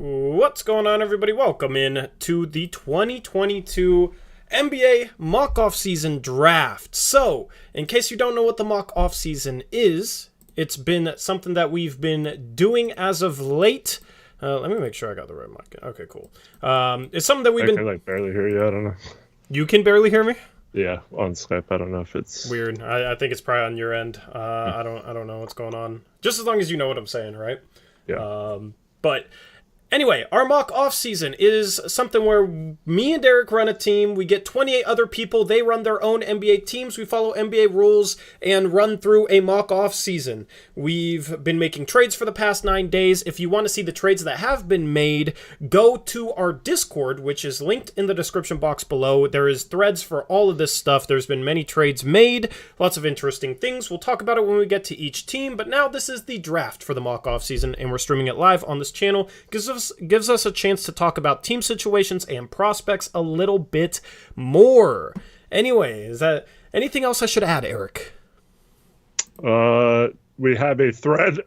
What's going on, everybody? Welcome in to the 2022 NBA mock off-season draft. So, in case you don't know what the mock off-season is, it's been something that we've been doing as of late. Let me make sure I got the right mic. Okay, cool. It's something that we've been... I can barely hear you. I don't know. You can barely hear me? Yeah, on Skype. I don't know if it's weird. I think it's probably on your end. I don't know what's going on. Just as long as you know what I'm saying, right? Yeah. But anyway, our mock off-season is something where me and Derek run a team. We get 28 other people. They run their own NBA teams. We follow NBA rules and run through a mock off-season. We've been making trades for the past 9 days. If you want to see the trades that have been made, go to our Discord, which is linked in the description box below. There is threads for all of this stuff. There's been many trades made, lots of interesting things. We'll talk about it when we get to each team, but now this is the draft for the mock off-season, and we're streaming it live on this channel. Gives us a chance to talk about team situations and prospects a little bit more. Anyway, is that anything else I should add, Eric? We have a thread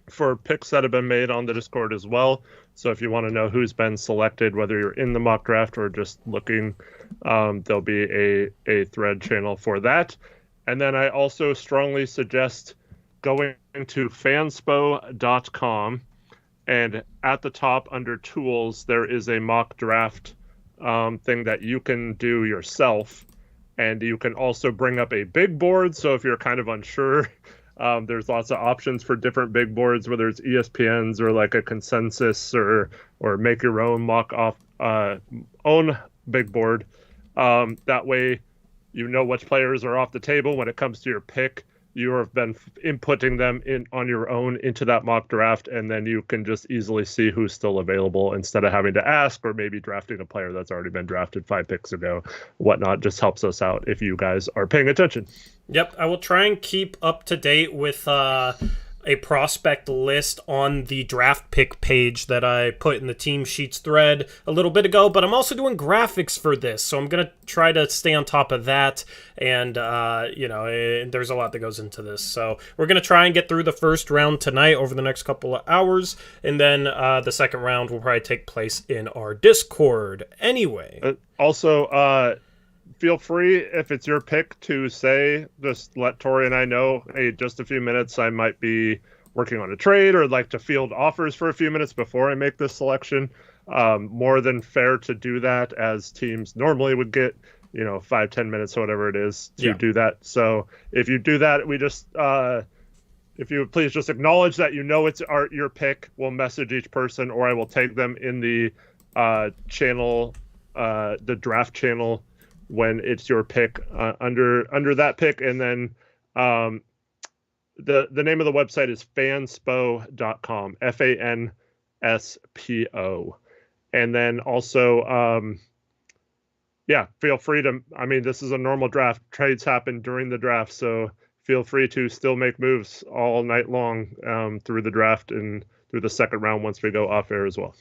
for picks that have been made on the Discord as well. So if you want to know who's been selected, whether you're in the mock draft or just looking, there'll be a thread channel for that. And then I also strongly suggest going to fanspo.com. And at the top under tools, there is a mock draft thing that you can do yourself. And you can also bring up a big board. So if you're kind of unsure, there's lots of options for different big boards, whether it's ESPN's or like a consensus or make your own mock off own big board. That way, you know which players are off the table when it comes to your pick. You have been inputting them in on your own into that mock draft, and then you can just easily see who's still available instead of having to ask or maybe drafting a player that's already been drafted 5 picks ago. Whatnot just helps us out if you guys are paying attention. Yep, I will try and keep up to date with a prospect list on the draft pick page that I put in the team sheets thread a little bit ago, but I'm also doing graphics for this, so I'm going to try to stay on top of that, and, there's a lot that goes into this. So we're going to try and get through the first round tonight over the next couple of hours, and then the second round will probably take place in our Discord. Anyway. Feel free, if it's your pick, to just let Tori and I know, hey, just a few minutes, I might be working on a trade or like to field offers for a few minutes before I make this selection. More than fair to do that, as teams normally would get, 5-10 minutes or whatever it is to do that. So if you do that, we just, if you would please just acknowledge that it's your pick. We'll message each person, or I will tag them in the channel, the draft channel, when it's your pick under that pick. And then the name of the website is fanspo.com, FANSPO. And then also, feel free to, this is a normal draft. Trades happen during the draft, so feel free to still make moves all night long through the draft and through the second round once we go off air as well.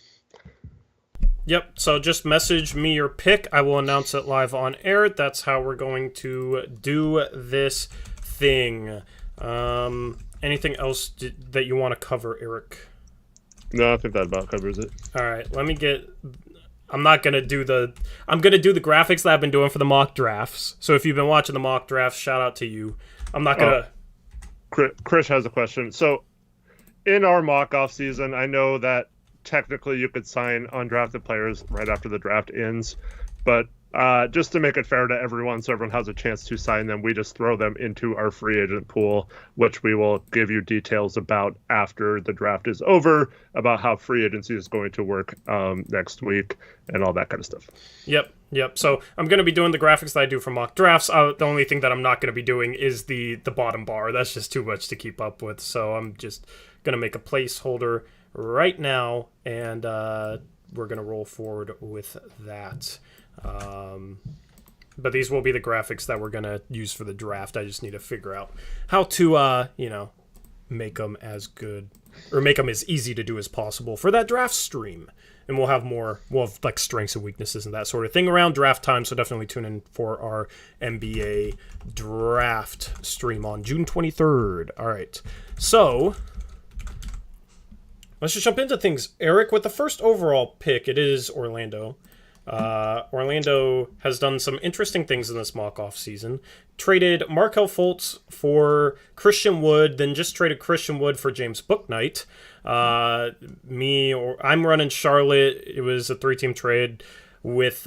Yep, so just message me your pick. I will announce it live on air. That's how we're going to do this thing. Anything else that you want to cover, Eric? No, I think that about covers it. All right, I'm going to do the graphics that I've been doing for the mock drafts. So if you've been watching the mock drafts, shout out to you. I'm not going to... Chris has a question. So in our mock off season, I know that technically you could sign undrafted players right after the draft ends, but just to make it fair to everyone, so everyone has a chance to sign them, we just throw them into our free agent pool, which we will give you details about after the draft is over, about how free agency is going to work next week and all that kind of stuff. Yep. So I'm going to be doing the graphics that I do for mock drafts. The only thing that I'm not going to be doing is the bottom bar. That's just too much to keep up with. So I'm just going to make a placeholder right now, and we're going to roll forward with that. But these will be the graphics that we're going to use for the draft. I just need to figure out how to, make them as good, or make them as easy to do as possible for that draft stream. And we'll have like strengths and weaknesses and that sort of thing around draft time. So definitely tune in for our NBA draft stream on June 23rd. All right. So let's just jump into things. Eric, with the first overall pick, it is Orlando. Orlando has done some interesting things in this mock-off season. Traded Markelle Fultz for Christian Wood, then just traded Christian Wood for James Bouknight. I'm running Charlotte. It was a 3-team trade with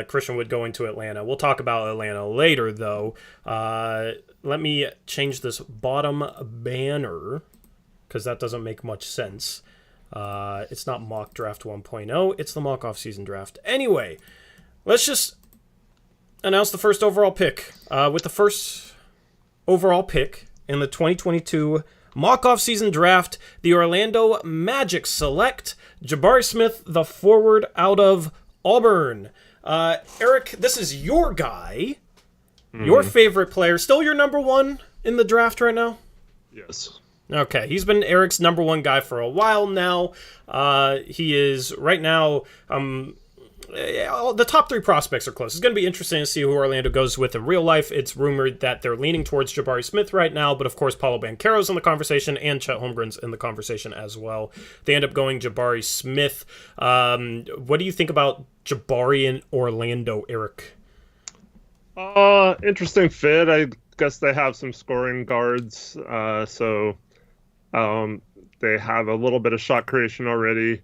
Christian Wood going to Atlanta. We'll talk about Atlanta later, though. Let me change this bottom banner, because that doesn't make much sense. It's not Mock Draft 1.0. It's the Mock Off-Season Draft. Anyway, let's just announce the first overall pick. With the first overall pick in the 2022 Mock Off-Season Draft, the Orlando Magic select Jabari Smith, the forward out of Auburn. Eric, this is your guy, your favorite player. Still your number one in the draft right now? Yes. Okay, he's been Eric's number one guy for a while now. He is, right now, the top 3 prospects are close. It's going to be interesting to see who Orlando goes with in real life. It's rumored that they're leaning towards Jabari Smith right now, but of course Paolo Banchero's in the conversation and Chet Holmgren's in the conversation as well. They end up going Jabari Smith. What do you think about Jabari in Orlando, Eric? Interesting fit. I guess they have some scoring guards, so they have a little bit of shot creation already.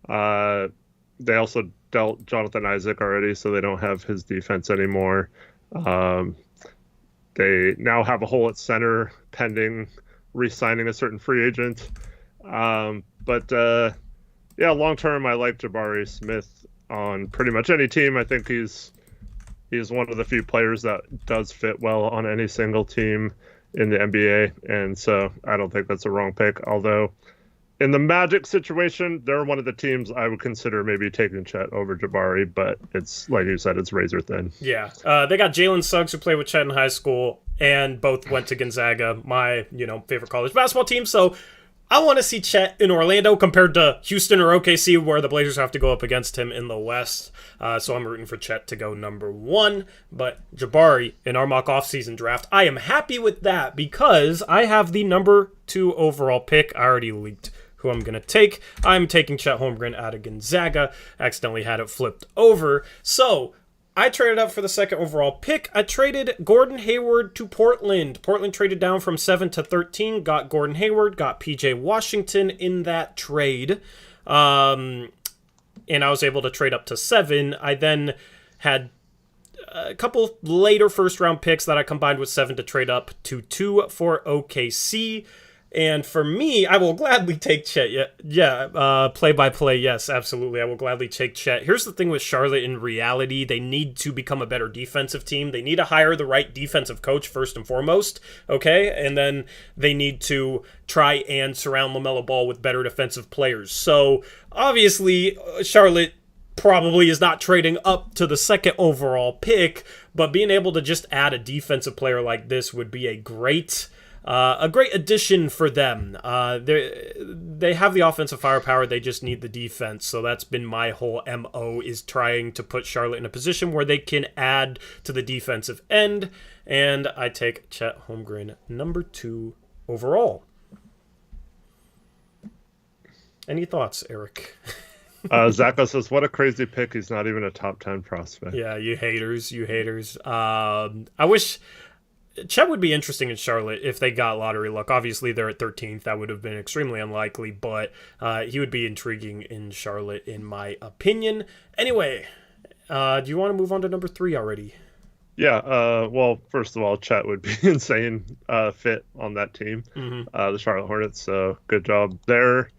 They also dealt Jonathan Isaac already, so they don't have his defense anymore. They now have a hole at center pending re-signing a certain free agent. But long term, I like Jabari Smith on pretty much any team. I think he's one of the few players that does fit well on any single team in the NBA, and so I don't think that's a wrong pick. Although in the Magic situation, they're one of the teams I would consider maybe taking Chet over Jabari, but it's, like you said, it's razor thin. Yeah, they got Jalen Suggs, who played with Chet in high school, and both went to Gonzaga, my favorite college basketball team. So I want to see Chet in Orlando compared to Houston or OKC, where the Blazers have to go up against him in the West. So I'm rooting for Chet to go number 1. But Jabari in our mock off-season draft, I am happy with that because I have the number 2 overall pick. I already leaked who I'm going to take. I'm taking Chet Holmgren out of Gonzaga. Accidentally had it flipped over. So I traded up for the second overall pick. I traded Gordon Hayward to Portland. Portland traded down from 7 to 13, got Gordon Hayward, got PJ Washington in that trade. And I was able to trade up to 7. I then had a couple later first-round picks that I combined with 7 to trade up to 2 for OKC. And for me, I will gladly take Chet. Play-by-play, yes, absolutely. I will gladly take Chet. Here's the thing with Charlotte in reality. They need to become a better defensive team. They need to hire the right defensive coach first and foremost, okay? And then they need to try and surround LaMelo Ball with better defensive players. So, obviously, Charlotte probably is not trading up to the second overall pick, but being able to just add a defensive player like this would be a great addition for them. They have the offensive firepower. They just need the defense. So that's been my whole MO, is trying to put Charlotte in a position where they can add to the defensive end. And I take Chet Holmgren number 2 overall. Any thoughts, Eric? Zach says, what a crazy pick. He's not even a top 10 prospect. Yeah, you haters. I wish Chet would be interesting in Charlotte if they got lottery luck. Obviously, they're at 13th. That would have been extremely unlikely, but he would be intriguing in Charlotte, in my opinion. Anyway, do you want to move on to number 3 already? Yeah, well, first of all, Chet would be insane fit on that team, the Charlotte Hornets, so good job there.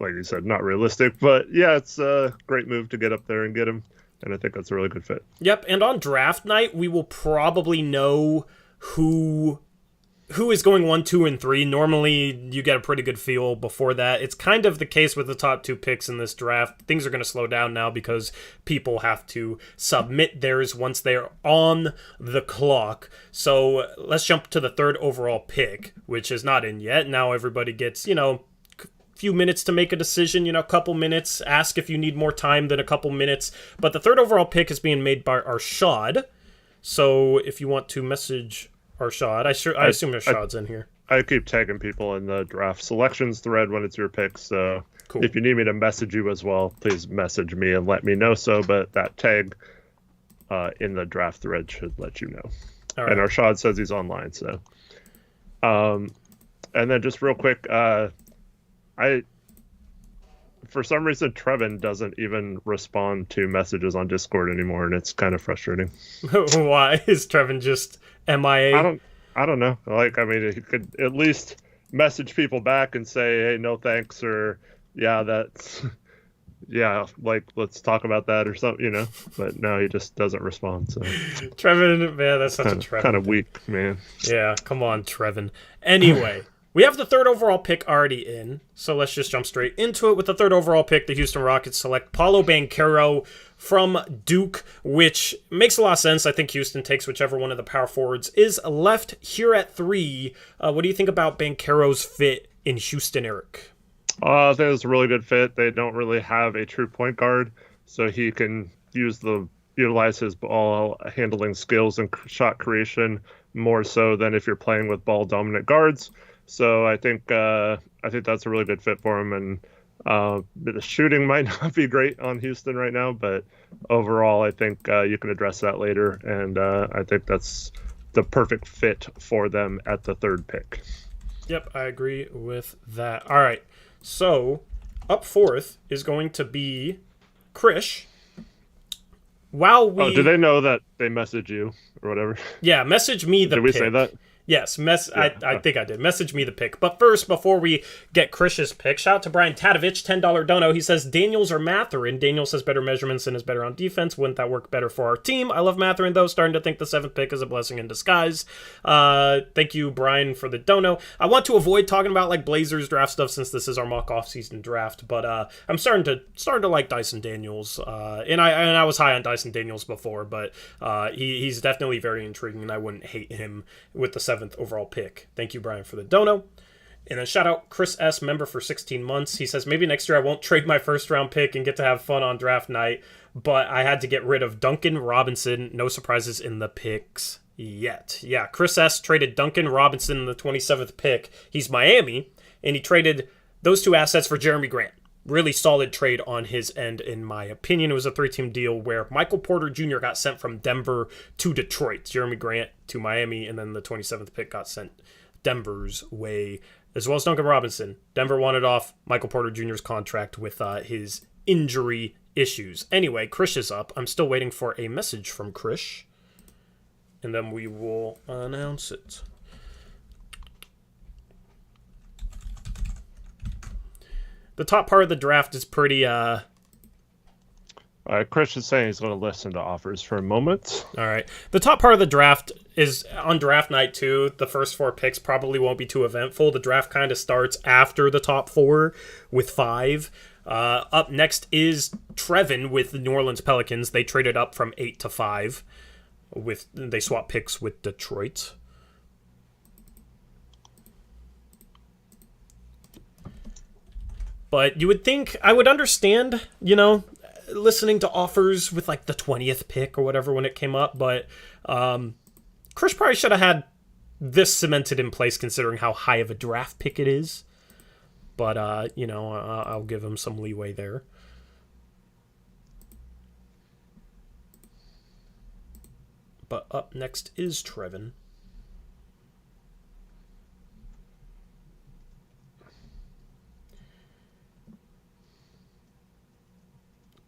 Like you said, not realistic, but yeah, it's a great move to get up there and get him. And I think that's a really good fit. Yep, and on draft night, we will probably know who is going 1, 2, and 3. Normally, you get a pretty good feel before that. It's kind of the case with the top 2 picks in this draft. Things are going to slow down now because people have to submit theirs once they're on the clock. So let's jump to the 3rd overall pick, which is not in yet. Now everybody gets, few minutes to make a decision, a couple minutes. Ask if you need more time than a couple minutes. But the 3rd overall pick is being made by Arshad. So if you want to message Arshad, I assume Arshad's in here. I keep tagging people in the draft selections thread when it's your pick. So Cool. if you need me to message you as well, please message me and let me know so. But that tag in the draft thread should let you know. All right. And Arshad says he's online. So, and then just real quick, for some reason, Trevin doesn't even respond to messages on Discord anymore, and it's kind of frustrating. Why is Trevin just MIA? I don't know. Like, I mean, he could at least message people back and say, "Hey, no thanks," or "Yeah, that's yeah, like let's talk about that," or something, you know. But no, he just doesn't respond. So Trevin, man, that's such a Trevin. Kind of weak, man. Yeah, come on, Trevin. Anyway. We have the third overall pick already in, so let's just jump straight into it. With the third overall pick, the Houston Rockets select Paolo Banchero from Duke, which makes a lot of sense. I think Houston takes whichever one of the power forwards is left here at 3. What do you think about Banchero's fit in Houston, Eric? I think it's a really good fit. They don't really have a true point guard, so he can utilize his ball handling skills and shot creation more so than if you're playing with ball dominant guards. So I think that's a really good fit for him, and the shooting might not be great on Houston right now, but overall I think you can address that later, and I think that's the perfect fit for them at the 3rd pick. Yep, I agree with that. All right, so up 4th is going to be Krish. Do they know that they message you or whatever? Yeah, message me the pick. Did we say that? Yes, I think I did. Message me the pick. But first, before we get Krish's pick, shout out to Brian Tadovich, $10 dono. He says, Daniels or Mathurin? Daniels has better measurements and is better on defense. Wouldn't that work better for our team? I love Mathurin, though. Starting to think the 7th pick is a blessing in disguise. Thank you, Brian, for the dono. I want to avoid talking about like Blazers draft stuff since this is our mock off-season draft, but I'm starting to like Dyson Daniels. And I was high on Dyson Daniels before, but he's definitely very intriguing, and I wouldn't hate him with the 7th overall pick. Thank you, Brian, for the dono. And then shout out Chris S., member for 16 months. He says, maybe next year I won't trade my first round pick and get to have fun on draft night, but I had to get rid of Duncan Robinson. No surprises in the picks yet. Yeah, Chris S. traded Duncan Robinson in the 27th pick. He's Miami, and he traded those 2 assets for Jeremy Grant. Really solid trade on his end, in my opinion. It was a 3-team deal where Michael Porter Jr. got sent from Denver to Detroit, Jeremy Grant to Miami, and then the 27th pick got sent Denver's way, as well as Duncan Robinson. Denver wanted off Michael Porter Jr.'s contract with his injury issues. Anyway, Krish is up. I'm still waiting for a message from Krish, and then we will announce it. The top part of the draft is pretty... Chris is saying he's going to listen to offers for a moment. All right. The top part of the draft is on draft night, too. The first 4 picks probably won't be too eventful. The draft kind of starts after the top 4 with 5. Up next is Trevin with the New Orleans Pelicans. They traded up from 8 to 5. They swapped picks with Detroit. But you would think, I would understand, listening to offers with like the 20th pick or whatever when it came up. But Krish probably should have had this cemented in place considering how high of a draft pick it is. But, I'll give him some leeway there. But up next is Trevin.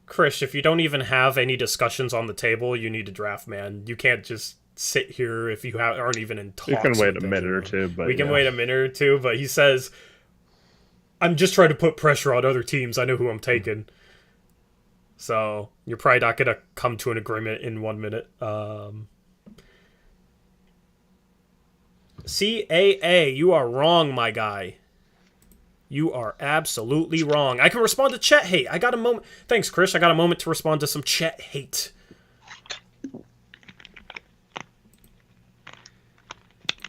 Krish, if you don't even have any discussions on the table, you need to draft, man. You can't just sit here if you aren't even in talks. You can wait a minute or two, but we can wait a minute or two. But he says, "I'm just trying to put pressure on other teams. I know who I'm taking." So you're probably not gonna come to an agreement in 1 minute. CAA, you are wrong, my guy. You are absolutely wrong. I can respond to chat hate. I got a moment. Thanks, Krish. I got a moment to respond to some chat hate.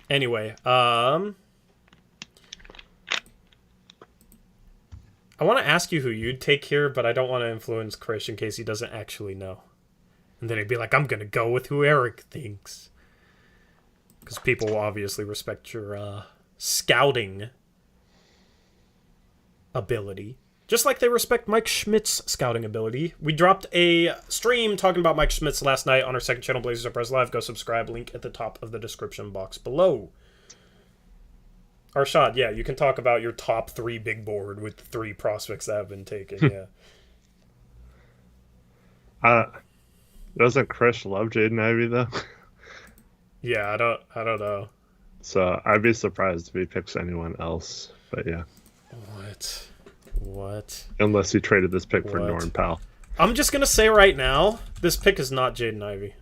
Anyway, I want to ask you who you'd take here, but I don't want to influence Krish in case he doesn't actually know. And then he'd be like, I'm going to go with who Eric thinks. Because people will obviously respect your scouting ability. Just like they respect Mike Schmidt's scouting ability. We dropped a stream talking about Mike Schmidt's last night on our second channel, Blazers Uprise Live. Go subscribe, link at the top of the description box below. Arshad, yeah, you can talk about your top 3 big board with 3 prospects that have been taken, yeah. Doesn't Chris love Jaden Ivey, though? Yeah, I don't know. So I'd be surprised if he picks anyone else, but yeah. What? Unless he traded this pick for Norm Powell. I'm just going to say right now, this pick is not Jaden Ivey.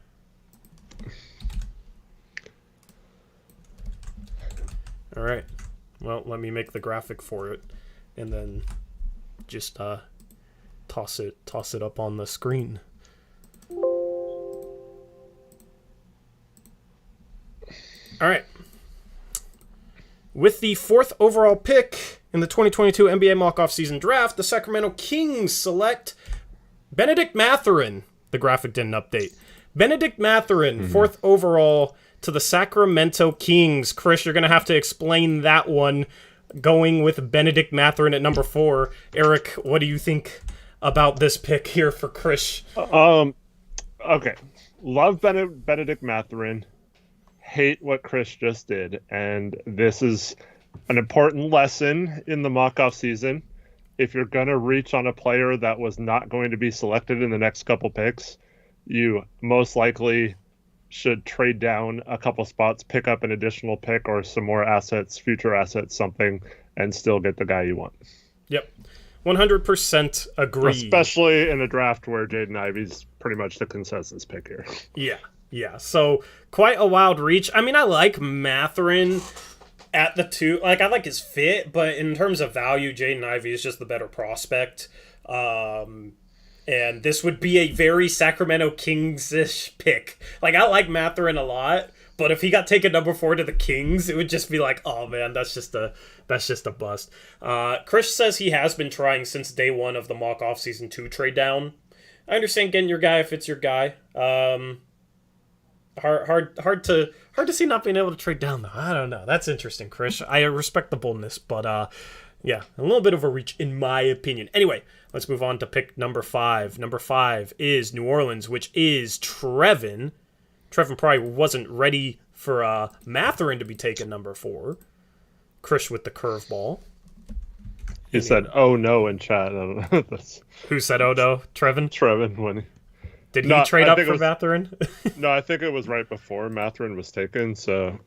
All right. Well, let me make the graphic for it, and then just toss it up on the screen. All right. With the 4th overall pick in the 2022 NBA mock off-season draft, the Sacramento Kings select Benedict Mathurin. The graphic didn't update. Benedict Mathurin, 4th overall to the Sacramento Kings. Chris, you're going to have to explain that one, going with Benedict Mathurin at number 4. Eric, what do you think about this pick here for Chris? Okay. Love Benedict Mathurin. Hate what Chris just did. And this is an important lesson in the mock-off season. If you're going to reach on a player that was not going to be selected in the next couple picks, you most likely should trade down a couple spots, pick up an additional pick or some more assets, future assets, something, and still get the guy you want. Yep. 100% agree. Especially in a draft where Jaden Ivey's pretty much the consensus pick here. Yeah. So quite a wild reach. I mean, I like Mathurin at the 2. Like, I like his fit, but in terms of value, Jaden Ivey is just the better prospect. And this would be a very Sacramento Kings-ish pick. Like, I like Mathurin a lot, but if he got taken number 4 to the Kings, it would just be like, oh man, that's just a bust. Chris says he has been trying since day 1 of the mock off-season 2 trade down. I understand getting your guy if it's your guy. Hard to see not being able to trade down though. I don't know. That's interesting, Chris. I respect the boldness, but yeah, a little bit of a reach in my opinion. Anyway, let's move on to pick number 5. Number 5 is New Orleans, which is Trevin. Trevin probably wasn't ready for Mathurin to be taken number 4. Chris with the curveball. He said, "Oh no" in chat. I don't know. Who said "Oh no"? Trevin. Trevin when. Did he trade up for Mathurin? No, I think it was right before Mathurin was taken, so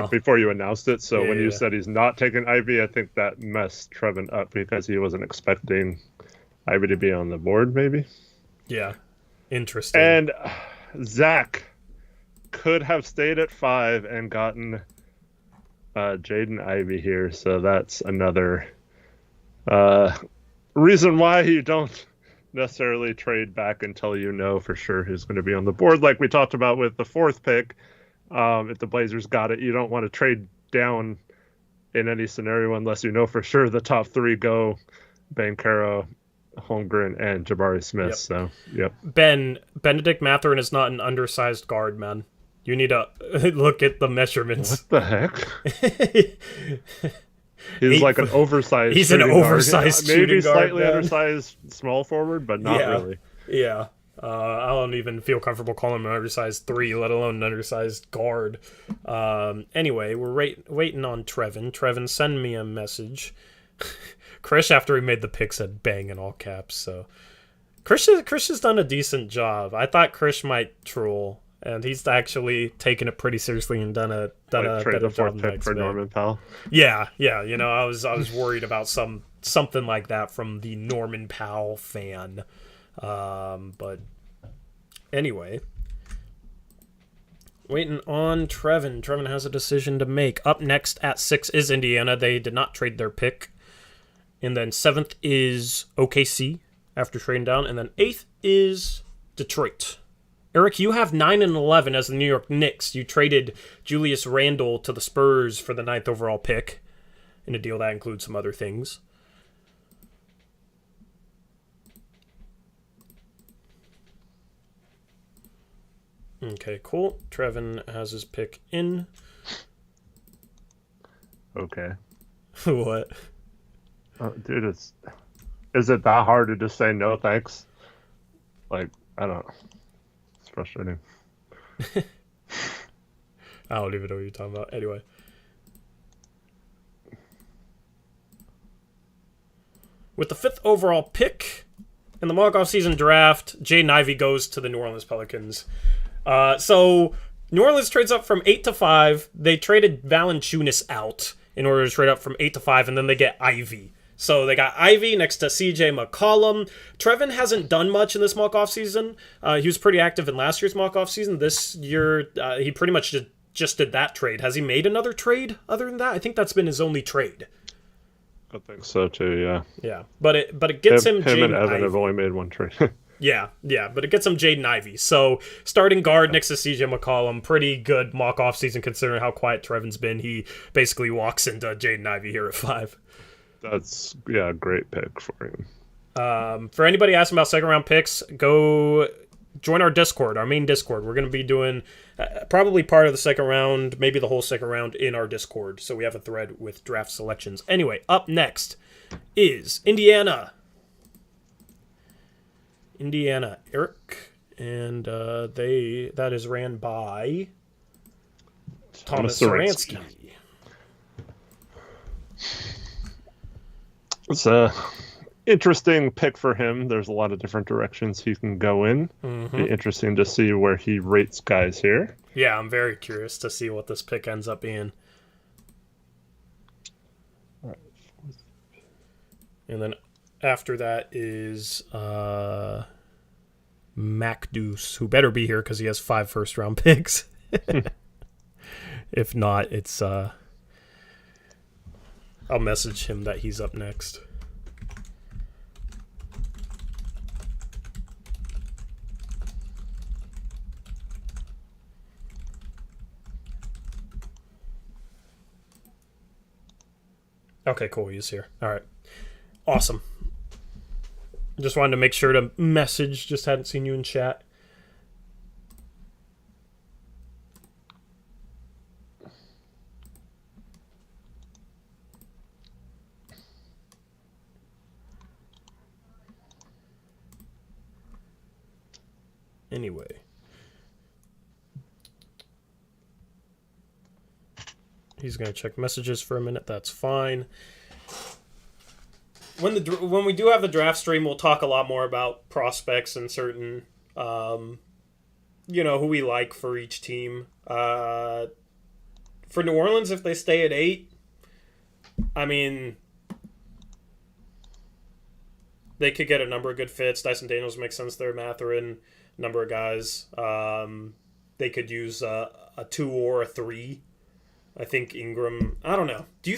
before you announced it. So when you said he's not taking Ivy, I think that messed Trevin up because he wasn't expecting Ivy to be on the board, maybe. Yeah, interesting. And Zach could have stayed at 5 and gotten Jaden Ivey here, so that's another reason why you don't necessarily trade back until you know for sure who's going to be on the board. Like we talked about with the 4th pick, if the Blazers got it, you don't want to trade down in any scenario unless you know for sure the top 3 go Banchero, Holmgren, and Jabari Smith. Yep. So, yep. Benedict Mathurin is not an undersized guard, man. You need to look at the measurements. What the heck? He's like an oversized. He's an oversized guard. Maybe guard, slightly man. Undersized small forward, but not really. Yeah. I don't even feel comfortable calling him an undersized 3, let alone an undersized guard. Anyway, we're waiting on Trevin. Trevin, send me a message. Chris, after he made the pick, said "bang" in all caps. So Chris has done a decent job. I thought Chris might troll, and he's actually taken it pretty seriously and done a better job than I for Norman Powell. Yeah. You know, I was worried about something like that from the Norman Powell fan. But anyway, waiting on Trevin. Trevin has a decision to make. Up next at 6 is Indiana. They did not trade their pick. And then 7th is OKC after trading down. And then 8th is Detroit. Eric, you have 9 and 11 as the New York Knicks. You traded Julius Randle to the Spurs for the 9th overall pick in a deal that includes some other things. Okay, cool. Trevin has his pick in. Okay. What? Dude, is it that hard to just say no thanks? Like, I don't know. It's frustrating. I don't even know what you're talking about. Anyway. With the 5th overall pick in the mock off-season draft, Jaden Ivey goes to the New Orleans Pelicans. So New Orleans trades up from 8 to 5. They traded Valanciunas out in order to trade up from 8 to 5, and then they get Ivey. So they got Ivey next to CJ McCollum. Trevin hasn't done much in this mock offseason. He was pretty active in last year's mock offseason. This year, he pretty much just did that trade. Has he made another trade other than that? I think that's been his only trade. I think so too, yeah. Yeah, but it gets him Him and Jaden Evan Ivey. have only made one trade. Yeah, but it gets him Jaden Ivey. So starting guard next to CJ McCollum, pretty good mock off season considering how quiet Trevin's been. He basically walks into Jaden Ivey here at 5. That's, a great pick for him. For anybody asking about second round picks, go join our Discord, our main Discord. We're going to be doing probably part of the second round, maybe the whole second round in our Discord. So we have a thread with draft selections. Anyway, up next is Indiana, Eric, and that is ran by Thomas Saransky. It's a interesting pick for him. There's a lot of different directions he can go in. Mm-hmm. Be interesting to see where he rates guys here. Yeah, I'm very curious to see what this pick ends up being. And then after that is Mac Deuce, who better be here because he has 5 first-round picks. If not, it's I'll message him that he's up next. Okay, cool. He's here. All right. Awesome. Just wanted to make sure to message. Just hadn't seen you in chat. Anyway. He's going to check messages for a minute. That's fine. When we do have the draft stream, we'll talk a lot more about prospects and certain, who we like for each team. For New Orleans, if they stay at 8, I mean, they could get a number of good fits. Dyson Daniels makes sense there. Mathurin, number of guys. They could use a 2 or a 3. I think Ingram. I don't know. Do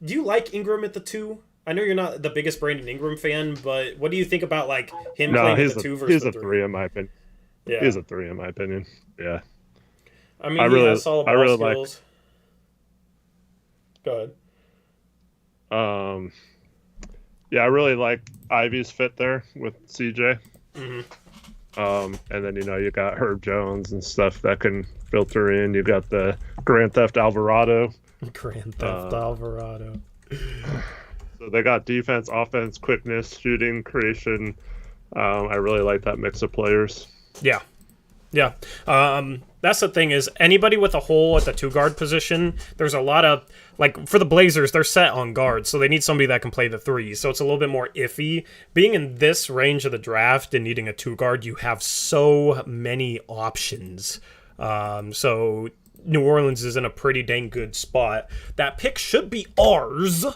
you like Ingram at the 2? I know you're not the biggest Brandon Ingram fan, but what do you think about him playing at the 2 versus the 3? He's a 3 in my opinion. Yeah. He's a 3 in my opinion. Yeah. I mean, he has solid ball skills. Go ahead. I really like Ivy's fit there with CJ. Mm-hmm. And then you got Herb Jones and stuff that can filter in. You got the Grand Theft Alvarado. Alvarado. So they got defense, offense, quickness, shooting, creation. I really like that mix of players. Yeah. That's the thing is anybody with a hole at the 2 guard position, there's a lot of, for the Blazers, they're set on guards, so they need somebody that can play the 3. So it's a little bit more iffy. Being in this range of the draft and needing a 2 guard, you have so many options. So New Orleans is in a pretty dang good spot. That pick should be ours.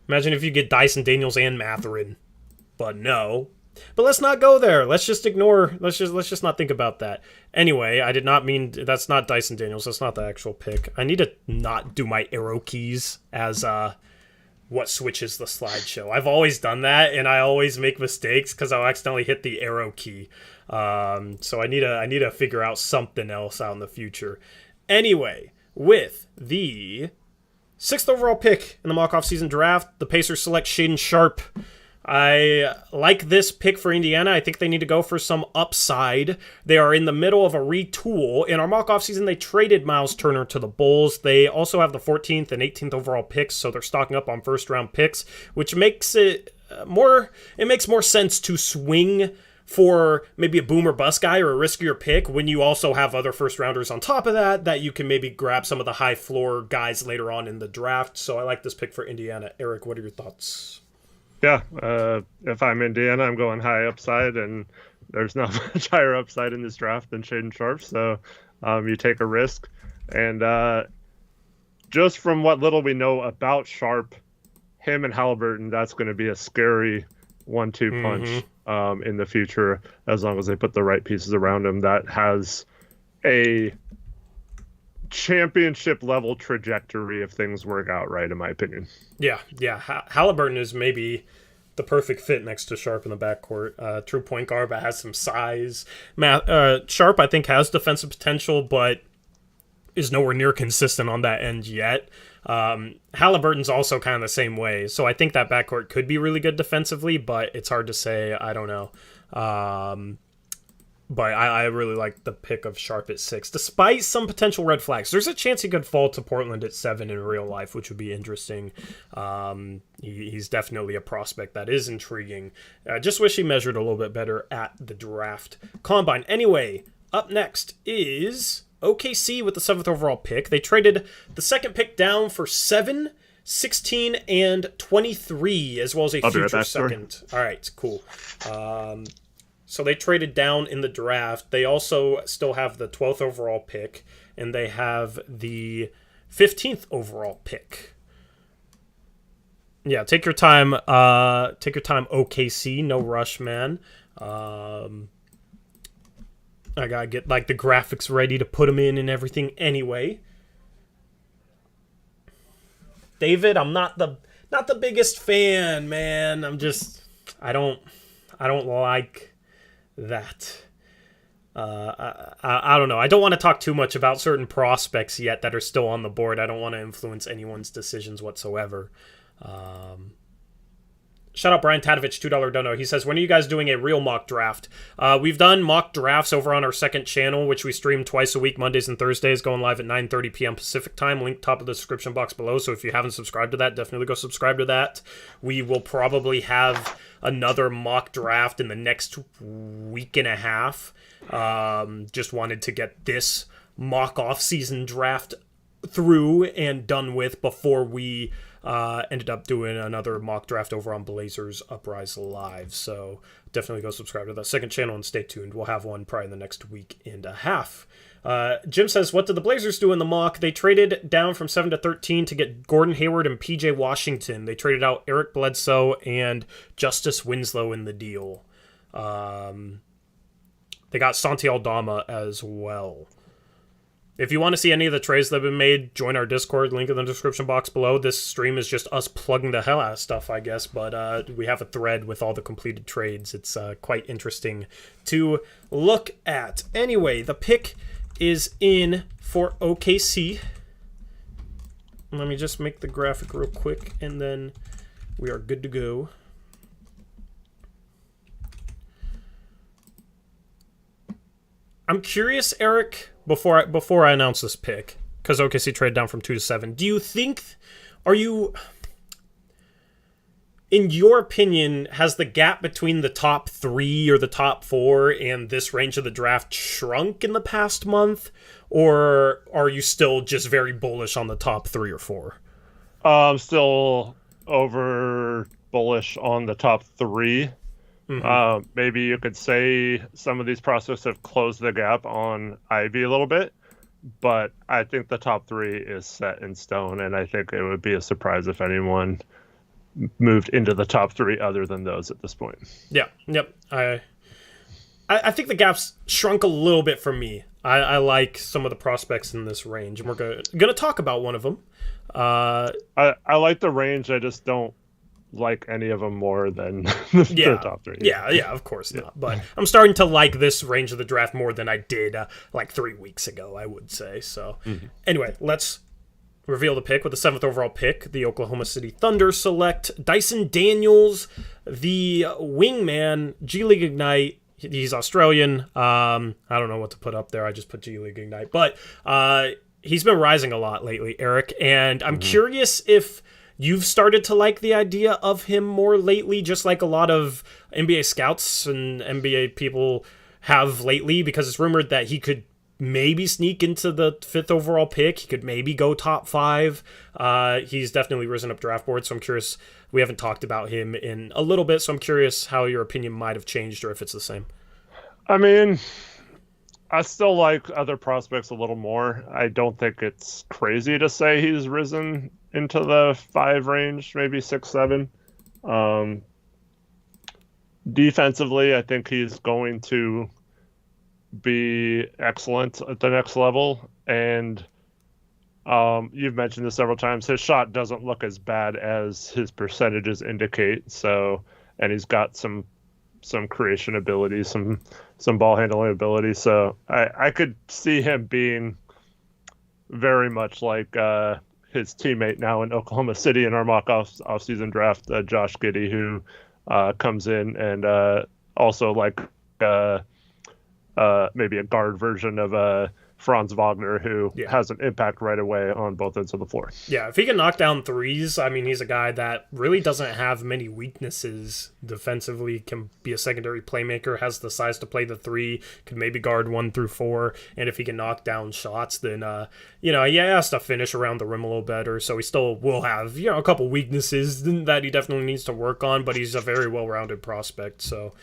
Imagine if you get Dyson Daniels and Mathurin. But no. But let's not go there. Let's just ignore. Let's just not think about that. Anyway, I did not mean that's not Dyson Daniels. That's not the actual pick. I need to not do my arrow keys as what switches the slideshow. I've always done that, and I always make mistakes because I'll accidentally hit the arrow key. So I need to figure out something else out in the future. Anyway, with the 6th overall pick in the mock-off season draft, the Pacers select Shaedon Sharpe. I like this pick for Indiana. I think they need to go for some upside. They are in the middle of a retool. In our mock offseason, they traded Miles Turner to the Bulls. They also have the 14th and 18th overall picks, so they're stocking up on first-round picks, which makes it makes more sense to swing for maybe a boom or bust guy or a riskier pick when you also have other first rounders on top of that you can maybe grab some of the high floor guys later on in the draft. So I like this pick for Indiana. Eric, what are your thoughts? Yeah, if I'm Indiana, I'm going high upside, and there's not much higher upside in this draft than Shaedon Sharpe. So you take a risk. And just from what little we know about Sharpe, him and Halliburton, that's going to be a scary 1-2 punch in the future, as long as they put the right pieces around him. That has a championship level trajectory if things work out right, in my opinion. Yeah. Halliburton is maybe the perfect fit next to Sharpe in the backcourt. True point guard, but has some size. Sharpe, I think, has defensive potential, but is nowhere near consistent on that end yet. Halliburton's also kind of the same way, so I think that backcourt could be really good defensively, but it's hard to say. I don't know. But I really like the pick of Sharpe at 6, despite some potential red flags. There's a chance he could fall to Portland at 7 in real life, which would be interesting. He's definitely a prospect that is intriguing. I just wish he measured a little bit better at the draft combine. Anyway, up next is OKC with the 7th overall pick. They traded the second pick down for 7, 16, and 23, as well as a future second. All right, cool. So they traded down in the draft. They also still have the 12th overall pick, and they have the 15th overall pick. Yeah, take your time. Take your time, OKC. No rush, man. I gotta get like the graphics ready to put them in and everything. Anyway, David, I'm not the biggest fan, man. I don't like that. I don't know. I don't want to talk too much about certain prospects yet that are still on the board. I don't want to influence anyone's decisions whatsoever. Shout out Brian Tadovich, $2 dono. He says, when are you guys doing a real mock draft? We've done mock drafts over on our second channel, which we stream twice a week, Mondays and Thursdays, going live at 9:30 p.m. Pacific time. Link top of the description box below. So if you haven't subscribed to that, definitely go subscribe to that. We will probably have another mock draft in the next week and a half. Just wanted to get this mock off-season draft through and done with before we ended up doing another mock draft over on Blazers Uprise Live. So definitely go subscribe to the second channel and stay tuned. We'll have one probably in the next week and a half. Jim says, what did the Blazers do in the mock? They traded down from 7 to 13 to get Gordon Hayward and PJ Washington. They traded out Eric Bledsoe and Justice Winslow in the deal. They got Santi Aldama as well. If you want to see any of the trades that have been made, join our Discord, link in the description box below. This stream is just us plugging the hell out of stuff, I guess, but we have a thread with all the completed trades. It's quite interesting to look at. Anyway, the pick is in for OKC. Let me just make the graphic real quick, and then we are good to go. I'm curious, Eric, before I announce this pick, because OKC traded down from 2 to 7, do you think, in your opinion, has the gap between the top 3 or the top 4 and this range of the draft shrunk in the past month? Or are you still just very bullish on the top 3 or 4? I'm still over bullish on the top 3. Mm-hmm. Maybe you could say some of these prospects have closed the gap on Ivy a little bit, but I think the top 3 is set in stone, and I think it would be a surprise if anyone moved into the top 3 other than those at this point. Yeah, yep. I think the gap's shrunk a little bit for me. I like some of the prospects in this range, and we're gonna talk about one of them. I like the range. I just don't like any of them more than the top 3. Yeah, of course not. But I'm starting to like this range of the draft more than I did like 3 weeks ago, I would say. So anyway, let's reveal the pick with the 7th overall pick. The Oklahoma City Thunder select Dyson Daniels, the wingman, G League Ignite. He's Australian. I don't know what to put up there. I just put G League Ignite. But he's been rising a lot lately, Eric. And I'm curious if you've started to like the idea of him more lately, just like a lot of NBA scouts and NBA people have lately, because it's rumored that he could maybe sneak into the 5th overall pick. He could maybe go top 5. He's definitely risen up draft board, so I'm curious. We haven't talked about him in a little bit, so I'm curious how your opinion might have changed or if it's the same. I mean, I still like other prospects a little more. I don't think it's crazy to say he's risen into the 5 range, maybe 6, 7. Defensively, I think he's going to be excellent at the next level, and you've mentioned this several times. His shot doesn't look as bad as his percentages indicate. So, and he's got some creation ability, some ball handling ability. So I could see him being very much like his teammate now in Oklahoma City in our mock off-season draft, Josh Giddey, who comes in and also like maybe a guard version of Franz Wagner, who has an impact right away on both ends of the floor. Yeah, if he can knock down threes, I mean, he's a guy that really doesn't have many weaknesses defensively, can be a secondary playmaker, has the size to play the 3, could maybe guard 1 through 4, and if he can knock down shots, then, he has to finish around the rim a little better, so he still will have, a couple weaknesses that he definitely needs to work on, but he's a very well-rounded prospect, so...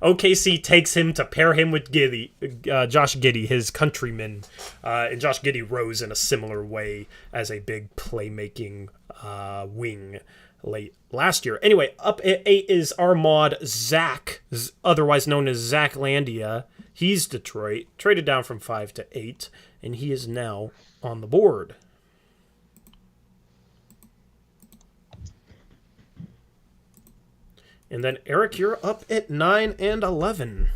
OKC takes him to pair him with Josh Giddey, his countryman, and Josh Giddey rose in a similar way as a big playmaking wing late last year. Anyway, up at 8 is our mod Zach, otherwise known as Zach Landia. He's Detroit, traded down from 5 to 8, and he is now on the board. And then, Eric, you're up at 9 and 11.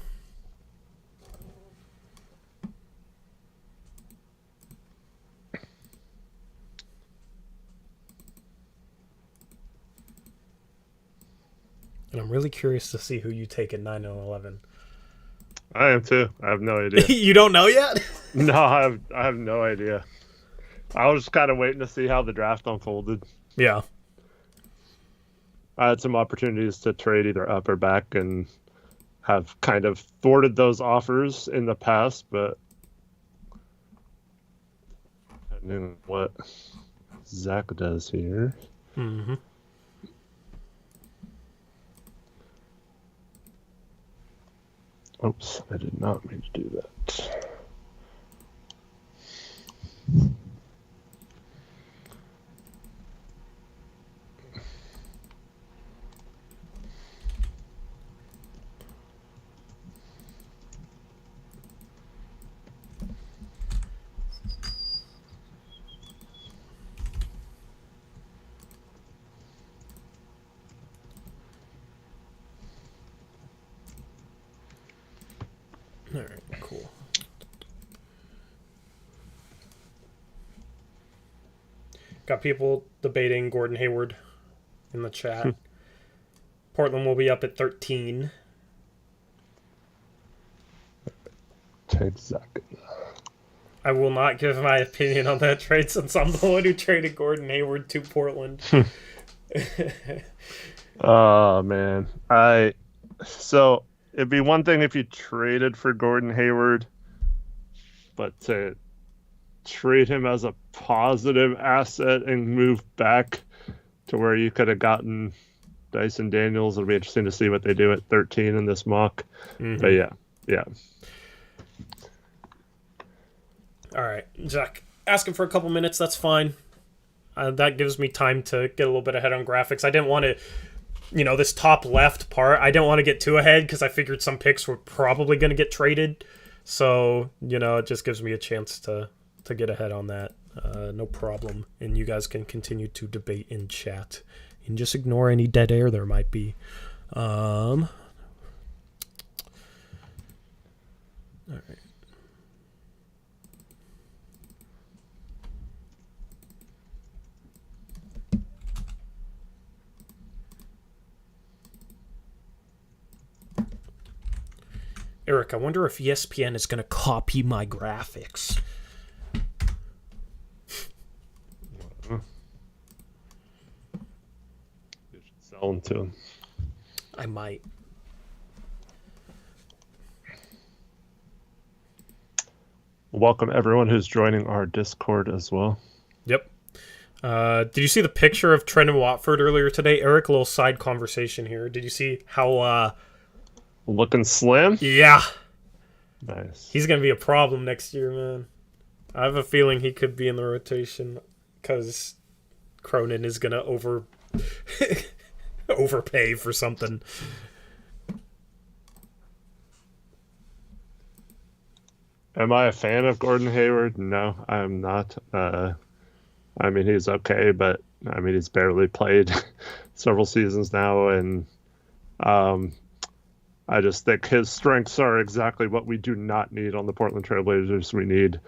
And I'm really curious to see who you take at 9 and 11. I am too. I have no idea. You don't know yet? No, I have no idea. I was just kind of waiting to see how the draft unfolded. Yeah. I had some opportunities to trade either up or back and have kind of thwarted those offers in the past, but I knew what Zach does here. Mm-hmm. Oops, I did not mean to do that. All right, cool. Got people debating Gordon Hayward in the chat. Portland will be up at 13. Take Zach. I will not give my opinion on that trade since I'm the one who traded Gordon Hayward to Portland. Oh, man. So it'd be one thing if you traded for Gordon Hayward, but to trade him as a positive asset and move back to where you could have gotten Dyson Daniels, it'll be interesting to see what they do at 13 in this mock. Mm-hmm. But yeah. All right, Jack, asking for a couple minutes, that's fine. That gives me time to get a little bit ahead on graphics. I didn't want to, this top left part, I didn't want to get too ahead because I figured some picks were probably going to get traded. So, it just gives me a chance to get ahead on that. No problem. And you guys can continue to debate in chat. And just ignore any dead air there might be. All right. Eric, I wonder if ESPN is going to copy my graphics. You should sell them to them. I might. Welcome everyone who's joining our Discord as well. Yep. Did you see the picture of Trendon Watford earlier today? Eric, a little side conversation here. Did you see how... Looking slim? Yeah. Nice. He's going to be a problem next year, man. I have a feeling he could be in the rotation because Cronin is going to overpay for something. Am I a fan of Gordon Hayward? No, I am not. I mean, he's okay, but I mean, he's barely played several seasons now, and I just think his strengths are exactly what we do not need on the Portland Trailblazers. We need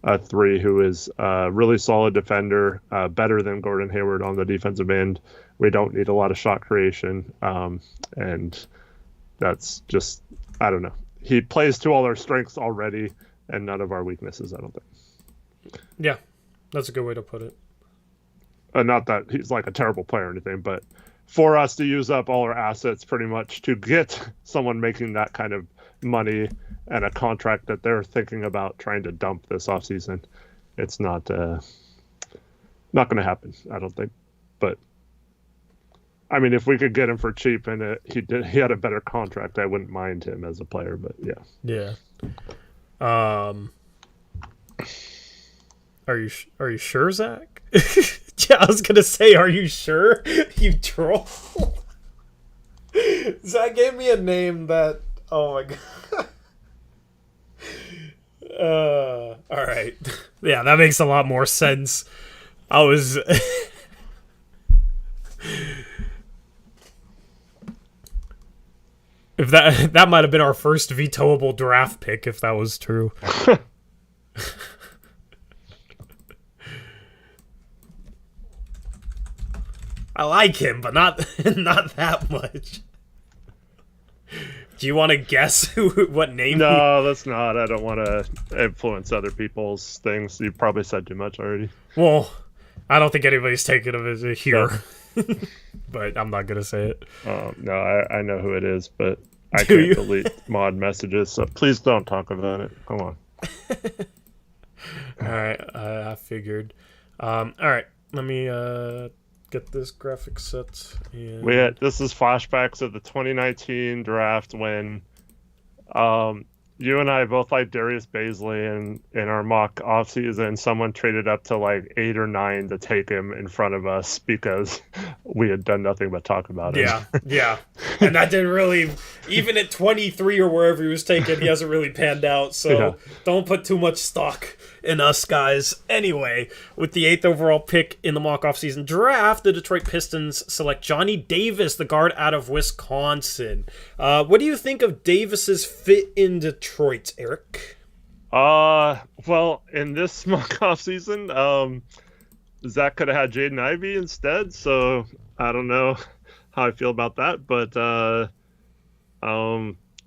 a 3 who is a really solid defender, better than Gordon Hayward on the defensive end. We don't need a lot of shot creation, and that's just, I don't know. He plays to all our strengths already and none of our weaknesses, I don't think. Yeah, that's a good way to put it. Not that he's like a terrible player or anything, but for us to use up all our assets pretty much to get someone making that kind of money and a contract that they're thinking about trying to dump this offseason, it's not going to happen, I don't think. But I mean, if we could get him for cheap and he had a better contract, I wouldn't mind him as a player. But yeah. Yeah. Are you sure, Zach? Yeah, I was gonna say, are you sure? You troll. Zach gave me a name that. Oh my god. All right. Yeah, that makes a lot more sense. I was. If that might have been our first vetoable draft pick, if that was true. I like him, but not that much. Do you want to guess what name? No, that's not. I don't want to influence other people's things. You probably said too much already. Well, I don't think anybody's taken of it here. No. But I'm not gonna say it. No, I know who it is, but I can't delete mod messages, so please don't talk about it. Come on. All right, I figured. All right, let me get this graphic set. And... This is flashbacks of the 2019 draft when you and I both like Darius Baisley, and in our mock offseason, someone traded up to like 8 or 9 to take him in front of us because we had done nothing but talk about it. Yeah. And that didn't really, even at 23 or wherever he was taken, he hasn't really panned out. So Don't put too much stock in us, guys. Anyway, with the 8th overall pick in the mock offseason draft, the Detroit Pistons select Johnny Davis, the guard out of Wisconsin. What do you think of Davis's fit in Detroit, Eric? Well, in this mock offseason, Zach could have had Jaden Ivey instead, so I don't know how I feel about that, but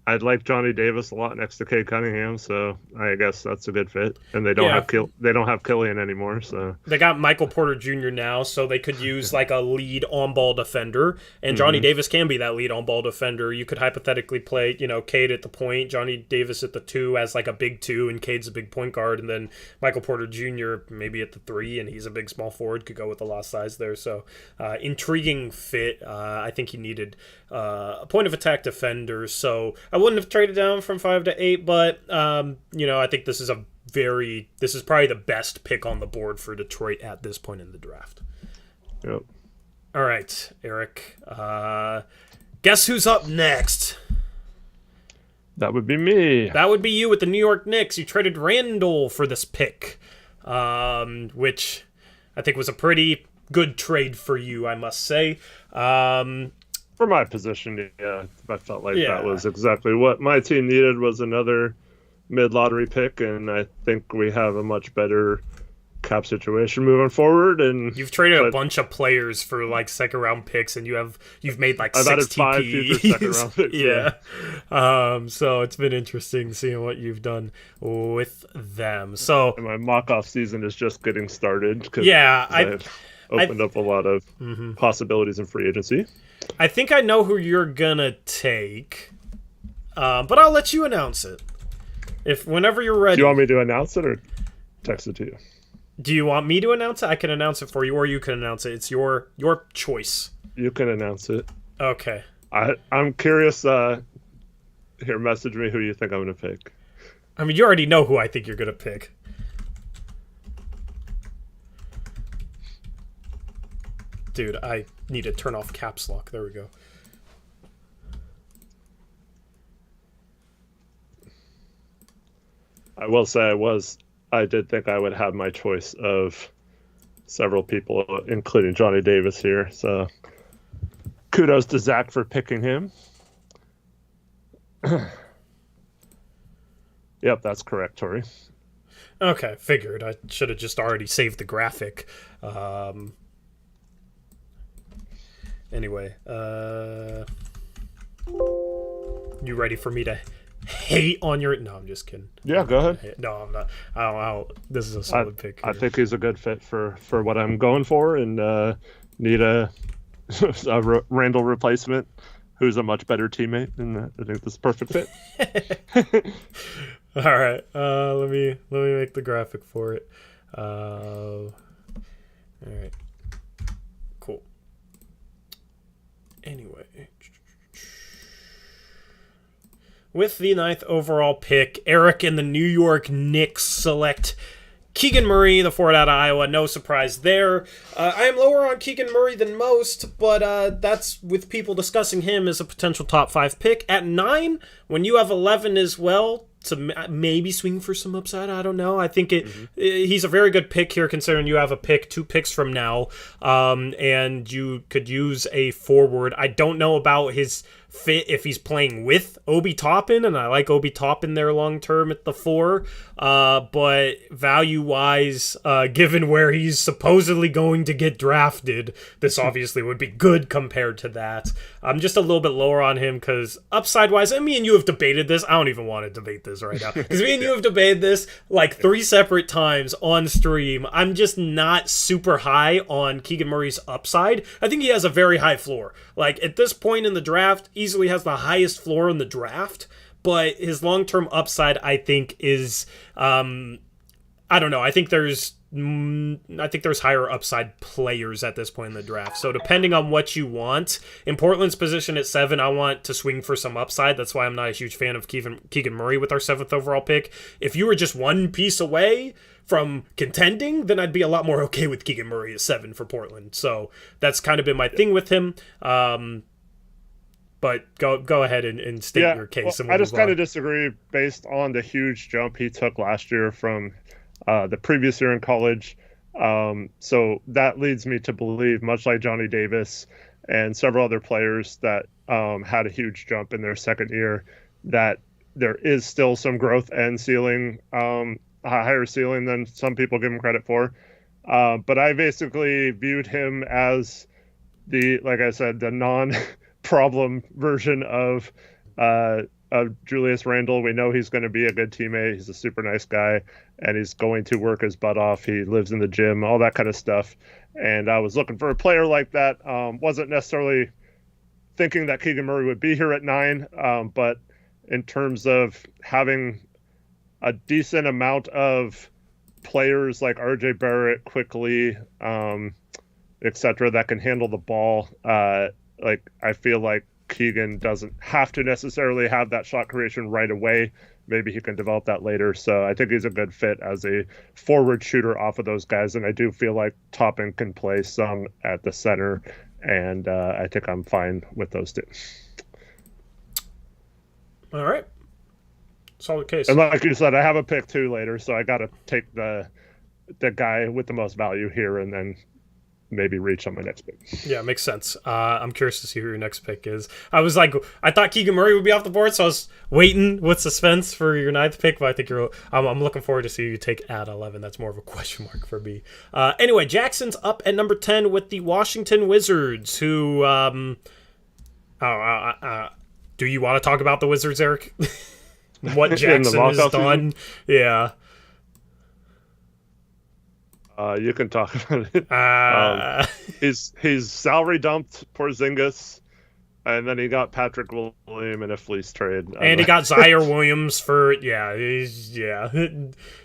I'd like Johnny Davis a lot next to Cade Cunningham, so I guess that's a good fit. And they don't have Killian anymore, so they got Michael Porter Jr. now, so they could use like a lead on-ball defender, and Johnny Davis can be that lead on-ball defender. You could hypothetically play, Cade at the point, Johnny Davis at the 2 as like a big 2, and Cade's a big point guard, and then Michael Porter Jr. maybe at the 3, and he's a big small forward, could go with a lot of size there. So intriguing fit. I think he needed a point of attack defender, so I wouldn't have traded down from 5 to 8, but I think this is probably the best pick on the board for Detroit at this point in the draft. Yep. All right, Eric. Guess who's up next? That would be me. That would be you with the New York Knicks. You traded Randall for this pick, which I think was a pretty good trade for you, I must say. For my position, yeah, I felt like that was exactly what my team needed, was another mid-lottery pick, and I think we have a much better cap situation moving forward. And you've traded a bunch of players for like second round picks, and you've made like I've 6 added 5 TPs. future second round picks. Yeah. So it's been interesting seeing what you've done with them. So and my mock off season is just getting started. I've opened up a lot of possibilities in free agency. I think I know who you're gonna take, but I'll let you announce it whenever you're ready. Do you want me to announce it or text it to you? Do you want me to announce it? I can announce it for you, or you can announce it. It's your choice. You can announce it. Okay. I'm curious. Here, message me who you think I'm going to pick. I mean, you already know who I think you're going to pick. Dude, I need to turn off caps lock. There we go. I will say I did think I would have my choice of several people, including Johnny Davis here. So kudos to Zach for picking him. Yep, that's correct, Tori. Okay, figured. I should have just already saved the graphic. Anyway, you ready for me to hate on your... No, I'm just kidding. Yeah, go ahead. No, I'm not. I don't. This is a solid pick. I think he's a good fit for what I'm going for, and need a Randall replacement who's a much better teammate, and I think this is a perfect fit. All right, let me make the graphic for it. All right, cool. Anyway, with the 9th overall pick, Eric and the New York Knicks select Keegan Murray, the forward out of Iowa. No surprise there. I am lower on Keegan Murray than most, but that's with people discussing him as a potential top 5 pick. At 9, when you have 11 as well, to maybe swing for some upside, I don't know. I think he's a very good pick here, considering you have a pick 2 picks from now, and you could use a forward. I don't know about his fit if he's playing with Obi Toppin, and I like Obi Toppin there long term at the 4, but value wise, given where he's supposedly going to get drafted, this obviously would be good compared to that. I'm just a little bit lower on him because upside wise, and me and you have debated this. I don't even want to debate this right now because me and you have debated this like 3 separate times on stream. I'm just not super high on Keegan Murray's upside. I think he has a very high floor. Like at this point in the draft, easily has the highest floor in the draft, but his long-term upside, I think, is I don't know. I think there's higher upside players at this point in the draft. So depending on what you want, in Portland's position at 7, I want to swing for some upside. That's why I'm not a huge fan of Keegan Murray with our 7th overall pick. If you were just one piece away from contending, then I'd be a lot more okay with Keegan Murray at 7 for Portland. So that's kind of been my thing with him. But go ahead and state your case. Well, I just kind of disagree based on the huge jump he took last year from the previous year in college. So that leads me to believe, much like Johnny Davis and several other players that had a huge jump in their second year, that there is still some growth and ceiling, a higher ceiling than some people give him credit for. But I basically viewed him as like I said, the non-problem version of Julius Randle. We know he's going to be a good teammate. He's a super nice guy, and he's going to work his butt off. He lives in the gym, all that kind of stuff. And I was looking for a player like that. Wasn't necessarily thinking that Keegan Murray would be here at 9, but in terms of having a decent amount of players like RJ Barrett, quickly, etc., that can handle the ball, like I feel like Keegan doesn't have to necessarily have that shot creation right away. Maybe he can develop that later. So I think he's a good fit as a forward shooter off of those guys. And I do feel like Toppin can play some at the center. And I think I'm fine with those two. All right. Solid case. And like you said, I have a pick 2 later. So I got to take the guy with the most value here and then maybe reach on my next pick. Yeah, makes sense. I'm curious to see who your next pick is. I thought Keegan Murray would be off the board, so I was waiting with suspense for your 9th pick, but I think I'm looking forward to see you take at 11. That's more of a question mark for me. Anyway, Jackson's up at number 10 with the Washington Wizards, who, do you want to talk about the Wizards, Eric? What Jackson has done? Season? Yeah. You can talk about it. He's salary dumped Porzingis, and then he got Patrick Williams in a fleece trade. And he got Zaire Williams for Jackson's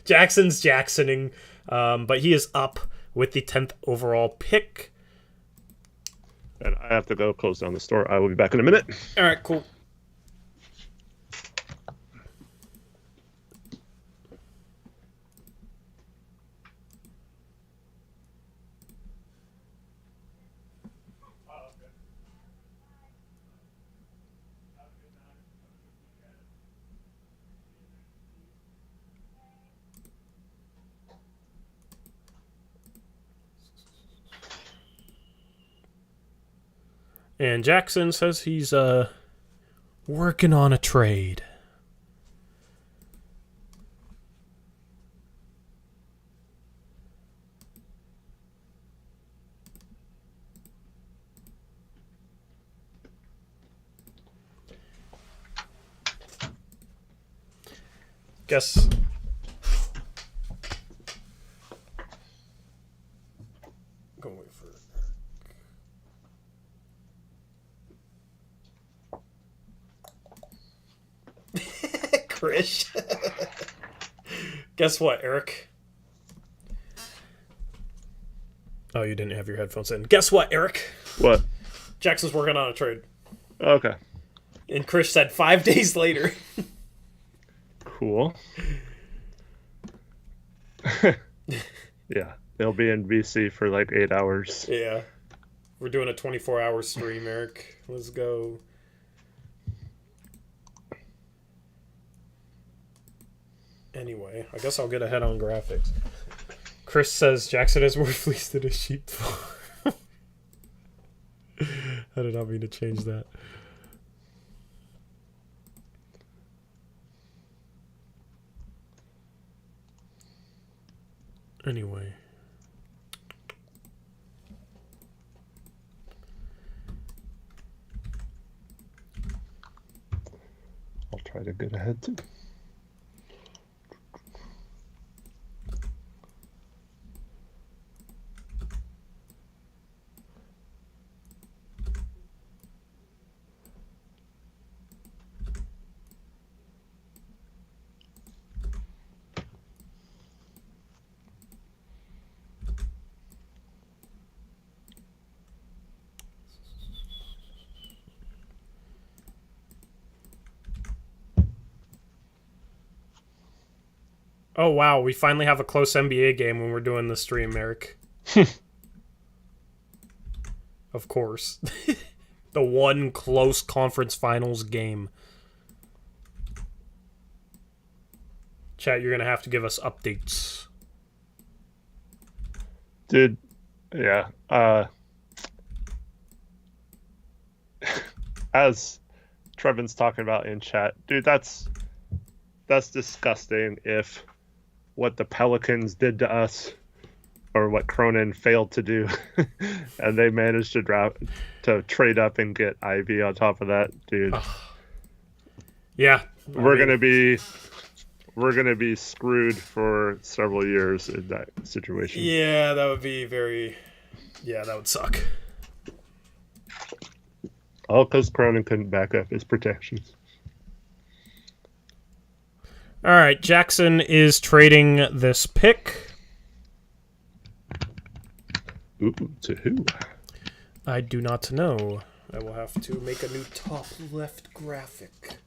Jacksoning, but he is up with the 10th overall pick. And I have to go close down the store. I will be back in a minute. All right, cool. And Jackson says he's working on a trade. Guess. Go wait for it. Chris. Guess what, Eric? Oh, you didn't have your headphones in. Guess what, Eric? What? Jackson's working on a trade. Okay. And Chris said 5 days later. Cool. Yeah, they'll be in BC for like 8 hours. Yeah. We're doing a 24-hour stream, Eric. Let's go. Anyway, I guess I'll get ahead on graphics. Chris says Jackson is more fleeced than a sheep farm. I did not mean to change that. Anyway. I'll try to get ahead too. Oh, wow. We finally have a close NBA game when we're doing the stream, Eric. Of course. The one close conference finals game. Chat, you're going to have to give us updates. Dude, yeah. As Trevin's talking about in chat, dude, that's disgusting if what the Pelicans did to us or what Cronin failed to do and they managed to trade up and get Ivy on top of that, dude. Yeah. We're gonna be screwed for several years in that situation. Yeah, that would be that would suck. All because Cronin couldn't back up his protections. All right, Jackson is trading this pick. Ooh, to who? I do not know. I will have to make a new top left graphic.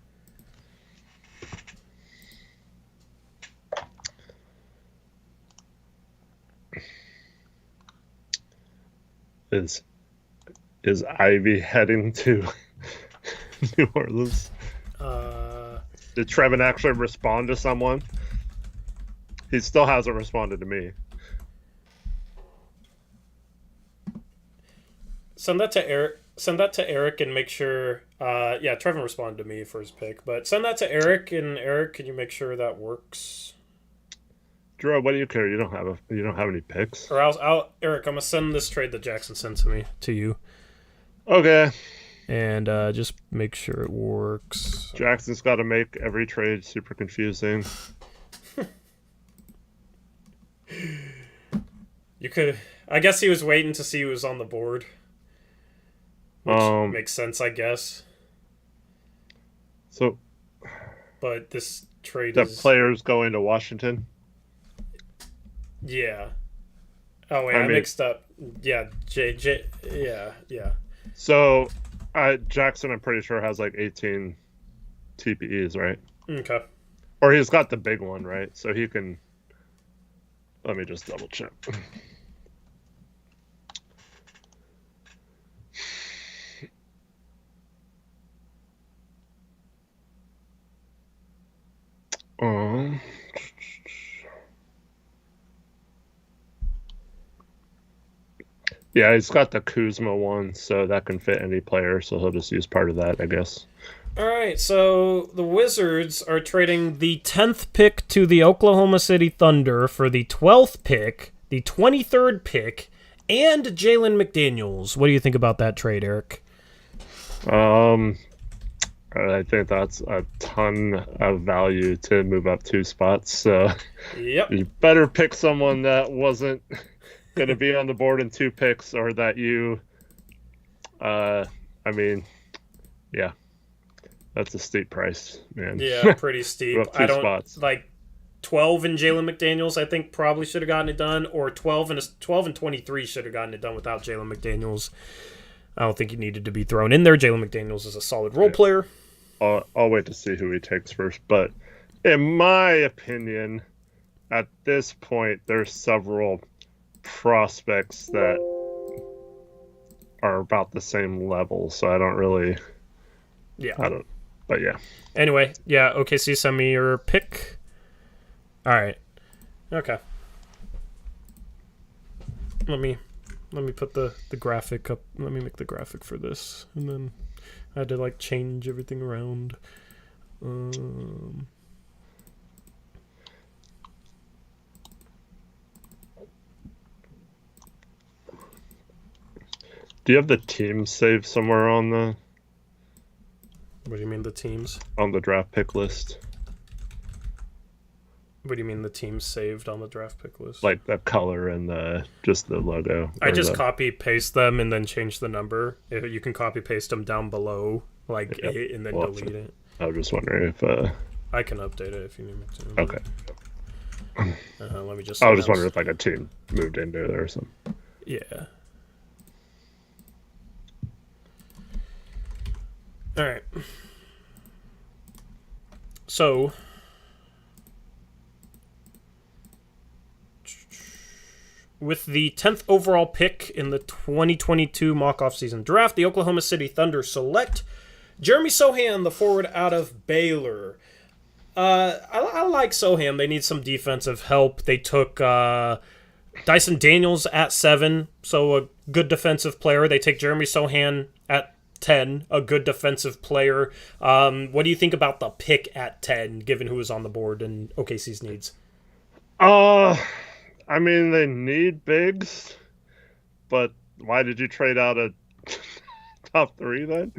Is Ivy heading to New Orleans? Did Trevin actually respond to someone? He still hasn't responded to me. Send that to Eric. Send that to Eric and make sure. Yeah, Trevin responded to me for his pick, but send that to Eric, and Eric, can you make sure that works? Drew, what do you care? You don't have any picks. Or Eric, I'm gonna send this trade that Jackson sent to you. Okay. And just make sure it works. Jackson's got to make every trade super confusing. You could. I guess he was waiting to see who was on the board. Which makes sense, I guess. So, but this trade the players going to Washington. Yeah. Oh wait, I mixed up. Yeah, J. Yeah. So, Jackson, I'm pretty sure has like 18 TPEs, right? Okay. Or he's got the big one, right? So he can. Let me just double check. Yeah, he's got the Kuzma one, so that can fit any player, so he'll just use part of that, I guess. All right, so the Wizards are trading the 10th pick to the Oklahoma City Thunder for the 12th pick, the 23rd pick, and Jalen McDaniels. What do you think about that trade, Eric? I think that's a ton of value to move up 2 spots, so yep. You better pick someone that wasn't going to be on the board in 2 picks, or that you, yeah, that's a steep price, man. Yeah, pretty steep. I don't spots. Like 12 and Jalen McDaniels. I think probably should have gotten it done, or 12 and 23 should have gotten it done without Jalen McDaniels. I don't think he needed to be thrown in there. Jalen McDaniels is a solid role player. I'll wait to see who he takes first, but in my opinion, at this point, there's several prospects that are about the same level, so I don't really. Yeah. But yeah. Anyway, yeah, OKC, send me your pick. All right. Okay. Let me put the graphic up. Let me make the graphic for this, and then I had to change everything around. Do you have the team saved somewhere on the? What do you mean the teams? On the draft pick list. What do you mean the teams saved on the draft pick list? Like the color and just the logo. I just copy paste them and then change the number. You can copy paste them down below, and then delete it. I was just wondering if. I can update it if you need me to. Okay. Let me just. I was just wondering if a team moved into there or something. Yeah. All right. So. With the 10th overall pick in the 2022 mock offseason draft, the Oklahoma City Thunder select Jeremy Sohan, the forward out of Baylor. I like Sohan. They need some defensive help. They took Dyson Daniels at 7, so a good defensive player. They take Jeremy Sohan at 10, a good defensive player. What do you think about the pick at 10, given who is on the board and OKC's needs? I mean, they need bigs, but why did you trade out a top 3 then?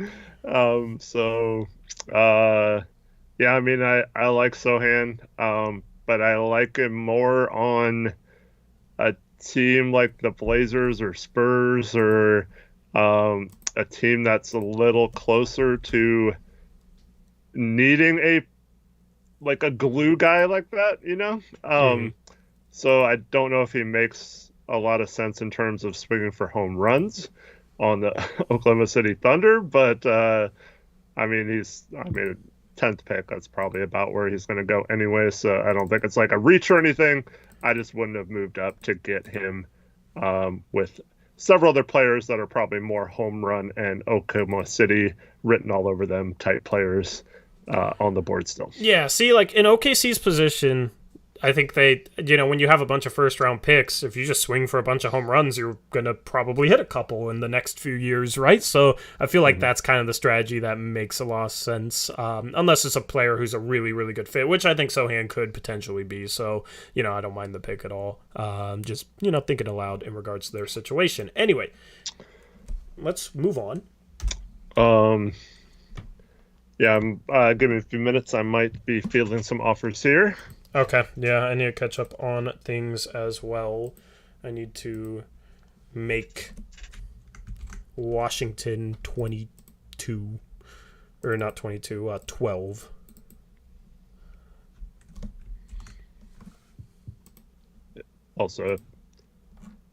Yeah, I mean, I like Sohan, but I like him more on a team like the Blazers or Spurs, or a team that's a little closer to needing a glue guy like that, you know? So I don't know if he makes a lot of sense in terms of swinging for home runs on the Oklahoma City Thunder, but 10th pick, that's probably about where he's going to go anyway, so I don't think it's like a reach or anything. I just wouldn't have moved up to get him with several other players that are probably more home run and Oklahoma City written all over them type players on the board still. Yeah, see, in OKC's position, I think they, when you have a bunch of first round picks, if you just swing for a bunch of home runs, you're going to probably hit a couple in the next few years, right? So I feel like that's kind of the strategy that makes a lot of sense, unless it's a player who's a really, really good fit, which I think Sohan could potentially be. So, I don't mind the pick at all. Just, thinking aloud in regards to their situation. Anyway, let's move on. Yeah, give me a few minutes. I might be fielding some offers here. Okay, yeah, I need to catch up on things as well. I need to make Washington 22, or not 22, 12. Also,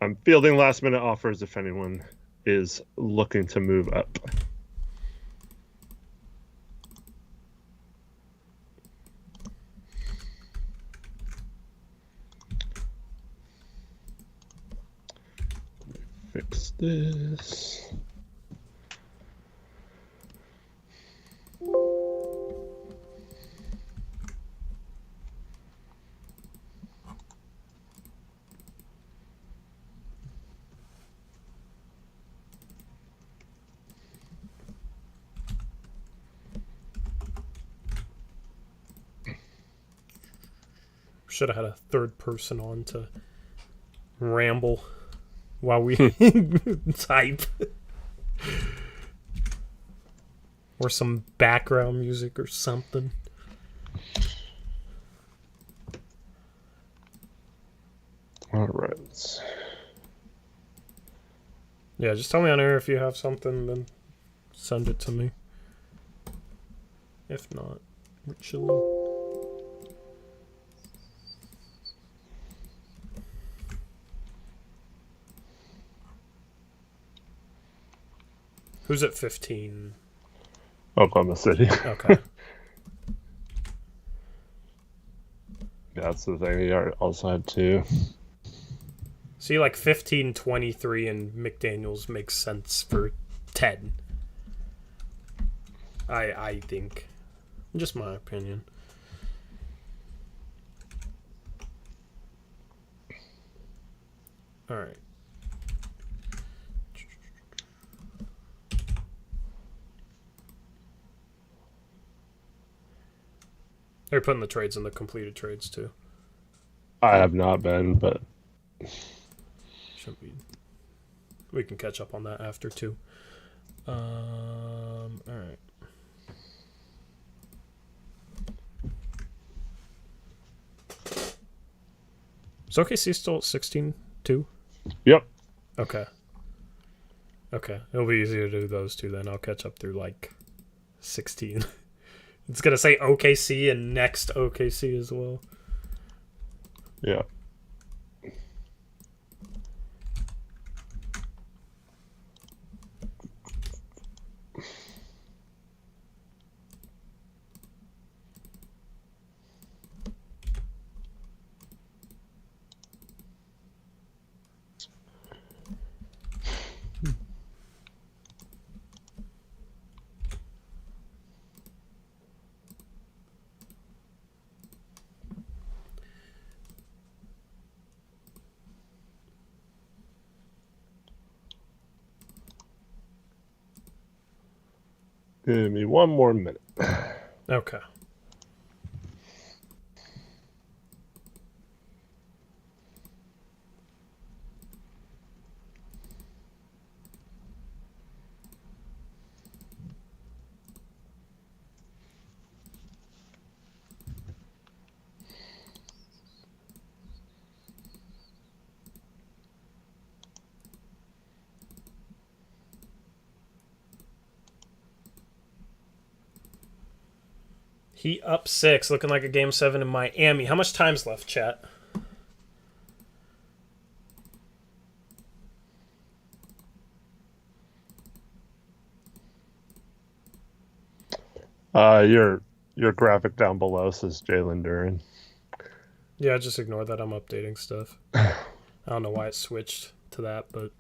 I'm fielding last-minute offers if anyone is looking to move up. Fix this. Should have had a third person on to ramble while we type. Or some background music or something. All right. Yeah, just tell me on air if you have something, then send it to me. If not, we're chilling. Who's at 15? Oklahoma City. Okay. Yeah, that's the thing. He also had two. See, like 15, 23, and McDaniels makes sense for 10. I think. Just my opinion. All right. They're putting the trades in the completed trades too. I have not been, but Should we can catch up on that after too. All right. Is OKC still at 16-2? Yep. Okay. It'll be easier to do those two then. I'll catch up through like 16. It's going to say OKC and next OKC as well. Yeah. Give me one more minute. Okay. Heat up 6, looking like a Game 7 in Miami. How much time's left, chat? Your graphic down below says Jalen Duren. Yeah, just ignore that. I'm updating stuff. I don't know why it switched to that, but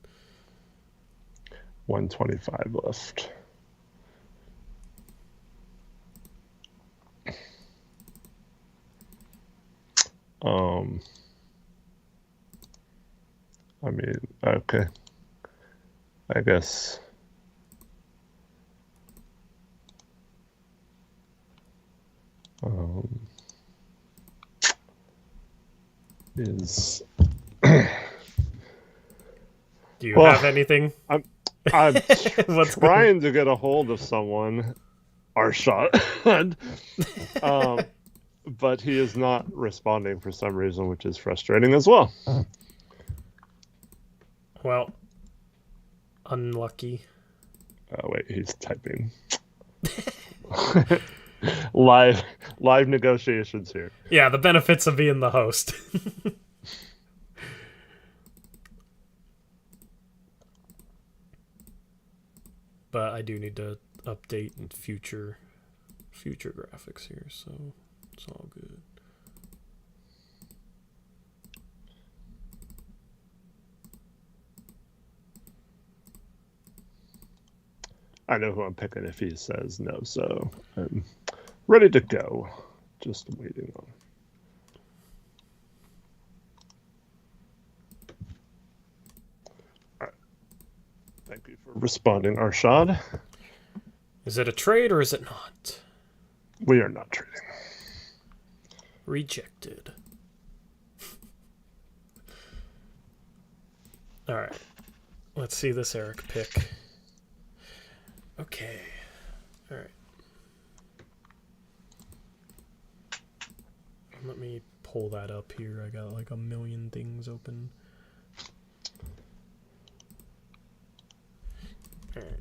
125 left. Um, I mean, okay. I guess. Is Do you well, have anything? I'm What's going? trying to get a hold of someone, our shot, but he is not responding for some reason, which is frustrating as well. Well, unlucky. Oh wait, he's typing. live negotiations here. Yeah, the benefits of being the host. But I do need to update in future graphics here, so it's all good. I know who I'm picking if he says no, so I'm ready to go. Just waiting on. All right. Thank you for responding, Arshad. Is it a trade or is it not? We are not trading. Rejected. All right. Let's see this Eric pick. Okay. All right. Let me pull that up here. I got like a million things open. All right.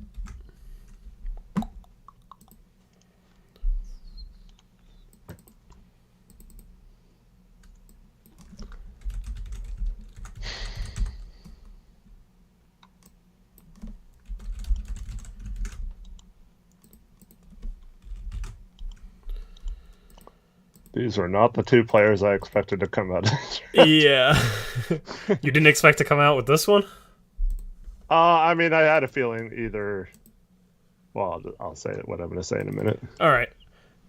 These were not the two players I expected to come out. Yeah. You didn't expect to come out with this one? I mean, I had a feeling either. Well, I'll say what I'm going to say in a minute. All right.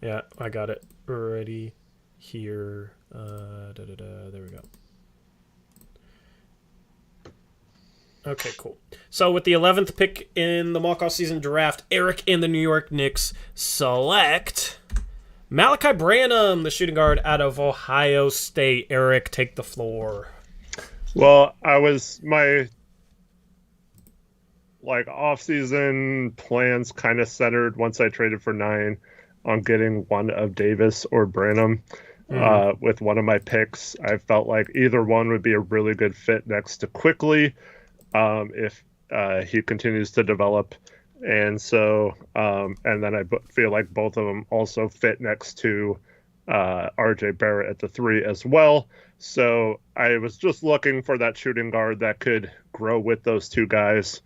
Yeah, I got it ready here. There we go. Okay, cool. So with the 11th pick in the mock off-season draft, Eric and the New York Knicks select Malachi Branham, the shooting guard out of Ohio State. Eric, take the floor. Well, my off-season plans kind of centered once I traded for 9 on getting one of Davis or Branham. With one of my picks, I felt like either one would be a really good fit next to Quickly if he continues to develop. And so, and then I feel like both of them also fit next to RJ Barrett at the 3 as well. So I was just looking for that shooting guard that could grow with those two guys.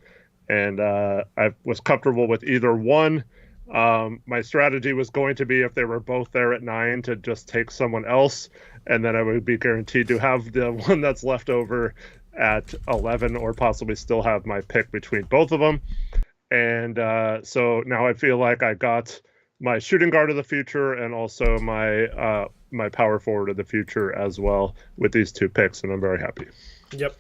And I was comfortable with either one. My strategy was going to be, if they were both there at 9, to just take someone else. And then I would be guaranteed to have the one that's left over at 11, or possibly still have my pick between both of them. And so now I feel like I got my shooting guard of the future and also my my power forward of the future as well with these 2 picks, and I'm very happy. Yep.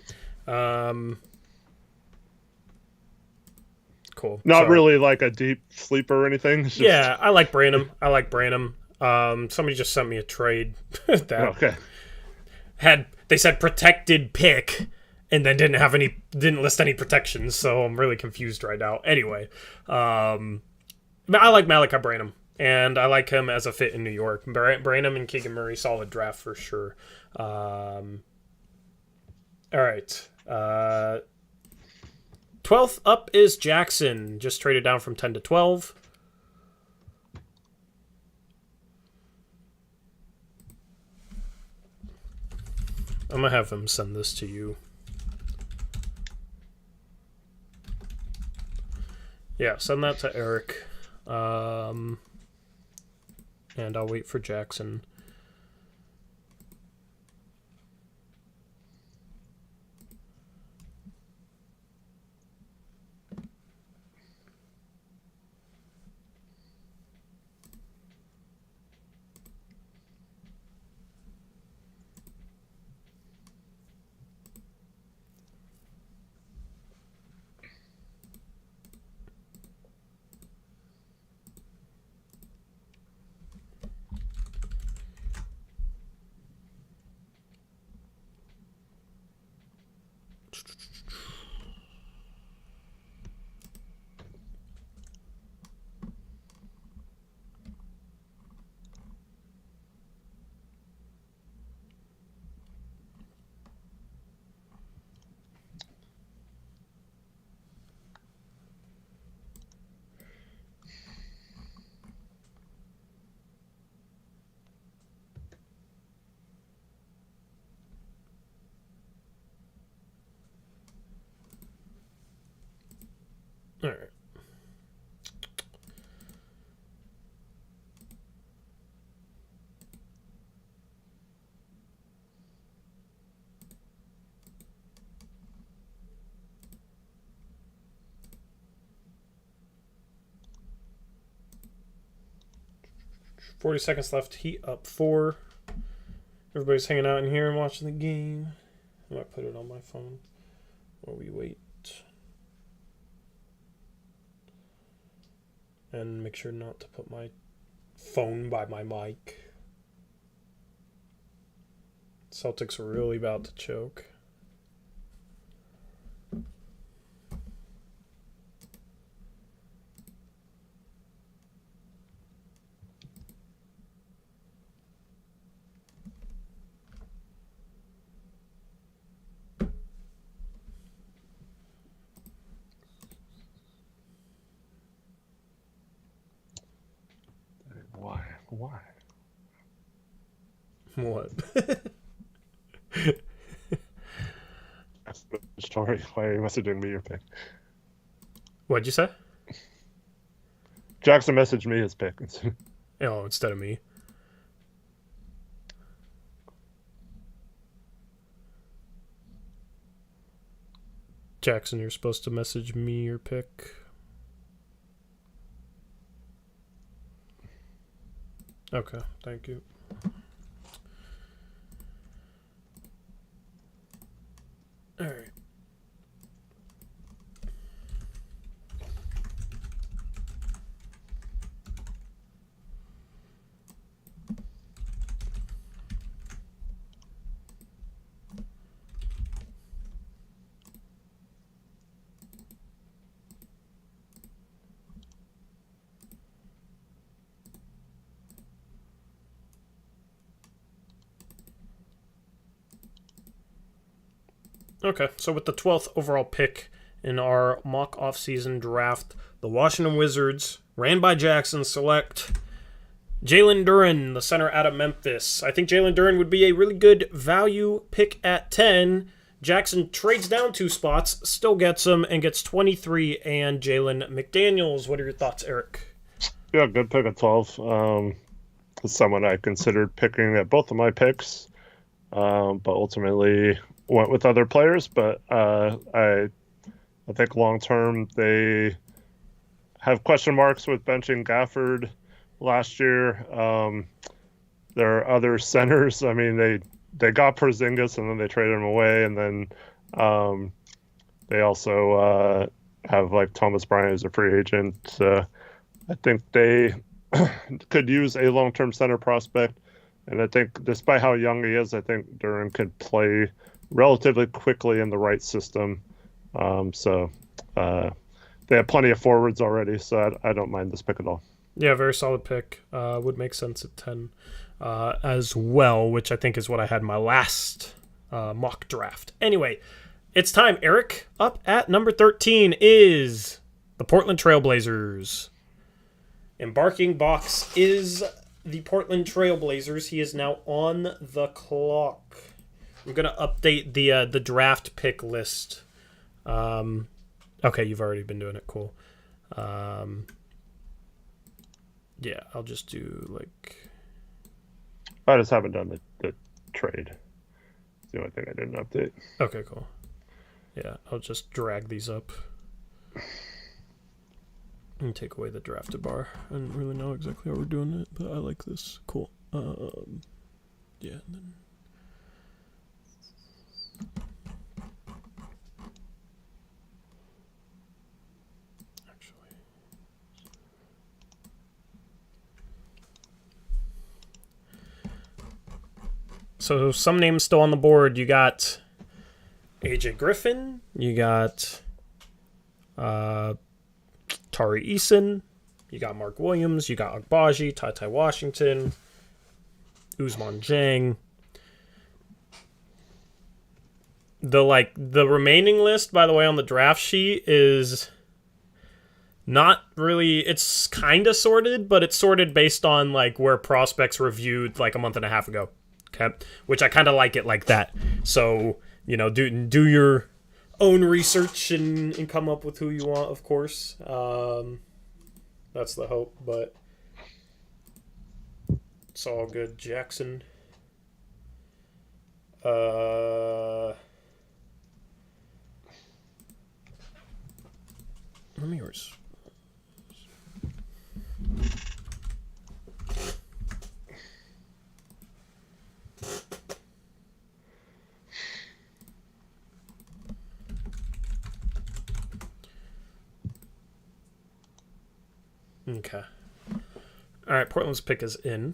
Cool. Not really like a deep sleeper or anything. Yeah, I like Branham. Somebody just sent me a trade that they said protected pick, and then didn't list any protections, so I'm really confused right now. Anyway, I like Malachi Branham, and I like him as a fit in New York. Branham and Keegan Murray, solid draft for sure. All right. 12th up is Jackson, just traded down from 10 to 12. I'm going to have him send this to you. Yeah, send that to Eric. And I'll wait for Jackson. All right. $40 left. Heat up 4. Everybody's hanging out in here and watching the game. I might put it on my phone while we wait. And make sure not to put my phone by my mic. Celtics are really about to choke. Why? What? Story. Why are you messaging me your pick? What'd you say? Jackson messaged me his pick. Oh, instead of me. Jackson, you're supposed to message me your pick. Okay, thank you. All right. Okay, so with the 12th overall pick in our mock offseason draft, the Washington Wizards, ran by Jackson, select Jalen Duren, the center out of Memphis. I think Jalen Duren would be a really good value pick at 10. Jackson trades down 2 spots, still gets him, and gets 23 and Jalen McDaniels. What are your thoughts, Eric? Yeah, good pick at 12. Someone I considered picking at both of my picks, but ultimately went with other players. But I think long term they have question marks with benching Gafford last year. There are other centers. I mean, they got Porzingis and then they traded him away, and then they also have like Thomas Bryant as a free agent. I think they could use a long-term center prospect, and I think despite how young he is, I think Duren could play relatively quickly in the right system. So they have plenty of forwards already, so I don't mind this pick at all. Yeah, very solid pick. Would make sense at 10 as well, which I think is what I had in my last mock draft. Anyway, it's time. Eric, up at number 13 is the Portland Trailblazers. Embarking box is the Portland Trailblazers. He is now on the clock. I'm going to update the draft pick list. Okay, you've already been doing it. Cool. Yeah, I'll just do like... I just haven't done the trade. It's the only thing I didn't update. Okay, cool. Yeah, I'll just drag these up. And take away the drafted bar. I don't really know exactly how we're doing it, but I like this. Cool. Yeah, and then... So some names still on the board. You got AJ Griffin. You got Tari Eason. You got Mark Williams. You got Agbaji, Ty Washington, Ousmane Dieng. The remaining list, by the way, on the draft sheet is not really, it's kind of sorted, but it's sorted based on like where prospects reviewed like a month and a half ago. Okay, which I kind of like it like that. So, you know, do your own research and come up with who you want, of course. That's the hope, but it's all good. Jackson. Let me yours. Okay. All right, Portland's pick is in.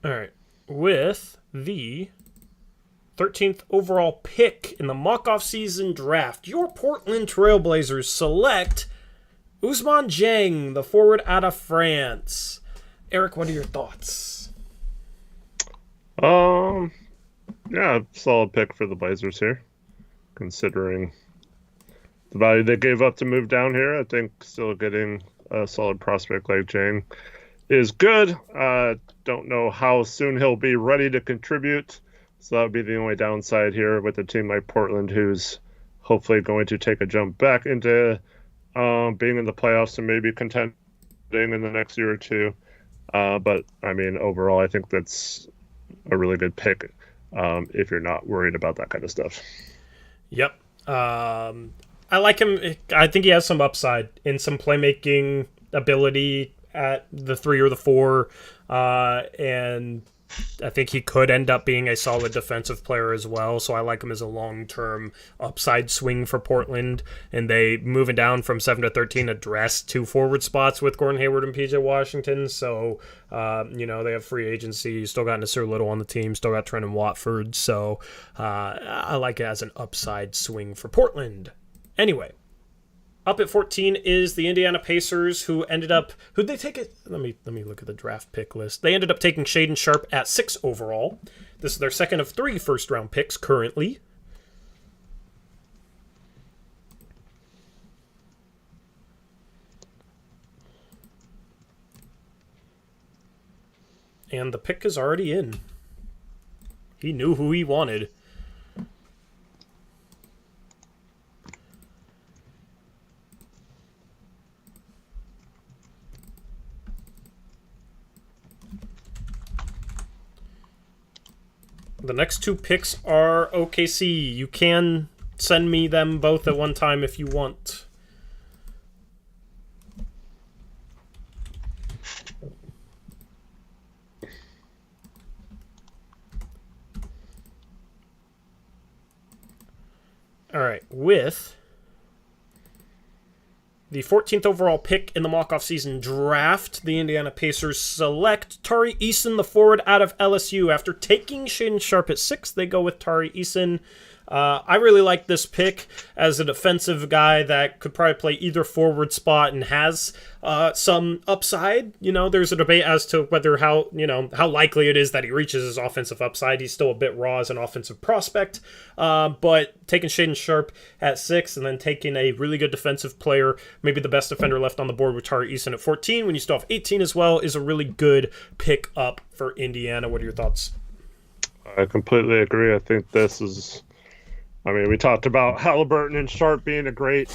All right. With the 13th overall pick in the mock-off season draft, your Portland Trailblazers select Ousmane Dieng, the forward out of France. Eric, what are your thoughts? Yeah, solid pick for the Blazers here, considering the value they gave up to move down here. I think still getting a solid prospect like Dieng is good. Don't know how soon he'll be ready to contribute, so that would be the only downside here with a team like Portland, who's hopefully going to take a jump back into being in the playoffs and maybe contending in the next year or two. But I mean, overall, I think that's a really good pick if you're not worried about that kind of stuff. Yep. I like him. I think he has some upside in some playmaking ability at the 3 or the 4, and I think he could end up being a solid defensive player as well, so I like him as a long-term upside swing for Portland, and they, moving down from 7 to 13, addressed 2 forward spots with Gordon Hayward and PJ Washington, so, you know, they have free agency, still got Nasir Little on the team, still got Trenton Watford, so I like it as an upside swing for Portland. Anyway, up at 14 is the Indiana Pacers, who'd they take it? Let me look at the draft pick list. They ended up taking Shaedon Sharpe at 6 overall. This is their second of 3 first-round picks currently. And the pick is already in. He knew who he wanted. The next 2 picks are OKC. You can send me them both at one time if you want. All right, with the 14th overall pick in the mock-off season draft, the Indiana Pacers select Tari Eason, the forward out of LSU. After taking Shaedon Sharpe at 6, they go with Tari Eason. I really like this pick as a defensive guy that could probably play either forward spot and has some upside. You know, there's a debate as to whether how likely it is that he reaches his offensive upside. He's still a bit raw as an offensive prospect, but taking Shaedon Sharpe at 6 and then taking a really good defensive player, maybe the best defender left on the board with Tari Eason at 14, when you still have 18 as well, is a really good pick up for Indiana. What are your thoughts? I completely agree. I think this is... I mean, we talked about Halliburton and Sharpe being a great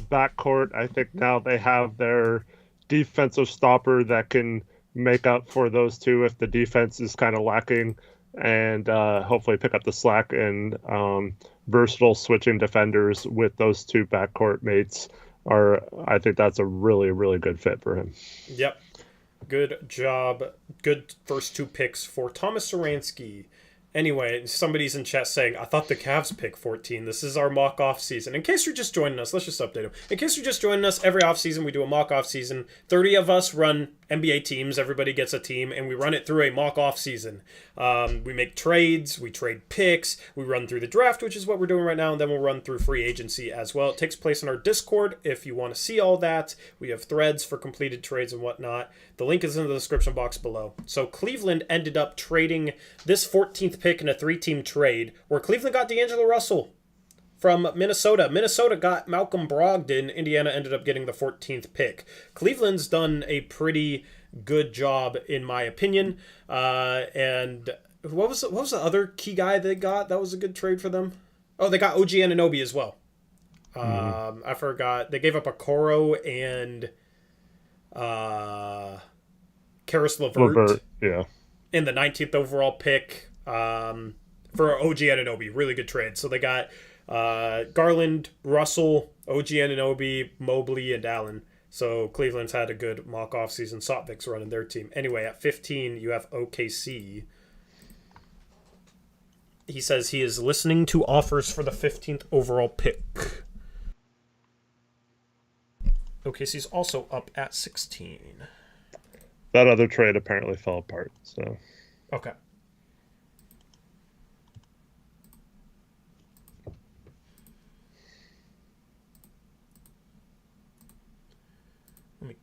backcourt. I think now they have their defensive stopper that can make up for those two if the defense is kind of lacking, and hopefully pick up the slack and versatile switching defenders with those two backcourt mates I think that's a really, really good fit for him. Yep. Good job. Good first 2 picks for Thomas Saransky. Anyway, somebody's in chat saying, I thought the Cavs pick 14. This is our mock off season. In case you're just joining us, let's just update them. In case you're just joining us, every off season we do a mock off season. 30 of us run NBA teams. Everybody gets a team, and we run it through a mock off season. We make trades, we trade picks, we run through the draft, which is what we're doing right now, and then we'll run through free agency as well. It takes place in our Discord. If you want to see all that, we have threads for completed trades and whatnot. The link is in the description box below. So Cleveland ended up trading this 14th pick in a 3-team trade where Cleveland got D'Angelo Russell from Minnesota. Minnesota got Malcolm Brogdon. Indiana ended up getting the 14th pick. Cleveland's done a pretty good job, in my opinion. And what was the other key guy they got? That was a good trade for them. Oh, they got OG Anunoby as well. I forgot. They gave up Okoro and Karis LeVert. Yeah. In the 19th overall pick for OG Anunoby. Really good trade. So they got Garland, Russell, OG Anunoby, Mobley, and Allen. So Cleveland's had a good mock off season. Sopvik's running their team. Anyway, at 15, you have OKC. He says he is listening to offers for the 15th overall pick. OKC's also up at 16. That other trade apparently fell apart. So okay. Let me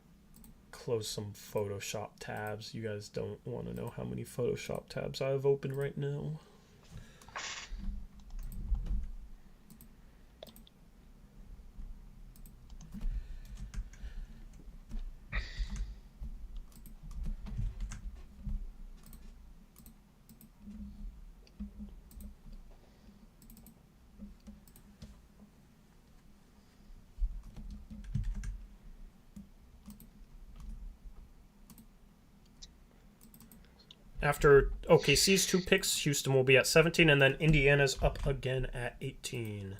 close some Photoshop tabs. You guys don't want to know how many Photoshop tabs I have open right now. After OKC's 2 picks, Houston will be at 17, and then Indiana's up again at 18.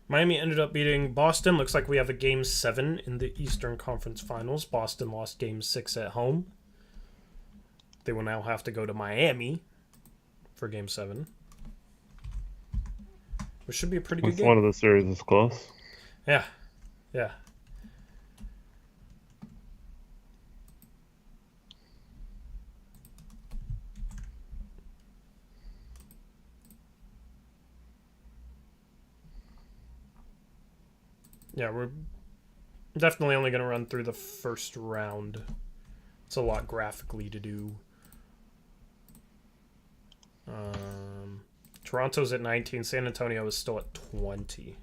Miami ended up beating Boston. Looks like we have a Game 7 in the Eastern Conference Finals. Boston lost Game 6 at home. They will now have to go to Miami for Game 7. Which should be a pretty good game. One of the series is close. Yeah. Yeah. Yeah, we're definitely only going to run through the first round. It's a lot graphically to do. Toronto's at 19. San Antonio is still at 20.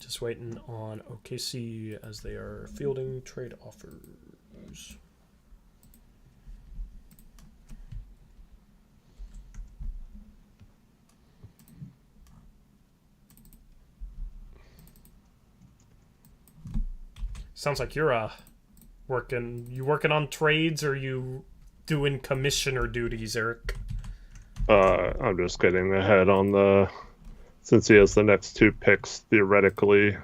Just waiting on OKC as they are fielding trade offers. Sounds like you're working on trades, or you doing commissioner duties, Eric? I'm just getting ahead on since he has the next 2 picks theoretically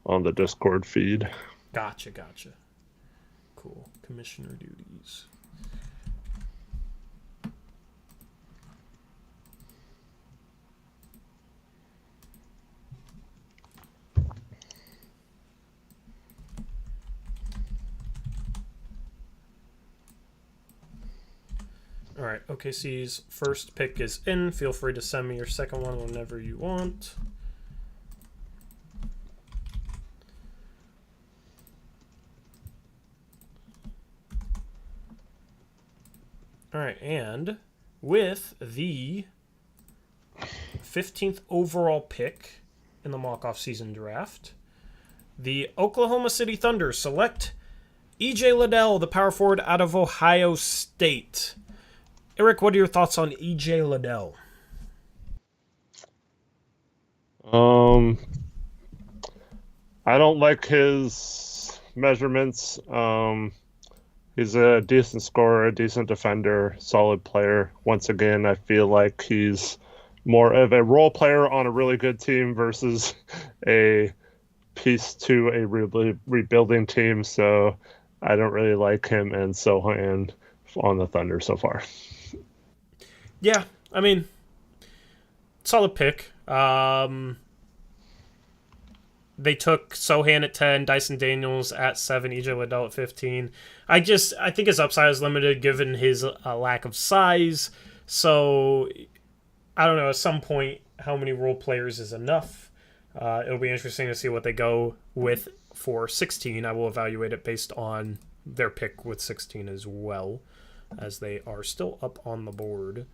on the Discord feed. Gotcha. Cool. Commissioner duties. All right, OKC's first pick is in. Feel free to send me your second one whenever you want. All right, and with the 15th overall pick in the mock off-season draft, the Oklahoma City Thunder select E.J. Liddell, the power forward out of Ohio State. Eric, what are your thoughts on E.J. Liddell? I don't like his measurements. He's a decent scorer, a decent defender, solid player. Once again, I feel like he's more of a role player on a really good team versus a piece to a rebuilding team. So I don't really like him and Sohan on the Thunder so far. Yeah, I mean, solid pick. They took Sohan at 10, Dyson Daniels at 7, EJ Liddell at 15. I think his upside is limited given his lack of size. So I don't know, at some point, how many role players is enough? It'll be interesting to see what they go with for 16. I will evaluate it based on their pick with 16 as well, as they are still up on the board.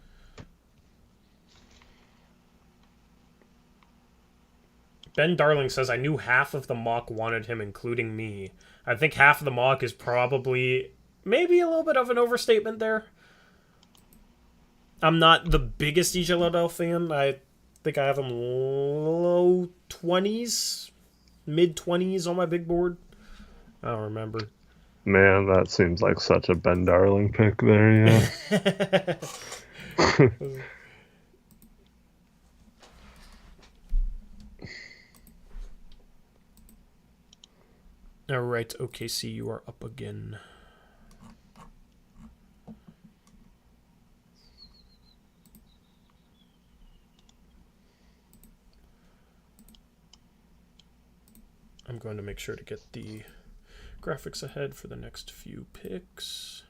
Ben Darling says, I knew half of the mock wanted him, including me. I think half of the mock is probably maybe a little bit of an overstatement there. I'm not the biggest EJ Liddell fan. I think I have him low 20s, mid 20s on my big board. I don't remember. Man, that seems like such a Ben Darling pick there, yeah. All right, OKC, you are up again. I'm going to make sure to get the graphics ahead for the next few picks.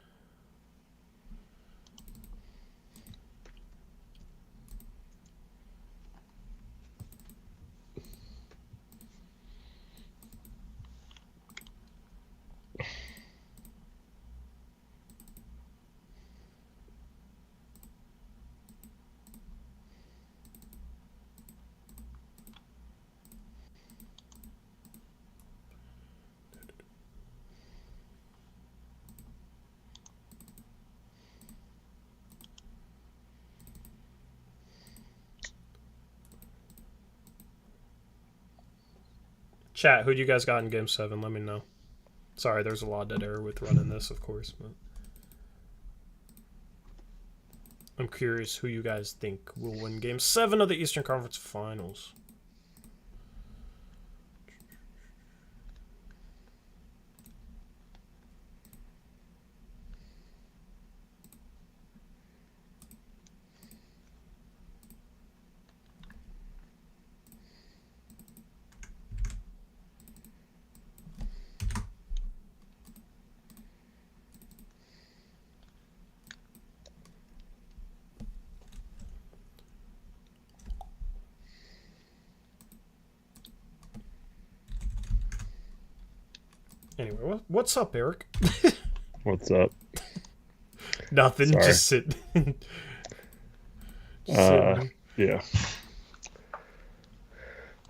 Chat, who do you guys got in Game 7? Let me know. Sorry, there's a lot of dead air with running this, of course, but I'm curious who you guys think will win Game 7 of the Eastern Conference Finals. Anyway, what's up, Eric? What's up? Nothing, Sorry. just sitting. Yeah.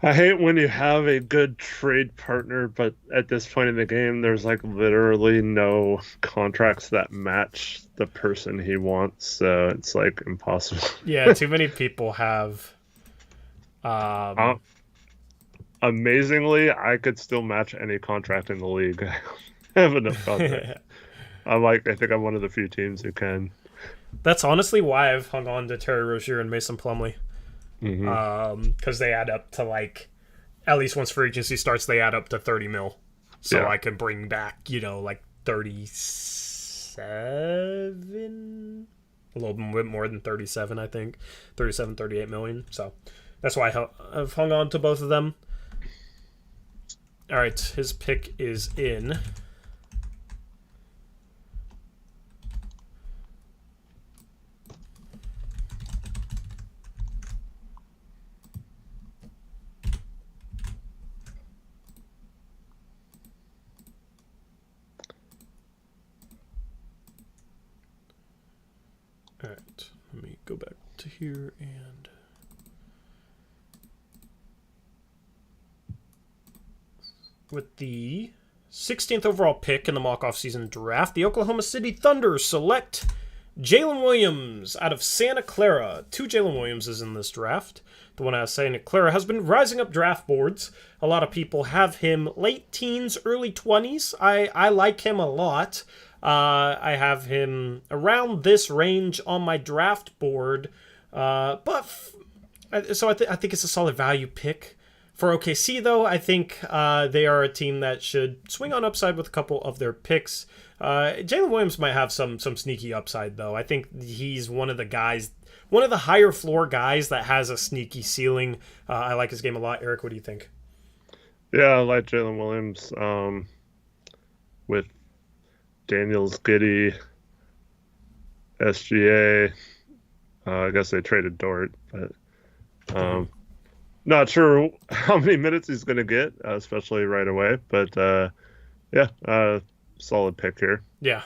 I hate when you have a good trade partner, but at this point in the game, there's like literally no contracts that match the person he wants, so it's like impossible. Yeah, too many people have. Amazingly, I could still match any contract in the league. I have enough contract. I think I'm one of the few teams who can. That's honestly why I've hung on to Terry Rozier and Mason Plumlee. Because they add up to like, at least once free agency starts, they add up to 30 mil. So yeah. I can bring back, like 37, a little bit more than 37, I think. 37, 38 million. So that's why I've hung on to both of them. All right, his pick is in. All right, let me go back to here and with the 16th overall pick in the mock offseason draft, the Oklahoma City Thunder select Jalen Williams out of Santa Clara. 2 Jalen Williamses in this draft. The one out of Santa Clara has been rising up draft boards. A lot of people have him late teens, early 20s. I like him a lot. I have him around this range on my draft board. So I think it's a solid value pick. For OKC, though, I think they are a team that should swing on upside with a couple of their picks. Jalen Williams might have some sneaky upside, though. I think he's one of the higher floor guys that has a sneaky ceiling. I like his game a lot. Eric, what do you think? Yeah, I like Jalen Williams with Daniels, Giddey, SGA. I guess they traded Dort, but not sure how many minutes he's going to get, especially right away. But solid pick here. Yeah.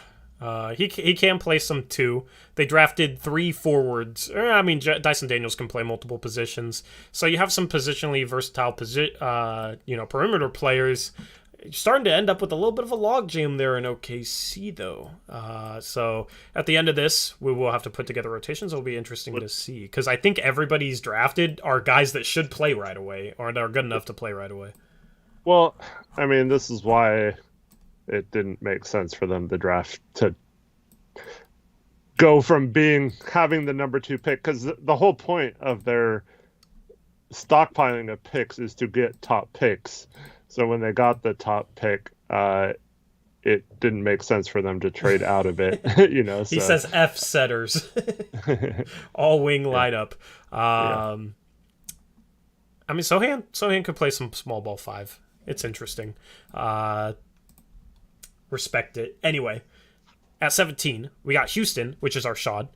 He can play some too. They drafted 3 forwards. I mean, Dyson Daniels can play multiple positions. So you have some positionally versatile perimeter players. You're starting to end up with a little bit of a logjam there in OKC, though. So at the end of this, we will have to put together rotations. It'll be interesting to see, because I think everybody's drafted are guys that should play right away, or that are good enough to play right away. Well, I mean, this is why it didn't make sense for them to draft to go from having the number 2 pick, because the whole point of their stockpiling of picks is to get top picks. So when they got the top pick, it didn't make sense for them to trade out of it. He says F setters, all wing lineup. I mean, Sohan could play some small ball 5. It's interesting. Respect it. Anyway, at 17, we got Houston, which is Arshad.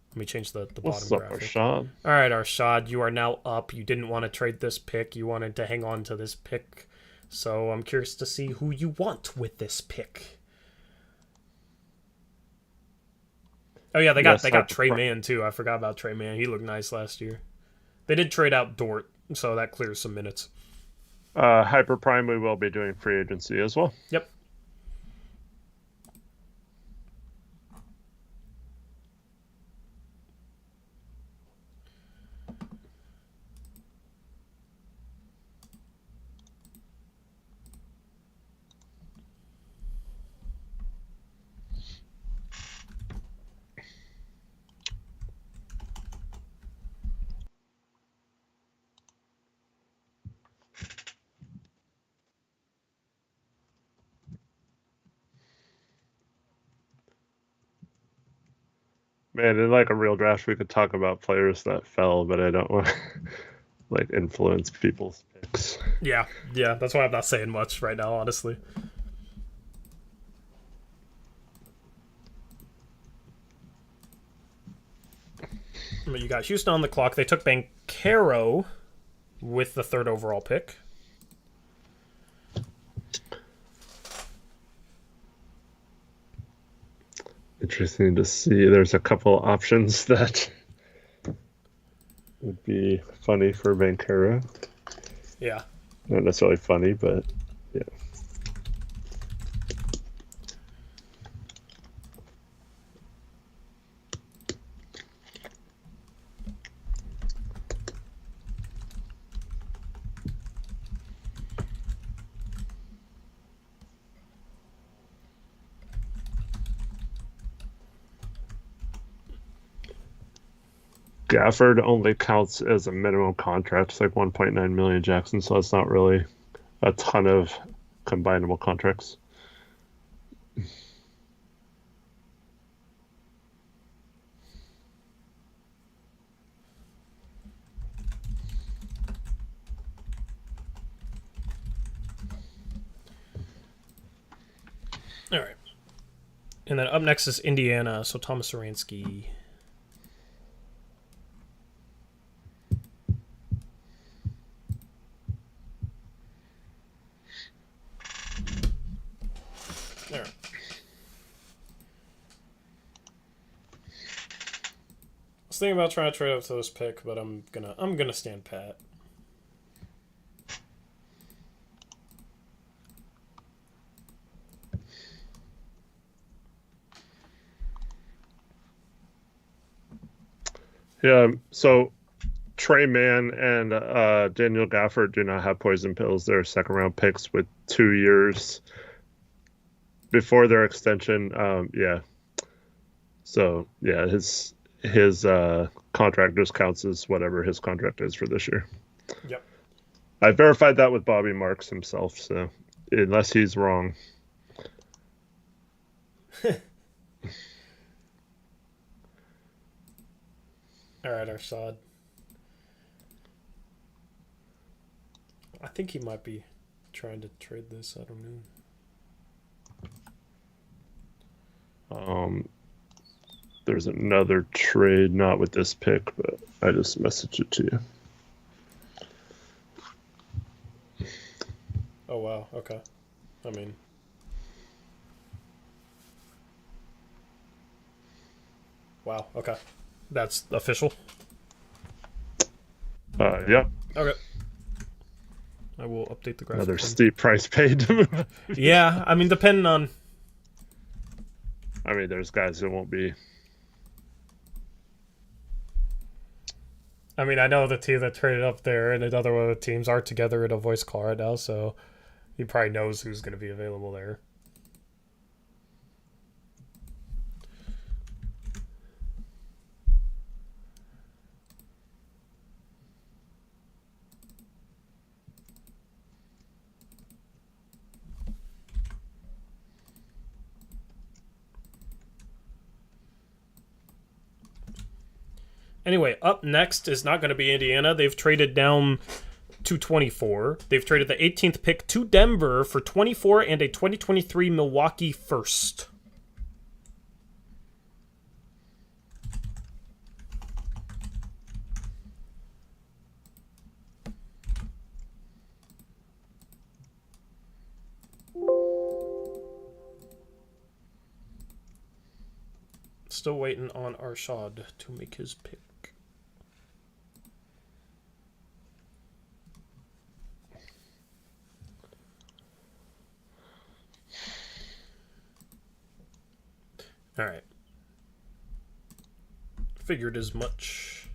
Let me change the What's bottom up, graphic. Arshad? All right, Arshad, you are now up. You didn't want to trade this pick. You wanted to hang on to this pick. So I'm curious to see who you want with this pick. Oh yeah, they got Trey Mann too. I forgot about Trey Mann. He looked nice last year. They did trade out Dort, so that clears some minutes. Hyper Prime, we will be doing free agency as well. Yep. Man, in like a real draft, we could talk about players that fell, but I don't want to influence people's picks. Yeah, that's why I'm not saying much right now, honestly. You got Houston on the clock. They took Banchero with the 3rd overall pick. Interesting to see. There's a couple options that would be funny for Banchero. Yeah. Not necessarily funny, but yeah. Gafford only counts as a minimum contract. It's like 1.9 million Jackson, so it's not really a ton of combinable contracts. All right. And then up next is Indiana, so Thomas Saransky. thinking about trying to trade up to this pick, but I'm gonna stand pat. Yeah, so Trey Mann and Daniel Gafford do not have poison pills. They're second-round picks with 2 years before their extension. Yeah. So, yeah, his contract just counts as whatever his contract is for this year. Yep. I verified that with Bobby Marks himself, so unless he's wrong. All right, Arshad. I think he might be trying to trade this. I don't know. There's another trade, not with this pick, but I just messaged it to you. Oh, wow. Okay. I mean... Wow. Okay. That's official? Yeah. Okay. I will update the graphic. Another steep price paid to move. Yeah, I mean, depending on... I mean, there's guys who won't be... I mean, I know the team that traded up there and another one of the teams are together in a voice call right now, so he probably knows who's going to be available there. Anyway, up next is not going to be Indiana. They've traded down to 24. They've traded the 18th pick to Denver for 24 and a 2023 Milwaukee first. Still waiting on Arshad to make his pick. All right. Figured as much.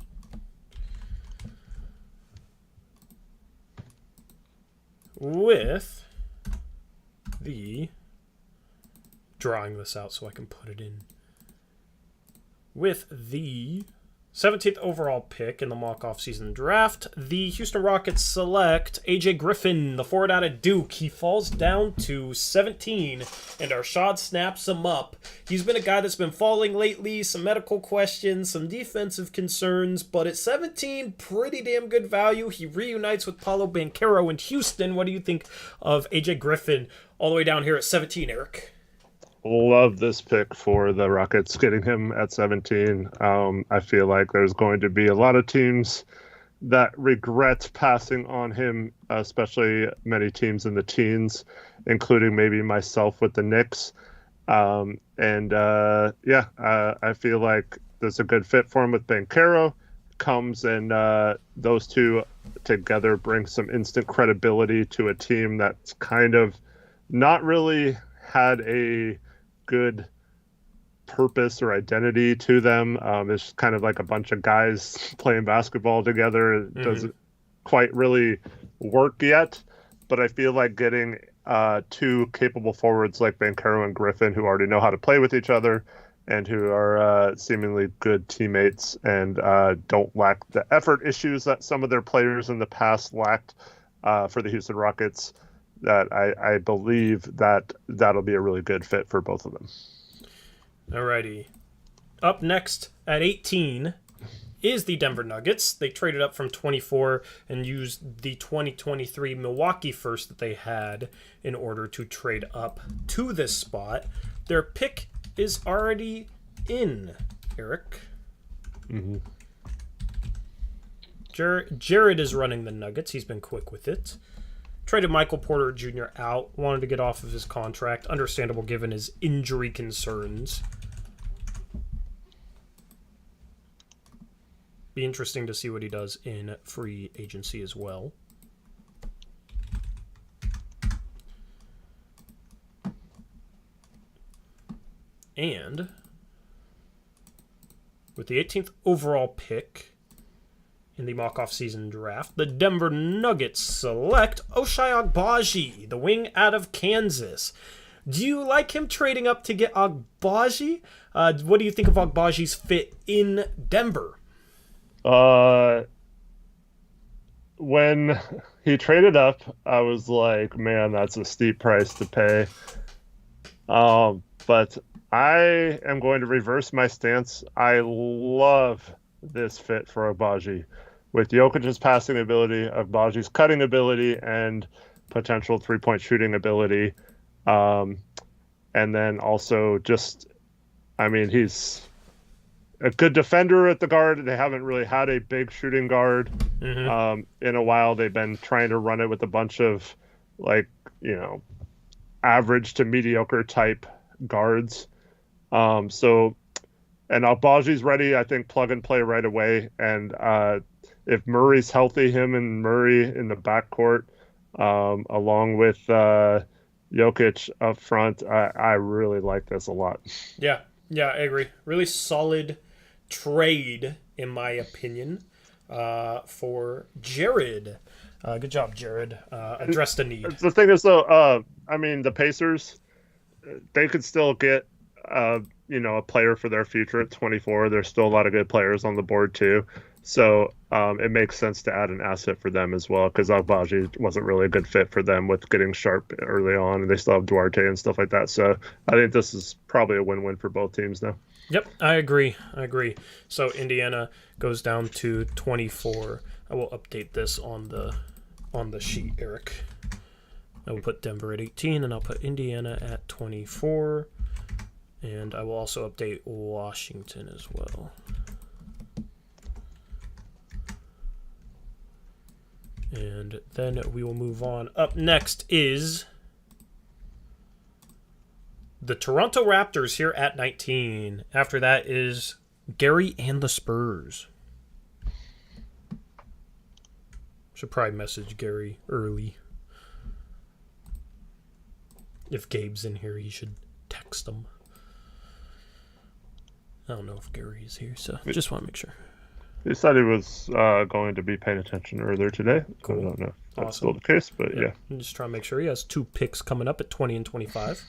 With the... drawing this out so I can put it in. With the 17th overall pick in the mock off-season draft, the Houston Rockets select AJ Griffin, the forward out of Duke. He falls down to 17, and Arshad snaps him up. He's been a guy that's been falling lately, some medical questions, some defensive concerns, but at 17, pretty damn good value. He reunites with Paolo Banchero in Houston. What do you think of AJ Griffin all the way down here at 17, Eric? Love this pick for the Rockets, getting him at 17. I feel like there's going to be a lot of teams that regret passing on him, especially many teams in the teens, including maybe myself with the Knicks. I feel like there's a good fit for him with Banchero. Comes and those two together bring some instant credibility to a team that's kind of not really had a good purpose or identity to them. It's kind of like a bunch of guys playing basketball together. It doesn't quite really work yet, but I feel like getting two capable forwards like Banchero and Griffin, who already know how to play with each other and who are seemingly good teammates and don't lack the effort issues that some of their players in the past lacked for the Houston Rockets, that I believe that that'll be a really good fit for both of them. Alrighty. Up next at 18 is the Denver Nuggets. They traded up from 24 and used the 2023 Milwaukee first that they had in order to trade up to this spot. Their pick is already in, Eric. Mm-hmm. Jared is running the Nuggets. He's been quick with it. Traded Michael Porter Jr. out. Wanted to get off of his contract. Understandable given his injury concerns. be interesting to see what he does in free agency as well. And with the 18th overall pick in the mock-off season draft, the Denver Nuggets select Ochai Agbaji, the wing out of Kansas. Do you like him trading up to get Agbaji? What do you think of Agbaji's fit in Denver? When he traded up, I was like, man, that's a steep price to pay. But I am going to reverse my stance. I love this fit for Agbaji. With Jokic's passing ability, Agbaji's cutting ability, and potential three-point shooting ability. And then also just, I mean, he's a good defender at the guard. They haven't really had a big shooting guard in a while. They've been trying to run it with a bunch of, like, average to mediocre type guards. And Agbaji's ready, I think, plug and play right away. And if Murray's healthy, him and Murray in the backcourt, along with Jokic up front, I really like this a lot. Yeah, I agree. Really solid trade, in my opinion, for Jared. Good job, Jared. Addressed a need. The thing is, though, I mean, the Pacers, they could still get, a player for their future at 24. There's still a lot of good players on the board, too. So it makes sense to add an asset for them as well, because Agbaji wasn't really a good fit for them with getting Sharp early on, and they still have Duarte and stuff like that. So I think this is probably a win-win for both teams now. Yep, I agree. So Indiana goes down to 24. I will update this on the sheet, Eric. I will put Denver at 18, and I'll put Indiana at 24. And I will also update Washington as well. And then we will move on. Up next is the Toronto Raptors here at 19. After that is Gary and the Spurs. Should probably message Gary early. If Gabe's in here, he should text him. I don't know if Gary is here, so just want to make sure. He said he was going to be paying attention earlier today. Cool. I don't know if that's still the case, but yeah. I'm just trying to make sure he has 2 picks coming up at 20 and 25.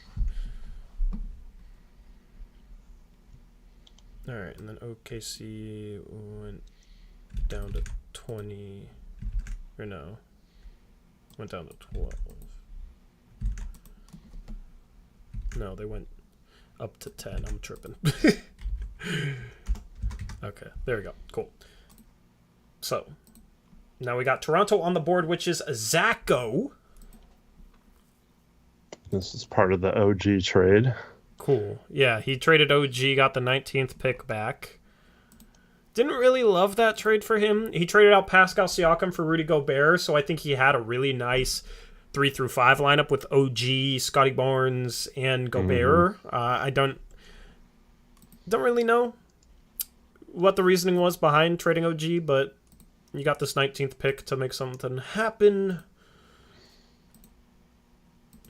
All right, and then OKC went down to 20. Or no, went down to 12. No, they went up to 10. I'm tripping. Okay, there we go. Cool. So, now we got Toronto on the board, which is Zacho. This is part of the OG trade. Cool. Yeah, he traded OG, got the 19th pick back. Didn't really love that trade for him. He traded out Pascal Siakam for Rudy Gobert, so I think he had a really nice 3-5 lineup with OG, Scotty Barnes, and Gobert. I don't really know what the reasoning was behind trading OG, but you got this 19th pick to make something happen.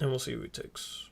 And we'll see who he takes.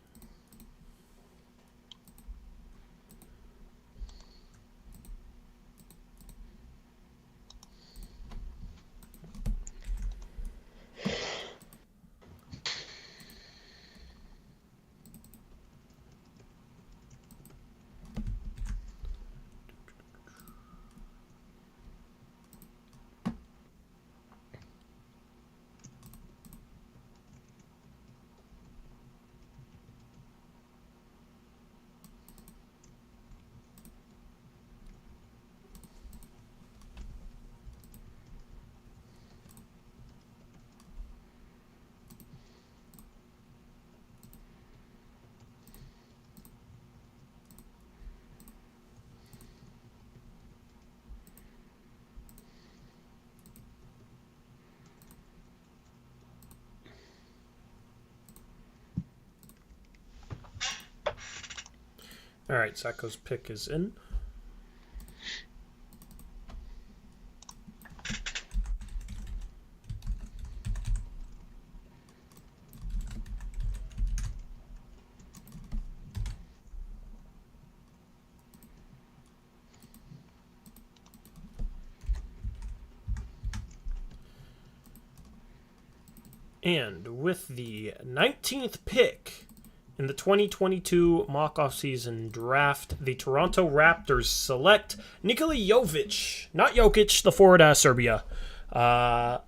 All right, Zacho's pick is in. And with the 19th pick in the 2022 mock offseason draft, the Toronto Raptors select Nikola Jovic, not Jokic, the forward out of Serbia. I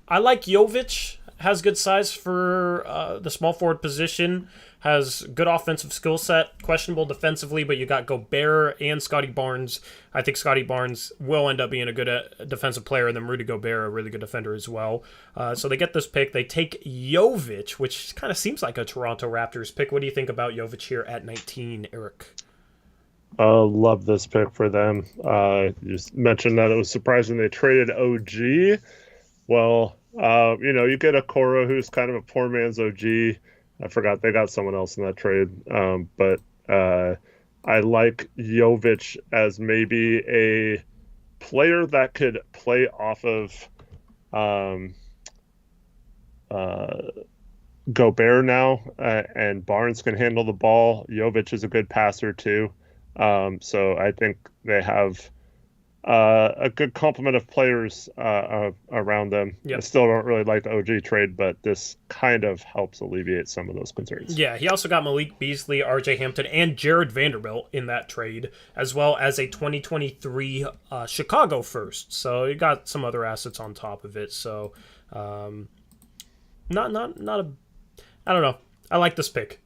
like Jovic, has good size for the small forward position, has good offensive skill set, questionable defensively, but you got Gobert and Scotty Barnes. I think Scotty Barnes will end up being a good defensive player, and then Rudy Gobert, a really good defender as well. So they get this pick. They take Jovic, which kind of seems like a Toronto Raptors pick. What do you think about Jovic here at 19, Eric? Love this pick for them. You mentioned that it was surprising they traded OG. Well, you get a Coro who's kind of a poor man's OG. I forgot they got someone else in that trade. But I like Jovic as maybe a player that could play off of Gobert now, and Barnes can handle the ball. Jovic is a good passer too. So I think they have a good complement of players around them. Yep. I still don't really like the OG trade, but this kind of helps alleviate some of those concerns. Yeah, he also got Malik Beasley, RJ Hampton, and Jared Vanderbilt in that trade, as well as a 2023 Chicago first. So you got some other assets on top of it. So not a, I don't know. I like this pick.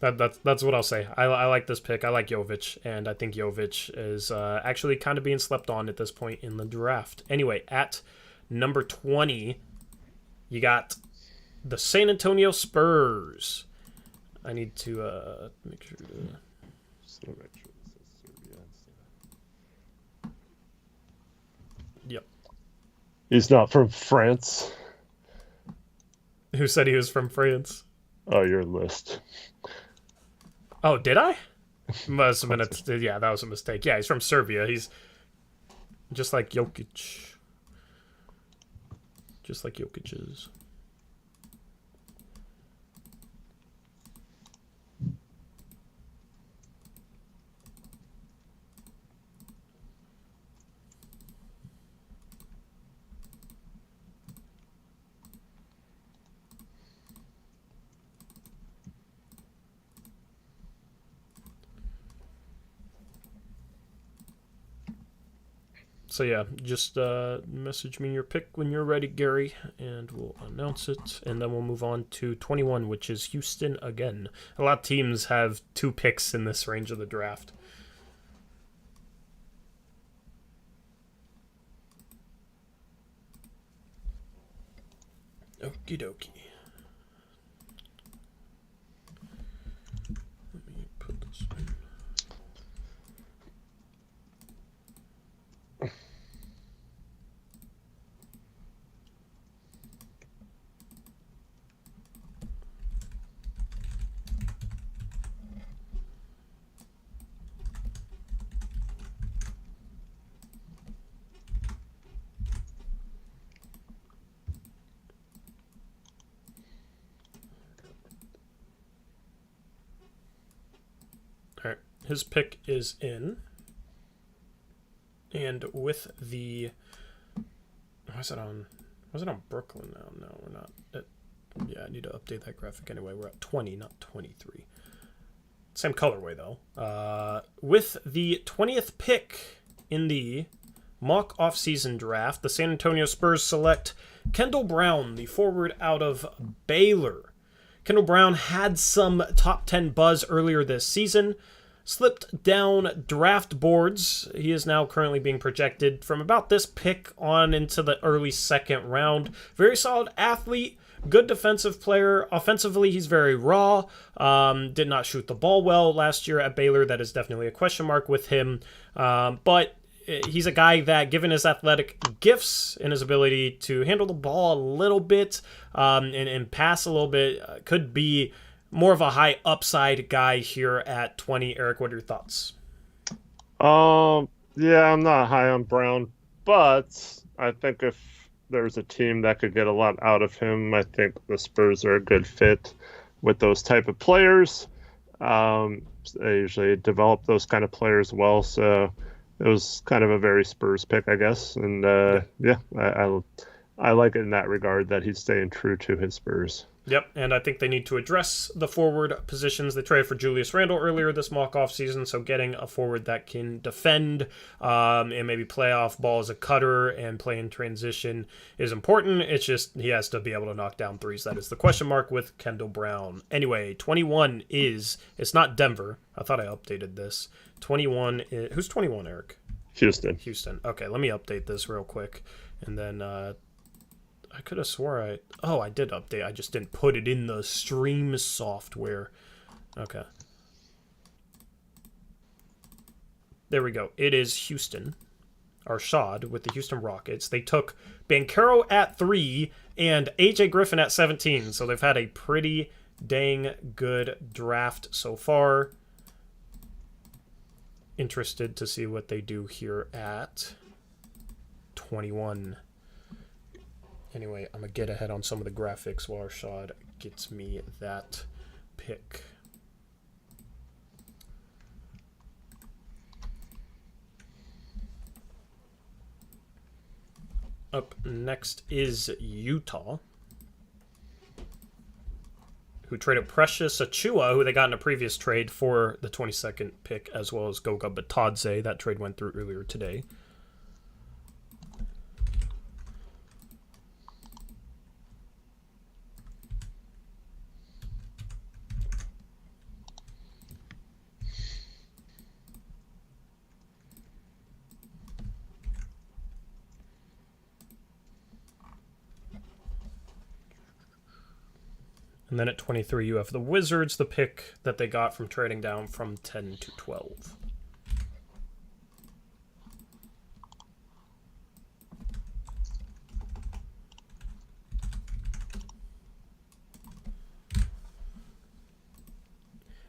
That's what I'll say. I like this pick. I like Jovic, and I think Jovic is actually kind of being slept on at this point in the draft. Anyway, at number 20, you got the San Antonio Spurs. I need to make sure to... Yep. He's not from France. Who said he was from France? Oh, your list. Oh, did I? Must have been yeah, that was a mistake. Yeah, he's from Serbia. He's just like Jokic. Just like Jokic is. So yeah, just message me your pick when you're ready, Gary, and we'll announce it. And then we'll move on to 21, which is Houston again. A lot of teams have 2 picks in this range of the draft. Okie dokie. Let me put this in. Alright, his pick is in. And with the... Was it on Brooklyn now? No, we're not. Yeah, I need to update that graphic anyway. We're at 20, not 23. Same colorway, though. With the 20th pick in the mock offseason draft, the San Antonio Spurs select Kendall Brown, the forward out of Baylor. Kendall Brown had some top 10 buzz earlier this season, slipped down draft boards. He is now currently being projected from about this pick on into the early second round. Very solid athlete, good defensive player. Offensively, he's very raw. Did not shoot the ball well last year at Baylor. That is definitely a question mark with him. But he's a guy that, given his athletic gifts and his ability to handle the ball a little bit and pass a little bit, could be more of a high upside guy here at 20. Eric, what are your thoughts? Yeah, I'm not high on Brown, but I think if there's a team that could get a lot out of him, I think the Spurs are a good fit with those type of players. They usually develop those kind of players well, so it was kind of a very Spurs pick, I guess. And I like it in that regard that he's staying true to his Spurs. Yep, and I think they need to address the forward positions. They traded for Julius Randle earlier this mock-off season, so getting a forward that can defend and maybe play off ball as a cutter and play in transition is important. It's just he has to be able to knock down threes. That is the question mark with Kendall Brown. Anyway, 21 is... It's not Denver. I thought I updated this. 21 is... Who's 21, Eric? Houston. Okay, let me update this real quick. And then... I could have swore I did update. I just didn't put it in the stream software. Okay. There we go. It is Houston. Arshad with the Houston Rockets. They took Banchero at 3 and AJ Griffin at 17. So they've had a pretty dang good draft so far. Interested to see what they do here at 21. Anyway, I'm going to get ahead on some of the graphics while Arshad gets me that pick. Up next is Utah, who traded Precious Achiuwa, who they got in a previous trade, for the 22nd pick, as well as Goga Batadze. That trade went through earlier today. And then at 23, you have the Wizards, the pick that they got from trading down from 10 to 12.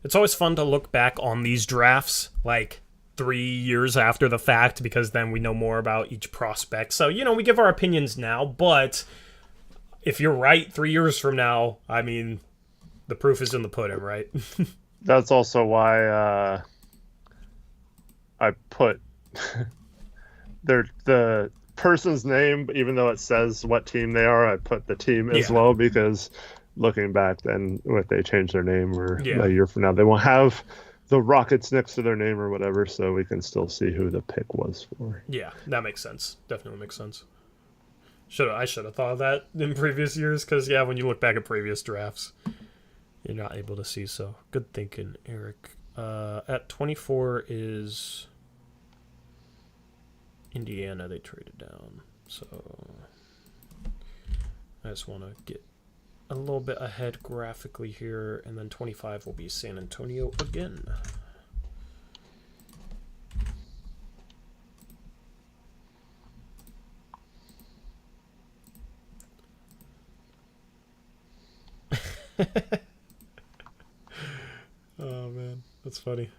It's always fun to look back on these drafts, like 3 years after the fact, because then we know more about each prospect. So, we give our opinions now, but... if you're right 3 years from now, I mean, the proof is in the pudding, right? That's also why I put the person's name, even though it says what team they are, I put the team as well, because looking back then, if they change their name or a year from now, they won't have the Rockets next to their name or whatever, so we can still see who the pick was for. Yeah, that makes sense. Definitely makes sense. I should have thought of that in previous years, because, when you look back at previous drafts, you're not able to see, so good thinking, Eric. At 24 is Indiana. They traded down, so I just want to get a little bit ahead graphically here, and then 25 will be San Antonio again. Oh man, that's funny.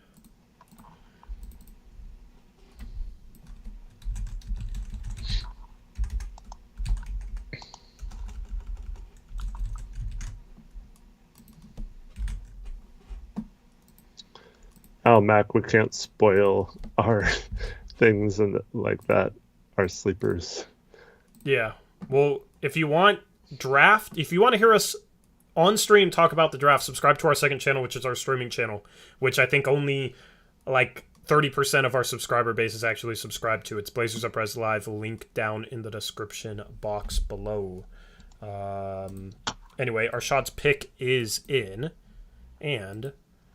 Oh, Mac, we can't spoil our things and like that, our sleepers. Yeah. Well, if you want to hear us on stream talk about the draft, subscribe to our second channel, which is our streaming channel, which I think only like 30% of our subscriber base is actually subscribed to. It's Blazers Uprise Live, link down in the description box below. Anyway, Arshad's pick is in, and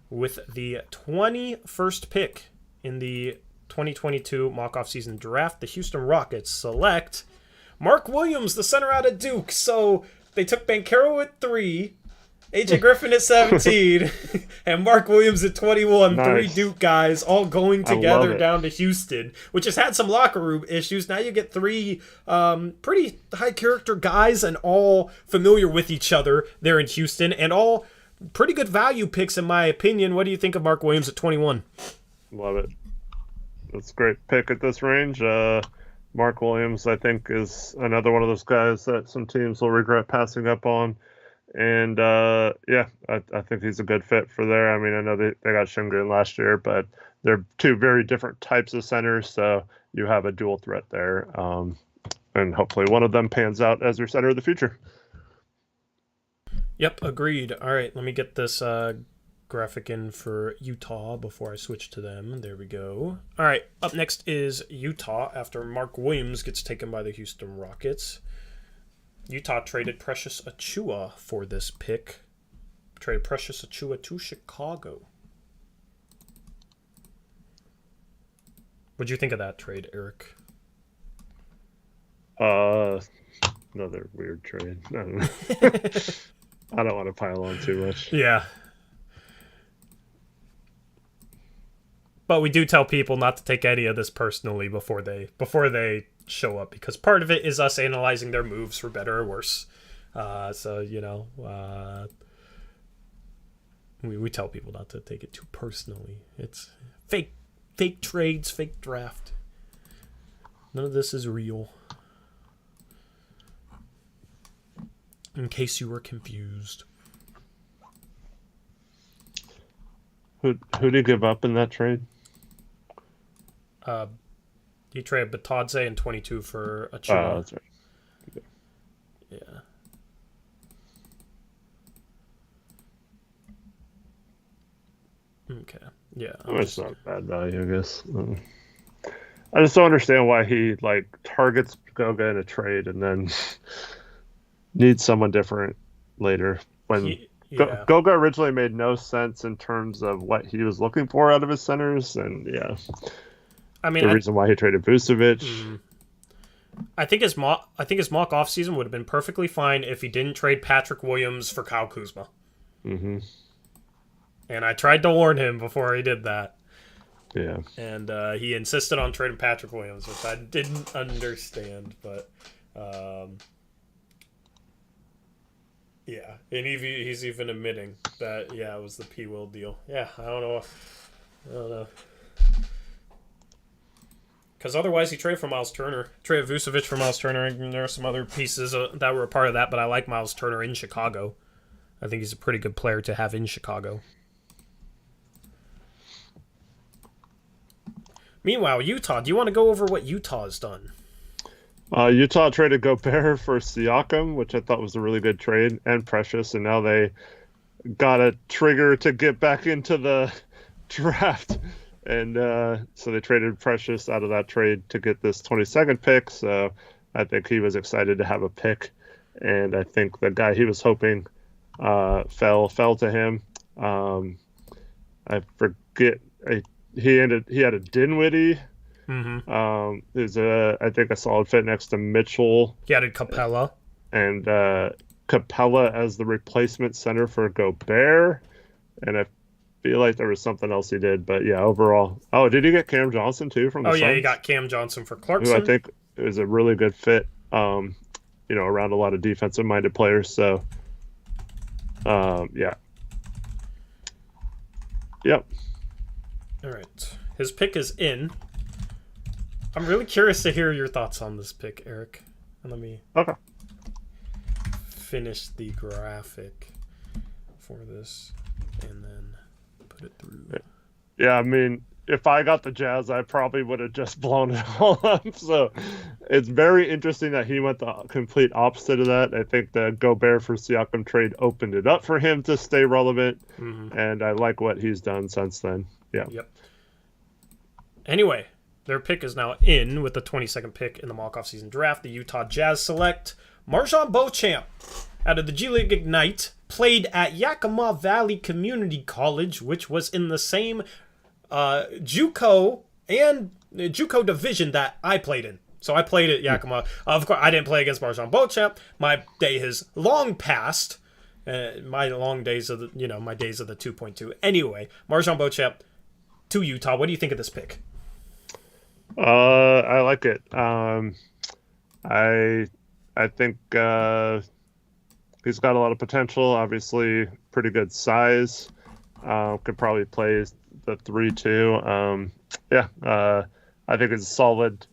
with the 21st pick in the 2022 mock-off season draft, the Houston Rockets select Mark Williams, the center out of Duke. So they took Banchero at 3, AJ Griffin at 17, and Mark Williams at 21. Nice. 3 Duke guys all going together down to Houston, which has had some locker room issues. Now you get 3 pretty high-character guys and all familiar with each other there in Houston, and all pretty good value picks in my opinion. What do you think of Mark Williams at 21? Love it. That's a great pick at this range. Mark Williams, I think, is another one of those guys that some teams will regret passing up on. And, I think he's a good fit for there. I mean, I know they got Shingren last year, but they're 2 very different types of centers, so you have a dual threat there. and hopefully one of them pans out as your center of the future. Yep, agreed. All right, let me get this graphic in for Utah before I switch to them. There we go. All right, up next is Utah after Mark Williams gets taken by the Houston Rockets. Utah traded Precious Achiuwa for this pick. Traded Precious Achiuwa to Chicago. What'd you think of that trade, Eric? Another weird trade. I don't know. I don't want to pile on too much. Yeah. But we do tell people not to take any of this personally before they show up, because part of it is us analyzing their moves for better or worse. So, you know, we tell people not to take it too personally. It's fake trades, fake draft. None of this is real. In case you were confused. Who did he give up in that trade? He traded Batadze in 22 for Achiuwa. Oh, that's right. Yeah. Okay. Yeah. It's not bad value, I guess. I just don't understand why he targets Goga in a trade and then needs someone different later. When Goga originally made no sense in terms of what he was looking for out of his centers, and the reason why he traded Vucevic. I think his mock offseason would have been perfectly fine if he didn't trade Patrick Williams for Kyle Kuzma. Mm-hmm. And I tried to warn him before he did that. Yeah. And he insisted on trading Patrick Williams, which I didn't understand. But, yeah. And he's even admitting that, it was the P-Will deal. Yeah, I don't know. Because otherwise he traded for Miles Turner. Traded Vucevic for Miles Turner. And there are some other pieces that were a part of that, but I like Miles Turner in Chicago. I think he's a pretty good player to have in Chicago. Meanwhile, Utah, do you want to go over what Utah has done? Utah traded Gobert for Siakam, which I thought was a really good trade, and Precious, and now they got a trigger to get back into the draft. And so they traded Precious out of that trade to get this 22nd pick. So I think he was excited to have a pick. And I think the guy he was hoping fell to him. I forget. He had a Dinwiddie. Mm-hmm. Who's I think a solid fit next to Mitchell. He added Capella. And Capella as the replacement center for Gobert. And I feel like there was something else he did, but overall. Oh, did he get Cam Johnson too from the Suns? He got Cam Johnson for Clarkson. Who I think is a really good fit, around a lot of defensive-minded players. So, yeah. Yep. All right. His pick is in. I'm really curious to hear your thoughts on this pick, Eric. And let me finish the graphic for this and then put it through. Yeah, I mean, if I got the Jazz, I probably would have just blown it all up. So it's very interesting that he went the complete opposite of that. I think the Gobert for Siakam trade opened it up for him to stay relevant. Mm-hmm. And I like what he's done since then. Yeah. Yep. Anyway, their pick is now in with the 22nd pick in the mock offseason draft. The Utah Jazz select Marjon Beauchamp out of the G League Ignite, played at Yakima Valley Community College, which was in the same JUCO division that I played in. So I played at Yakima. Of course, I didn't play against Marjon Beauchamp. My day has long passed. My long days of my days of the 2.2. Anyway, Marjon Beauchamp to Utah. What do you think of this pick? I like it. I think he's got a lot of potential. Obviously, pretty good size. Could probably play the 3-2. I think it's solid.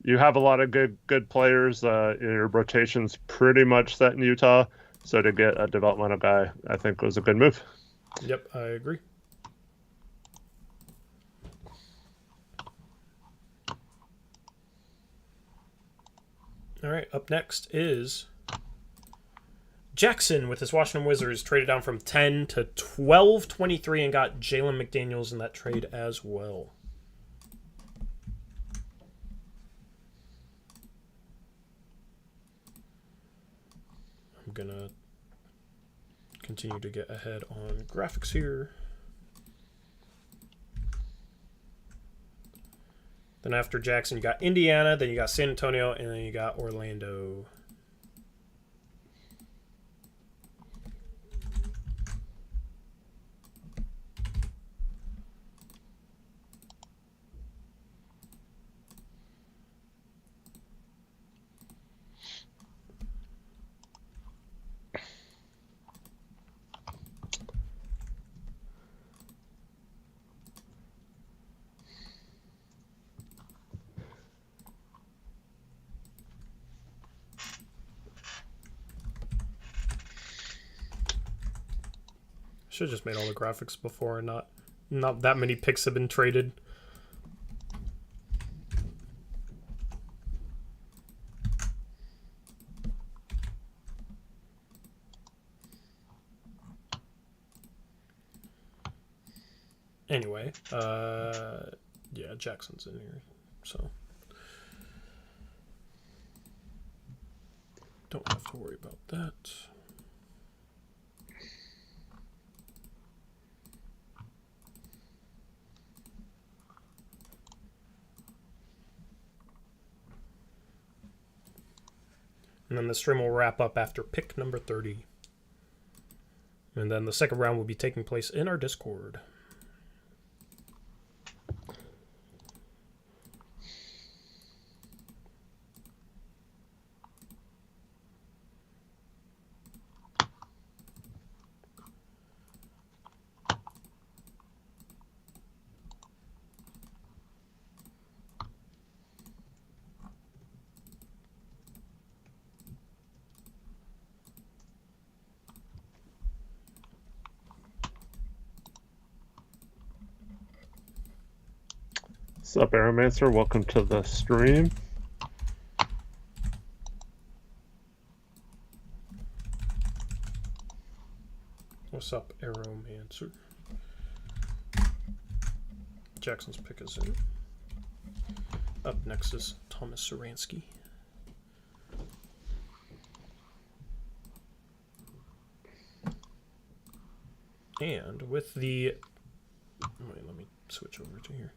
You have a lot of good players. Your rotation's pretty much set in Utah. So to get a developmental guy, I think was a good move. Yep, I agree. All right, up next is Jackson with his Washington Wizards, traded down from 10 to 12-23 and got Jalen McDaniels in that trade as well. I'm going to continue to get ahead on graphics here. Then after Jackson, you got Indiana, then you got San Antonio, and then you got Orlando. Should have just made all the graphics before, and not that many picks have been traded. Anyway, yeah, Jackson's in here, so don't have to worry about that. And then the stream will wrap up after pick number 30. And then the second round will be taking place in our Discord. What's up, Aeromancer? Welcome to the stream. What's up, Aeromancer? Jackson's pick is in. Up next is Thomas Saransky. And with the... Wait, let me switch over to here.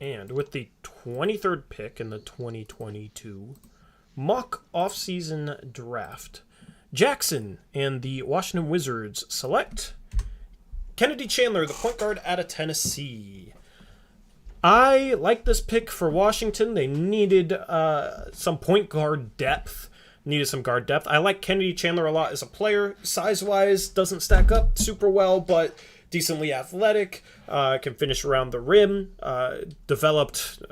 And with the 23rd pick in the 2022 mock offseason draft, Jackson and the Washington Wizards select Kennedy Chandler, the point guard out of Tennessee. I like this pick for Washington. They needed some point guard depth. I like Kennedy Chandler a lot as a player. Size-wise, doesn't stack up super well, but decently athletic, can finish around the rim, developed,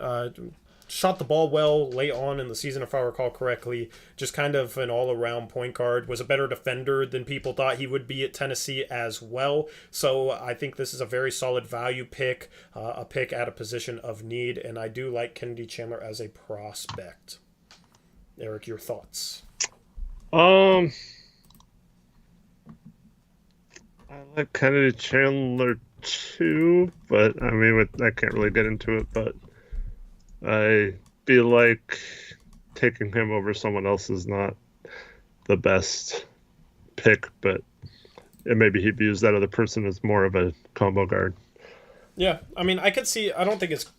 shot the ball well late on in the season, if I recall correctly. Just kind of an all-around point guard. Was a better defender than people thought he would be at Tennessee as well. So I think this is a very solid value pick, a pick at a position of need, and I do like Kennedy Chandler as a prospect. Eric, your thoughts? I like Kennedy Chandler too, but I mean, I can't really get into it, but I feel like taking him over someone else is not the best pick, but maybe he views that other person as more of a combo guard. Yeah, I mean, I could see, I don't think it's,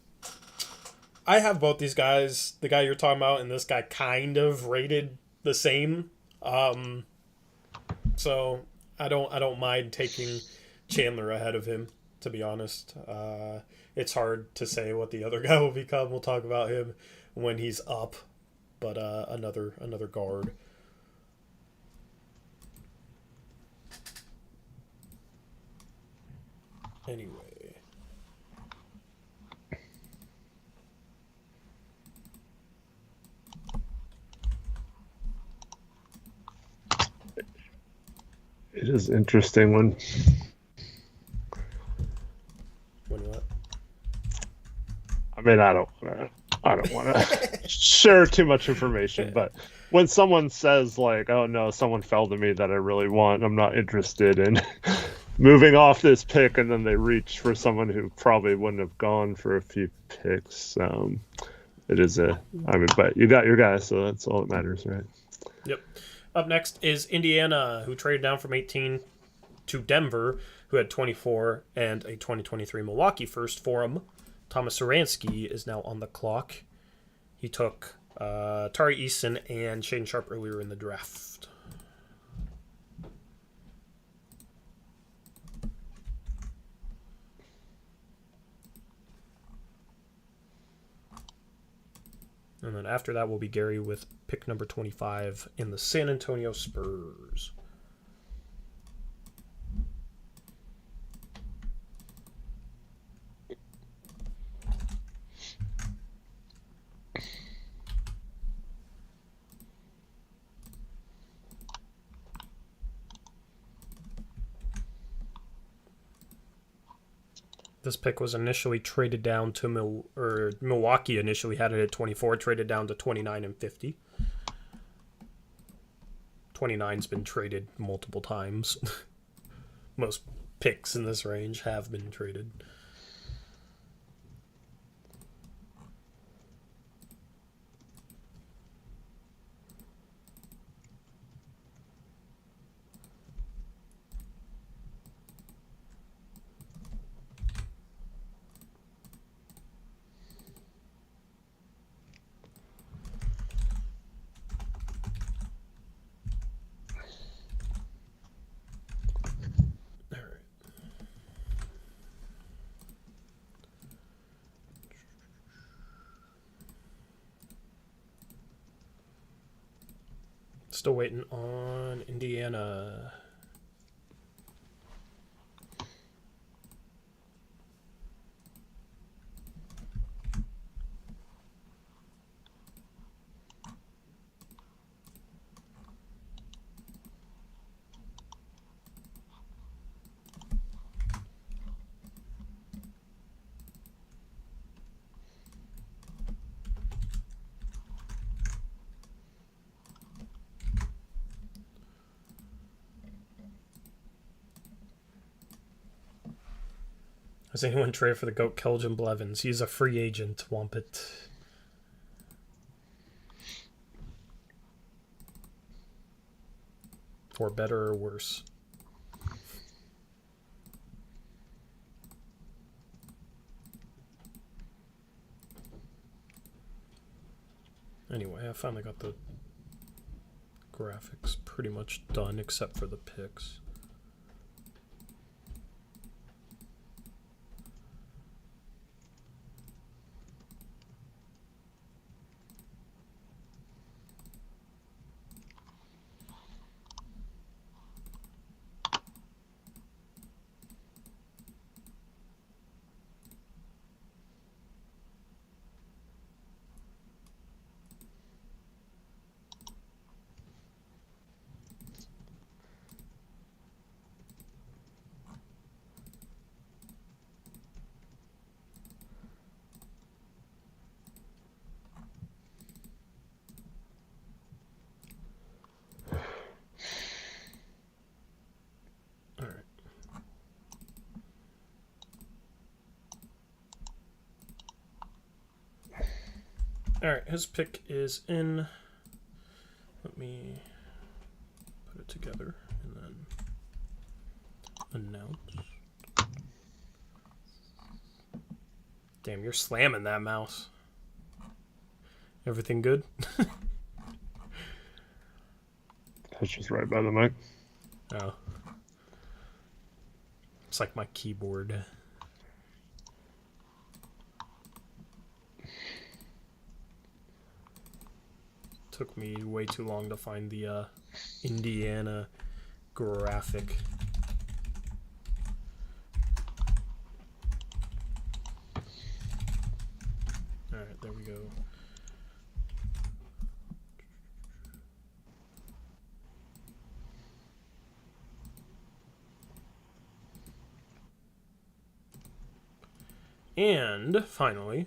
I have both these guys, the guy you're talking about and this guy, kind of rated the same. So I don't mind taking Chandler ahead of him, to be honest. It's hard to say what the other guy will become. We'll talk about him when he's up, but another guard. Anyway. It is interesting when When what? I mean, I don't want to I don't want to share too much information, but when someone says like, "Oh no, someone fell to me that I really want," I'm not interested in moving off this pick, and then they reach for someone who probably wouldn't have gone for a few picks. It is but you got your guy, so that's all that matters, right? Yep. Up next is Indiana, who traded down from 18 to Denver, who had 24 and a 2023 Milwaukee first for him. Thomas Saransky is now on the clock. He took Tari Eason and Shaden Sharp earlier in the draft. And then after that will be Gary with pick number 25 in the San Antonio Spurs. This pick was initially traded down to Milwaukee initially had it at 24, traded down to 29 and 50. 29's been traded multiple times. Most picks in this range have been traded. Still waiting on Indiana. Has anyone traded for the GOAT Keljin Blevins? He's a free agent, Wampet. For better or worse. Anyway, I finally got the graphics pretty much done except for the picks. Alright, his pick is in. Let me put it together and then announce. Damn, you're slamming that mouse. Everything good? That's just right by the mic. Oh. It's like my keyboard. Took me way too long to find the Indiana graphic. Alright, there we go. And finally,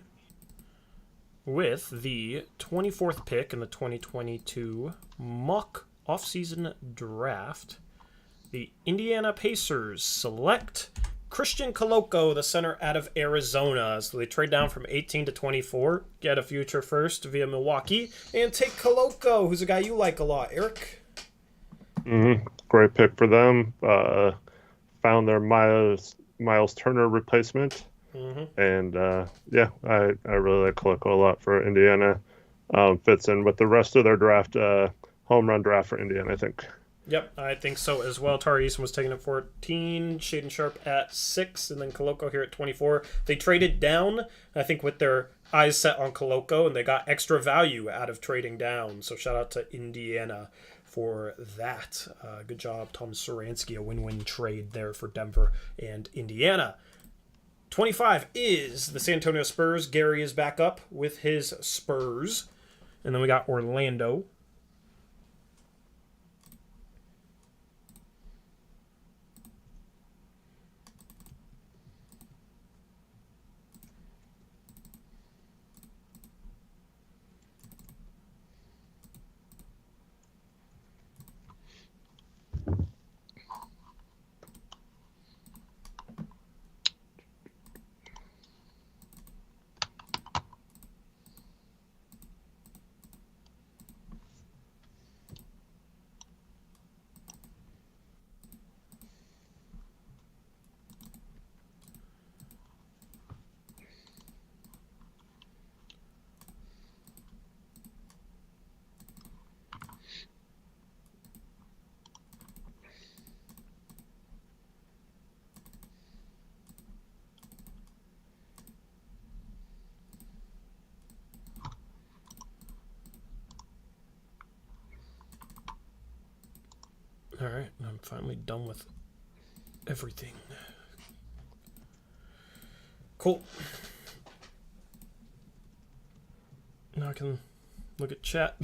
with the 24th pick in the 2022 mock offseason draft, the Indiana Pacers select Christian Coloco, the center out of Arizona. So they trade down from 18 to 24, get a future first via Milwaukee, and take Coloco, who's a guy you like a lot, Eric. Great pick for them. Found their Miles Turner replacement. And I really like Coloco a lot for Indiana. Fits in with the rest of their draft, home run draft for Indiana, I think. Yep, I think so as well. Tari Eason was taken at 14, Shaedon Sharpe at 6, and then Coloco here at 24. They traded down, I think, with their eyes set on Coloco, and they got extra value out of trading down. So shout out to Indiana for that. Good job, Tom Saransky. A win-win trade there for Denver and Indiana. 25 is the San Antonio Spurs. Gary is back up with his Spurs. And then we got Orlando. All right, I'm finally done with everything. Cool. Now I can look at chat.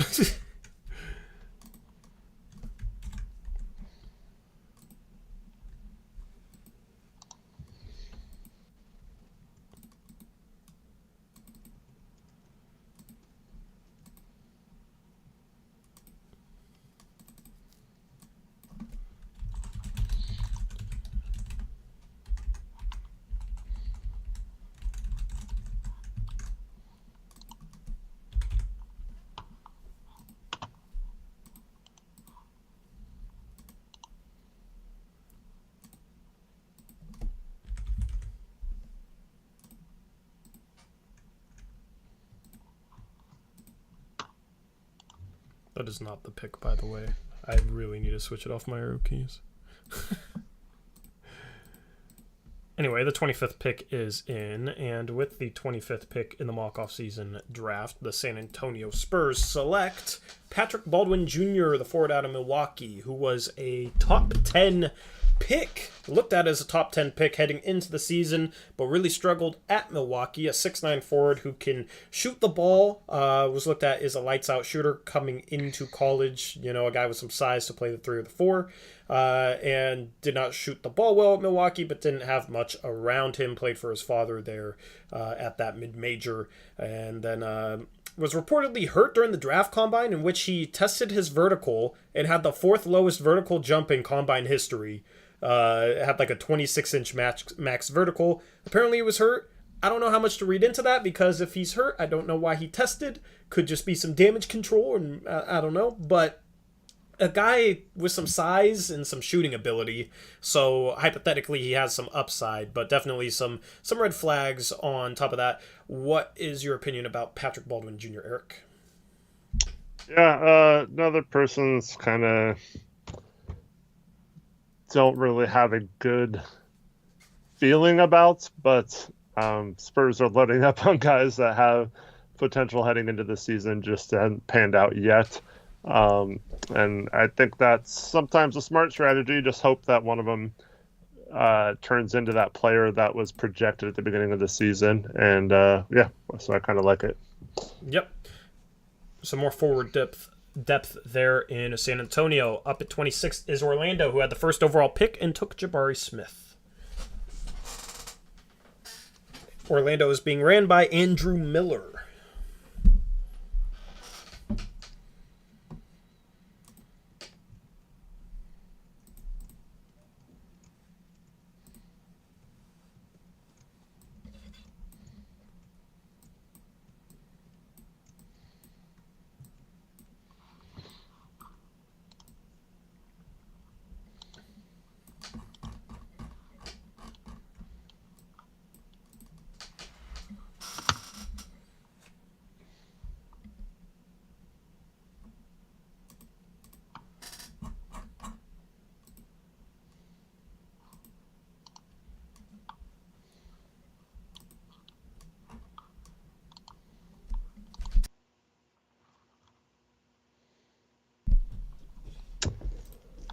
That is not the pick, by the way. I really need to switch it off my arrow keys. Anyway, the 25th pick is in, and with the 25th pick in the mock off-season draft, the San Antonio Spurs select Patrick Baldwin Jr., the forward out of Milwaukee, who was a top 10 pick, looked at as a top 10 pick heading into the season, but really struggled at Milwaukee. A 6'9 forward who can shoot the ball, was looked at as a lights-out shooter coming into college, a guy with some size to play the 3 or the 4, and did not shoot the ball well at Milwaukee, but didn't have much around him. Played for his father there at that mid-major, and then was reportedly hurt during the draft combine, in which he tested his vertical and had the 4th lowest vertical jump in combine history. It had like a 26-inch max vertical. Apparently he was hurt. I don't know how much to read into that, because if he's hurt, I don't know why he tested. Could just be some damage control, and I don't know. But a guy with some size and some shooting ability, so hypothetically he has some upside, but definitely some red flags on top of that. What is your opinion about Patrick Baldwin Jr., Eric? Yeah, another person's kind of don't really have a good feeling about, but Spurs are loading up on guys that have potential heading into the season, just hadn't panned out yet. And I think that's sometimes a smart strategy. Just hope that one of them turns into that player that was projected at the beginning of the season. And so I kind of like it. Yep. Some more forward depth there in San Antonio. Up at 26 is Orlando, who had the first overall pick and took Jabari Smith. Orlando is being ran by Andrew Miller.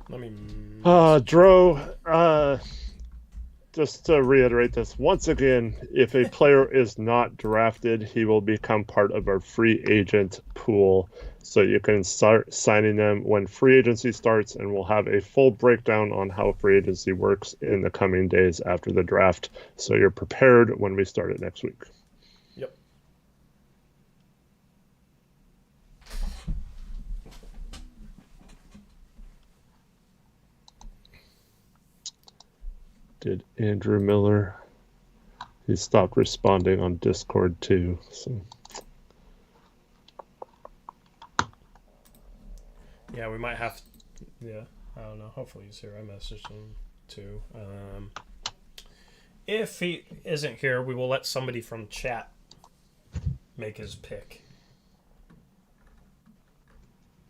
Let me. Dro, just to reiterate this once again, if a player is not drafted, he will become part of our free agent pool. So you can start signing them when free agency starts, and we'll have a full breakdown on how free agency works in the coming days after the draft. So you're prepared when we start it next week. Yep. Did Andrew Miller? He stopped responding on Discord too. So. Yeah, we might have. Yeah, I don't know. Hopefully he's here. I messaged him too. If he isn't here, we will let somebody from chat make his pick.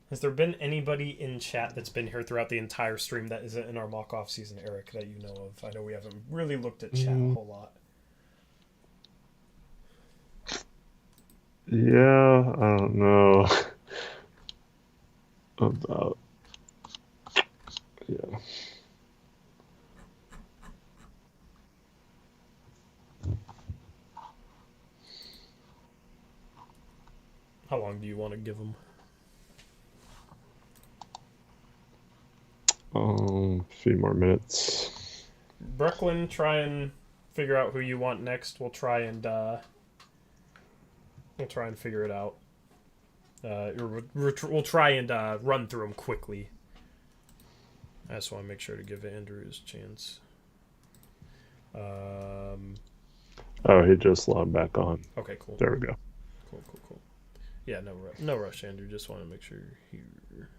Has there been anybody in chat that's been here throughout the entire stream that isn't in our mock off season, Eric, that you know of? I know we haven't really looked at chat a whole lot. Yeah, I don't know about. Yeah. How long do you want to give him? A few more minutes. Brooklyn, try and figure out who you want next. We'll try and figure it out. We'll try and run through them quickly. I just want to make sure to give Andrew his chance. Oh, he just logged back on. Okay, cool. There we go. Cool. Yeah, no rush, Andrew. Just want to make sure you're here.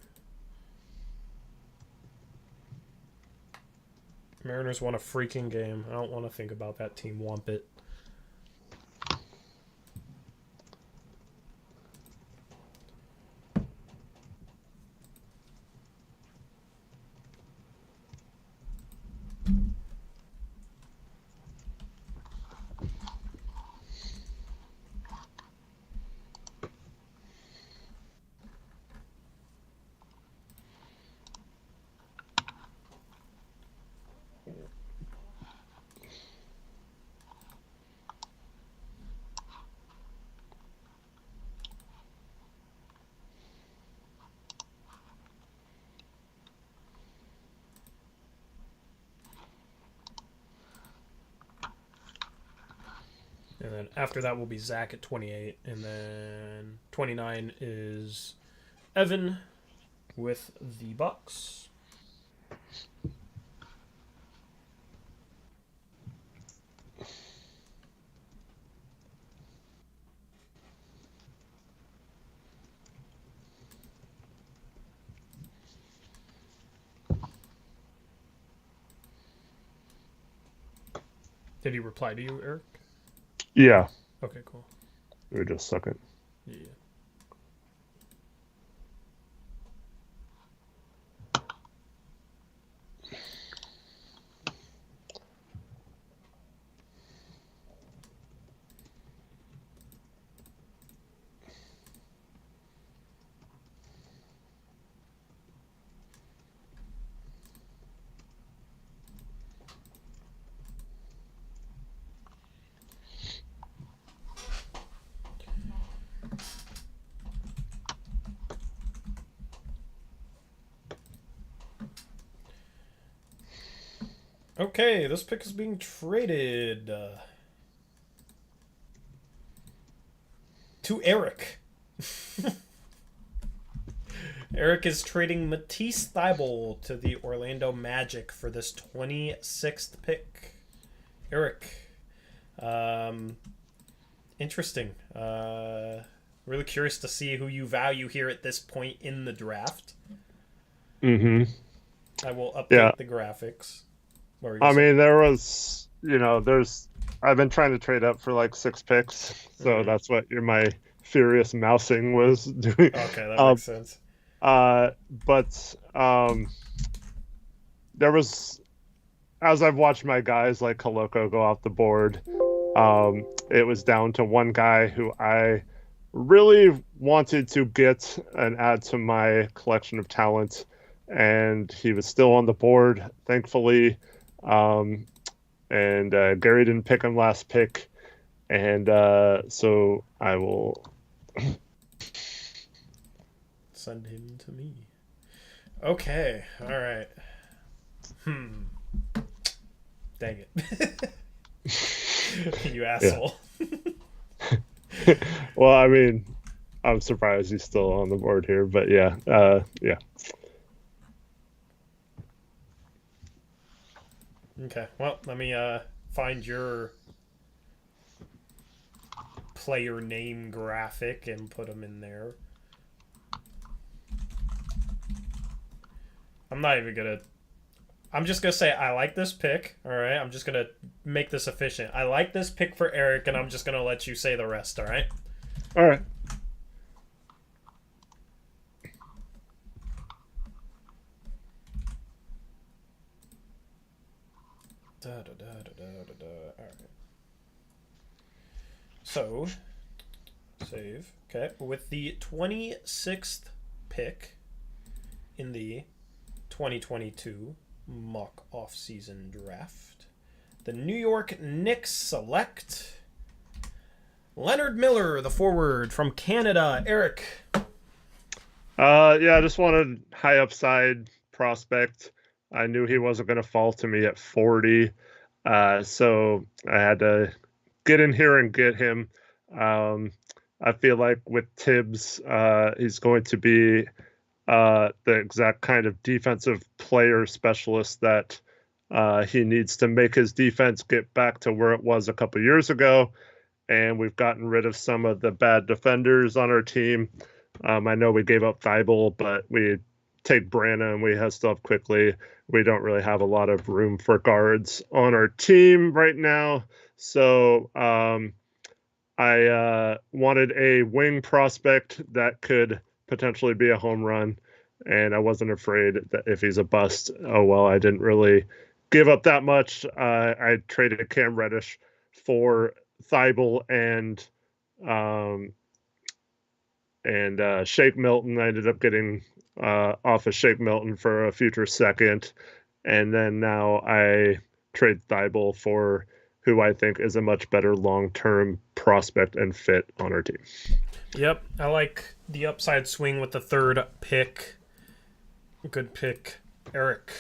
Mariners won a freaking game. I don't want to think about that team. Womp it. And then after that will be Zach at 28. And then 29 is Evan with the Bucks. Did he reply to you, Eric? Yeah. Okay, cool. We're just a second. Yeah. Okay, this pick is being traded to Eric. Eric is trading Matisse Thybulle to the Orlando Magic for this 26th pick. Eric, interesting. Really curious to see who you value here at this point in the draft. Mm-hmm. I will update the graphics. I mean, there was, I've been trying to trade up for like 6 picks, so that's what my furious mousing was doing. Okay, that makes sense. But there was, as I've watched my guys like Koloko go off the board, it was down to one guy who I really wanted to get and add to my collection of talent. and he was still on the board, thankfully. And Gary didn't pick him last pick, and so I will send him to me. Okay, all right. Dang it. You asshole. Yeah. Well, I mean, I'm surprised he's still on the board here, but yeah. Okay, well, let me find your player name graphic and put them in there. I'm just gonna say I like this pick. All right, I'm just gonna make this efficient. I like this pick for Eric, and I'm just gonna let you say the rest. All right. All right. All right. So, save. Okay, with the 26th pick in the 2022 mock off-season draft, the New York Knicks select Leonard Miller, the forward from Canada. Eric. Yeah, I just wanted high upside prospect. I knew he wasn't going to fall to me at 40, so I had to get in here and get him. I feel like with Tibbs, he's going to be the exact kind of defensive player specialist that he needs to make his defense get back to where it was a couple years ago. And we've gotten rid of some of the bad defenders on our team. I know we gave up Thibault, but we take Brana and we have stuff quickly. We don't really have a lot of room for guards on our team right now. So I wanted a wing prospect that could potentially be a home run. And I wasn't afraid that if he's a bust, oh, well, I didn't really give up that much. I traded Cam Reddish for Thibault and Shake Milton. I ended up getting off of Shake Milton for a future second. And then now I trade Thibault for who I think is a much better long-term prospect and fit on our team. Yep, I like the upside swing with the third pick. Good pick, Eric.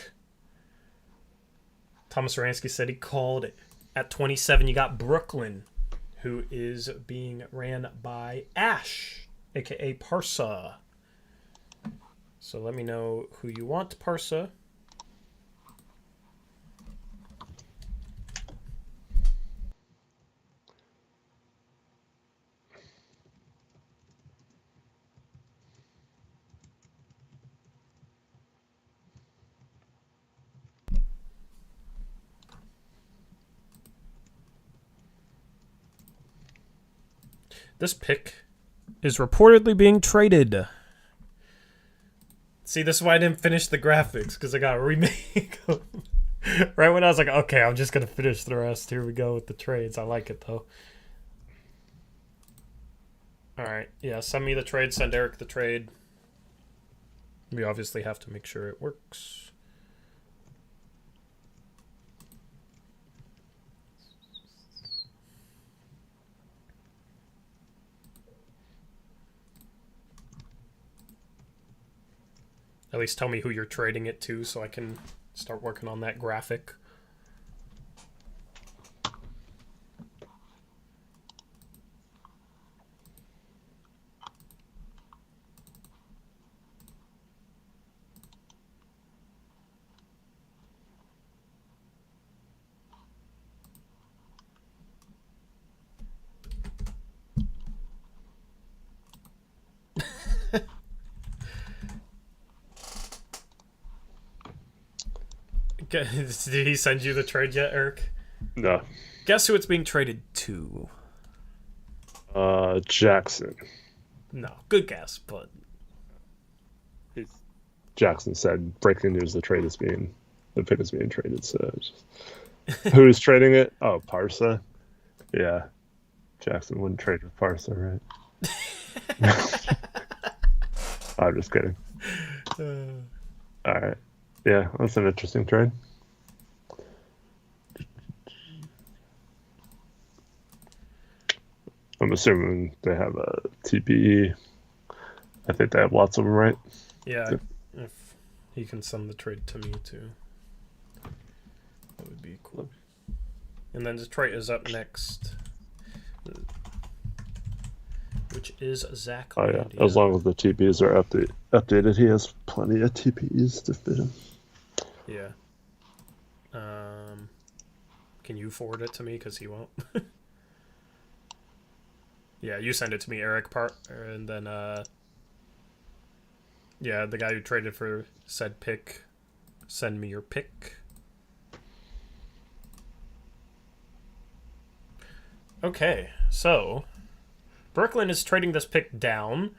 Thomas Oransky said he called it. At 27, you got Brooklyn, who is being ran by Ash, a.k.a. Parsa. So let me know who you want, Parsa. This pick is reportedly being traded. See, this is why I didn't finish the graphics, because I got to remake them. Right when I was like, okay, I'm just going to finish the rest. Here we go with the trades. I like it, though. All right. Yeah, send me the trade. Send Eric the trade. We obviously have to make sure it works. At least tell me who you're trading it to so I can start working on that graphic. Did he send you the trade yet, Eric? No. Guess who it's being traded to? Jackson. No, good guess, but Jackson said breaking news: the pick is being traded. So who's trading it? Oh, Parsa. Yeah, Jackson wouldn't trade with Parsa, right? I'm just kidding. All right. Yeah, that's an interesting trade. I'm assuming they have a TPE. I think they have lots of them, right? Yeah, if he can send the trade to me too, that would be cool. And then Detroit is up next, which is Zach. Oh yeah, as long as the TPEs are updated, he has plenty of TPEs to fit him. Yeah. Can you forward it to me? Because he won't. Yeah, you send it to me, Eric. And then yeah, the guy who traded for said pick, send me your pick. Okay, so Brooklyn is trading this pick down.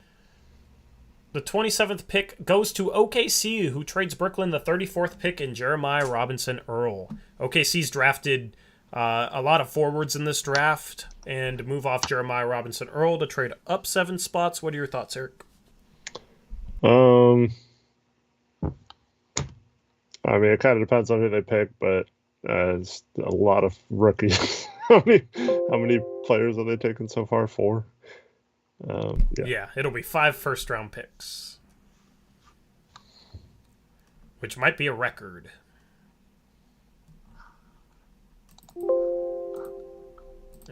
The 27th pick goes to OKC, who trades Brooklyn the 34th pick in Jeremiah Robinson Earl. OKC's drafted a lot of forwards in this draft and move off Jeremiah Robinson Earl to trade up 7 spots. What are your thoughts, Eric? I mean, it kind of depends on who they pick, but it's a lot of rookies. How many players have they taken so far? 4. Yeah, it'll be 5 first-round picks, which might be a record.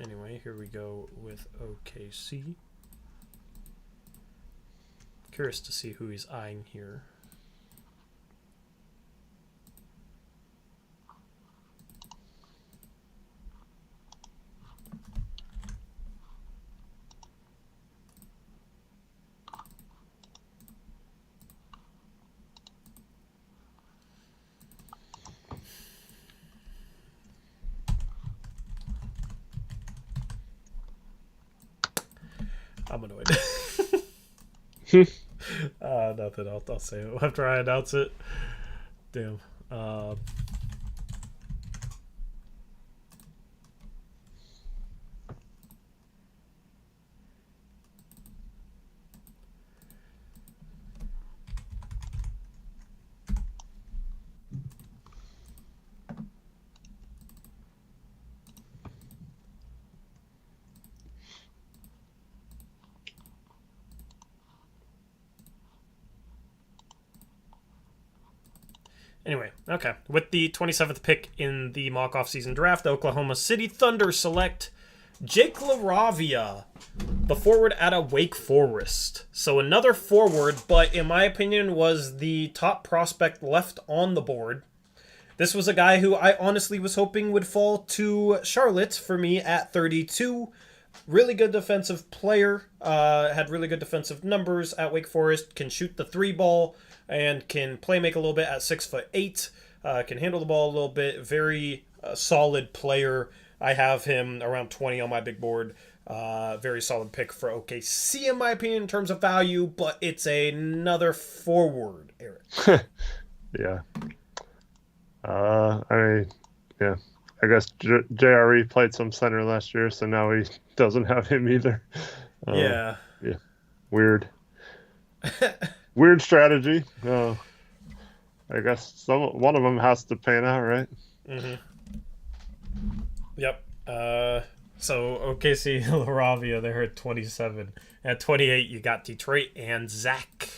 Anyway, here we go with OKC. Curious to see who he's eyeing here. I'm annoyed. Nothing. I'll say it after I announce it. Damn. Anyway, okay. With the 27th pick in the mock off-season draft, the Oklahoma City Thunder select Jake LaRavia, the forward out of Wake Forest. So another forward, but in my opinion was the top prospect left on the board. This was a guy who I honestly was hoping would fall to Charlotte for me at 32. Really good defensive player, had really good defensive numbers at Wake Forest, can shoot the 3 ball, and can play make a little bit at 6'8", can handle the ball a little bit. Very solid player. I have him around 20 on my big board. Very solid pick for OKC in my opinion in terms of value, but it's another forward, Eric. Yeah. I mean, yeah. I guess JRE played some center last year, so now he doesn't have him either. Yeah. Yeah. Weird. Weird strategy. I guess one of them has to pan out, right? Mm-hmm. Yep. So OKC LaRavia, they're at 27. At 28, you got Detroit and Zach.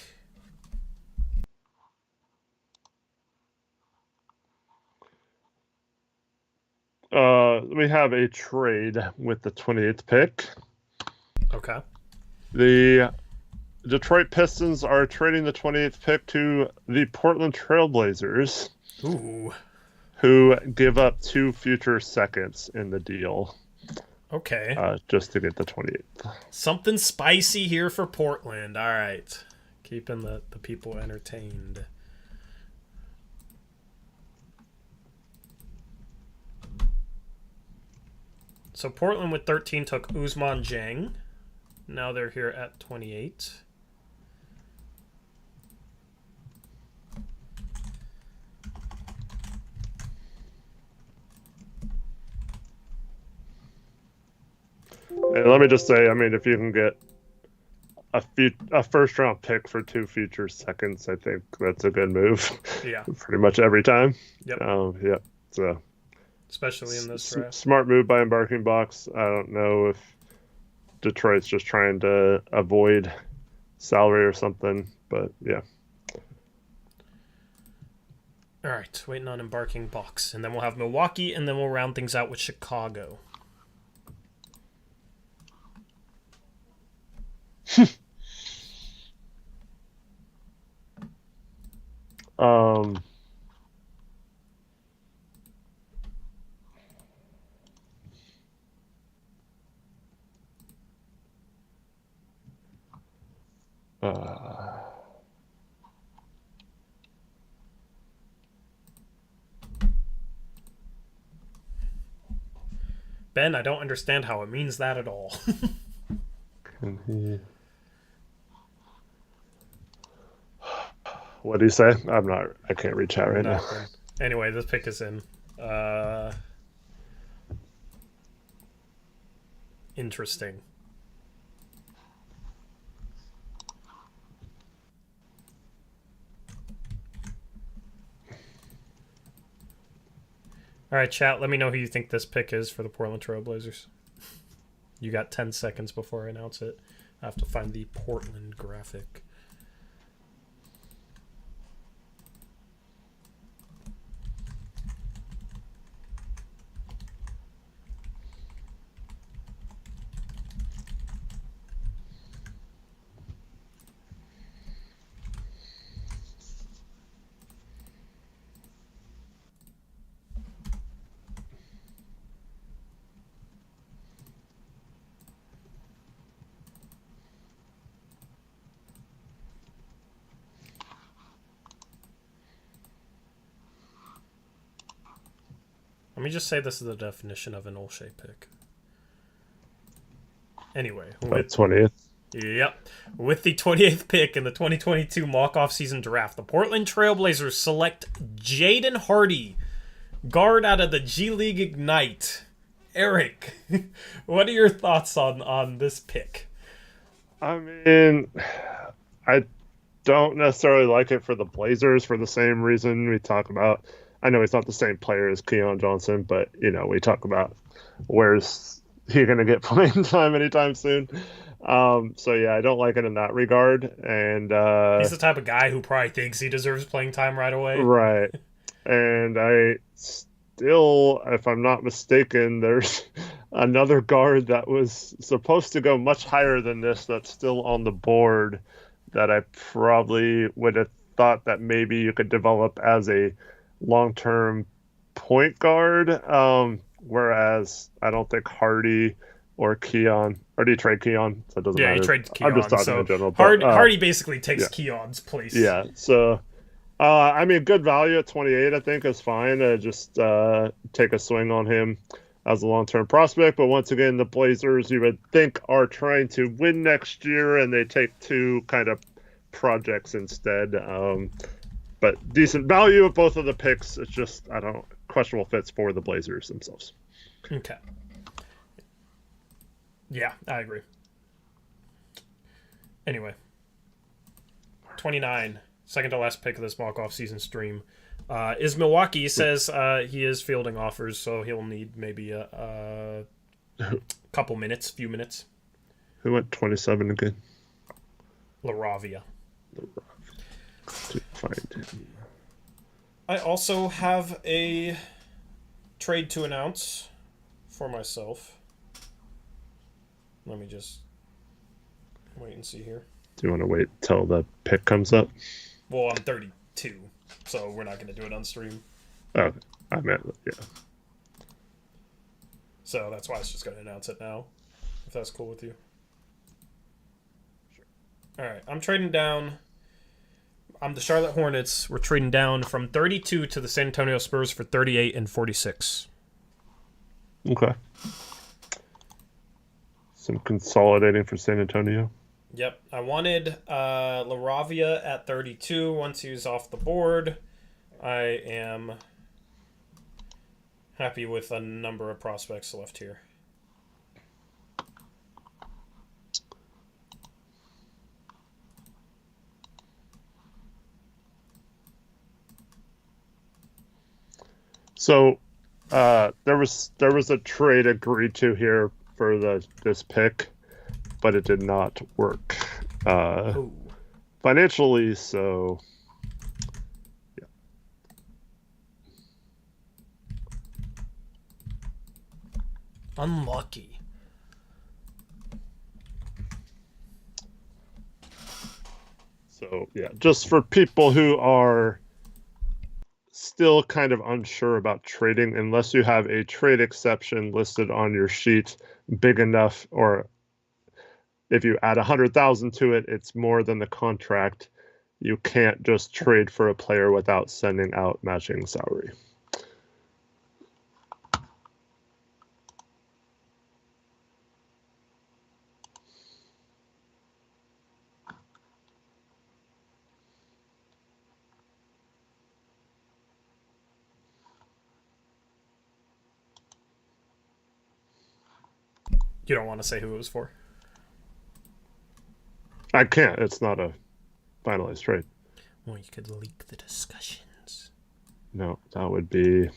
We have a trade with the 28th pick. Okay. The Detroit Pistons are trading the 28th pick to the Portland Trailblazers. Ooh. Who give up 2 future seconds in the deal. Okay. Just to get the 28th. Something spicy here for Portland. All right. Keeping the people entertained. So Portland with 13 took Ousmane Dieng. Now they're here at 28. And let me just say, I mean, if you can get a first round pick for 2 future seconds. I think that's a good move. Yeah. Pretty much every time. Yep. Yeah. So Especially in this draft. smart move by Embarking Box. I don't know if Detroit's just trying to avoid salary or something, but yeah. All right, waiting on Embarking Box, and then we'll have Milwaukee, and then we'll round things out with Chicago. um. Ben, I don't understand how it means that at all. Can he? What do you say? I can't reach out right now. Anyway, this pick is in. Interesting. All right, chat, let me know who you think this pick is for the Portland Trail Blazers. You got 10 seconds before I announce it. I have to find the Portland graphic. Let me just say this is the definition of an Olshey pick. Anyway. With 20th? Yep. With the 28th pick in the 2022 mock off-season draft, the Portland Trail Blazers select Jaden Hardy, guard out of the G League Ignite. Eric, what are your thoughts on this pick? I mean, I don't necessarily like it for the Blazers for the same reason we talk about. I know he's not the same player as Keon Johnson, but, we talk about where's he going to get playing time anytime soon. So, yeah, I don't like it in that regard. And he's the type of guy who probably thinks he deserves playing time right away. Right. And I still, if I'm not mistaken, there's another guard that was supposed to go much higher than this that's still on the board that I probably would have thought that maybe you could develop as a long-term point guard, whereas I don't think Hardy or Keon, or do you trade Keon? So it doesn't matter. Yeah, he trades Keon. I'm just talking so in general. But, Hardy basically takes Keon's place. Yeah, so I mean, good value at 28, I think, is fine. Just take a swing on him as a long-term prospect. But once again, the Blazers, you would think, are trying to win next year, and they take 2 kind of projects instead. But decent value of both of the picks. It's just, questionable fits for the Blazers themselves. Okay. Yeah, I agree. Anyway. 29. Second to last pick of this mock off-season stream. Is Milwaukee. Says he is fielding offers, so he'll need maybe a few minutes. Who went 27 again? LaRavia. To find him. I also have a trade to announce for myself. Let me just wait and see here. Do you want to wait till the pick comes up? Well, I'm 32, so we're not going to do it on stream. Oh, I meant, yeah. So that's why I was just going to announce it now, if that's cool with you. Sure. All right, I'm trading down. I'm the Charlotte Hornets. We're trading down from 32 to the San Antonio Spurs for 38 and 46. Okay. Some consolidating for San Antonio. Yep. I wanted LaRavia at 32 once he was off the board. I am happy with a number of prospects left here. So there was a trade agreed to here for this pick, but it did not work Oh, financially. So yeah. unlucky. So yeah, just for people who are still kind of unsure about trading, unless you have a trade exception listed on your sheet big enough, or if you add 100,000 to it, it's more than the contract. You can't just trade for a player without sending out matching salary. You don't want to say who it was for? I can't. It's not a finalized trade. Well, you could leak the discussions. No, that would be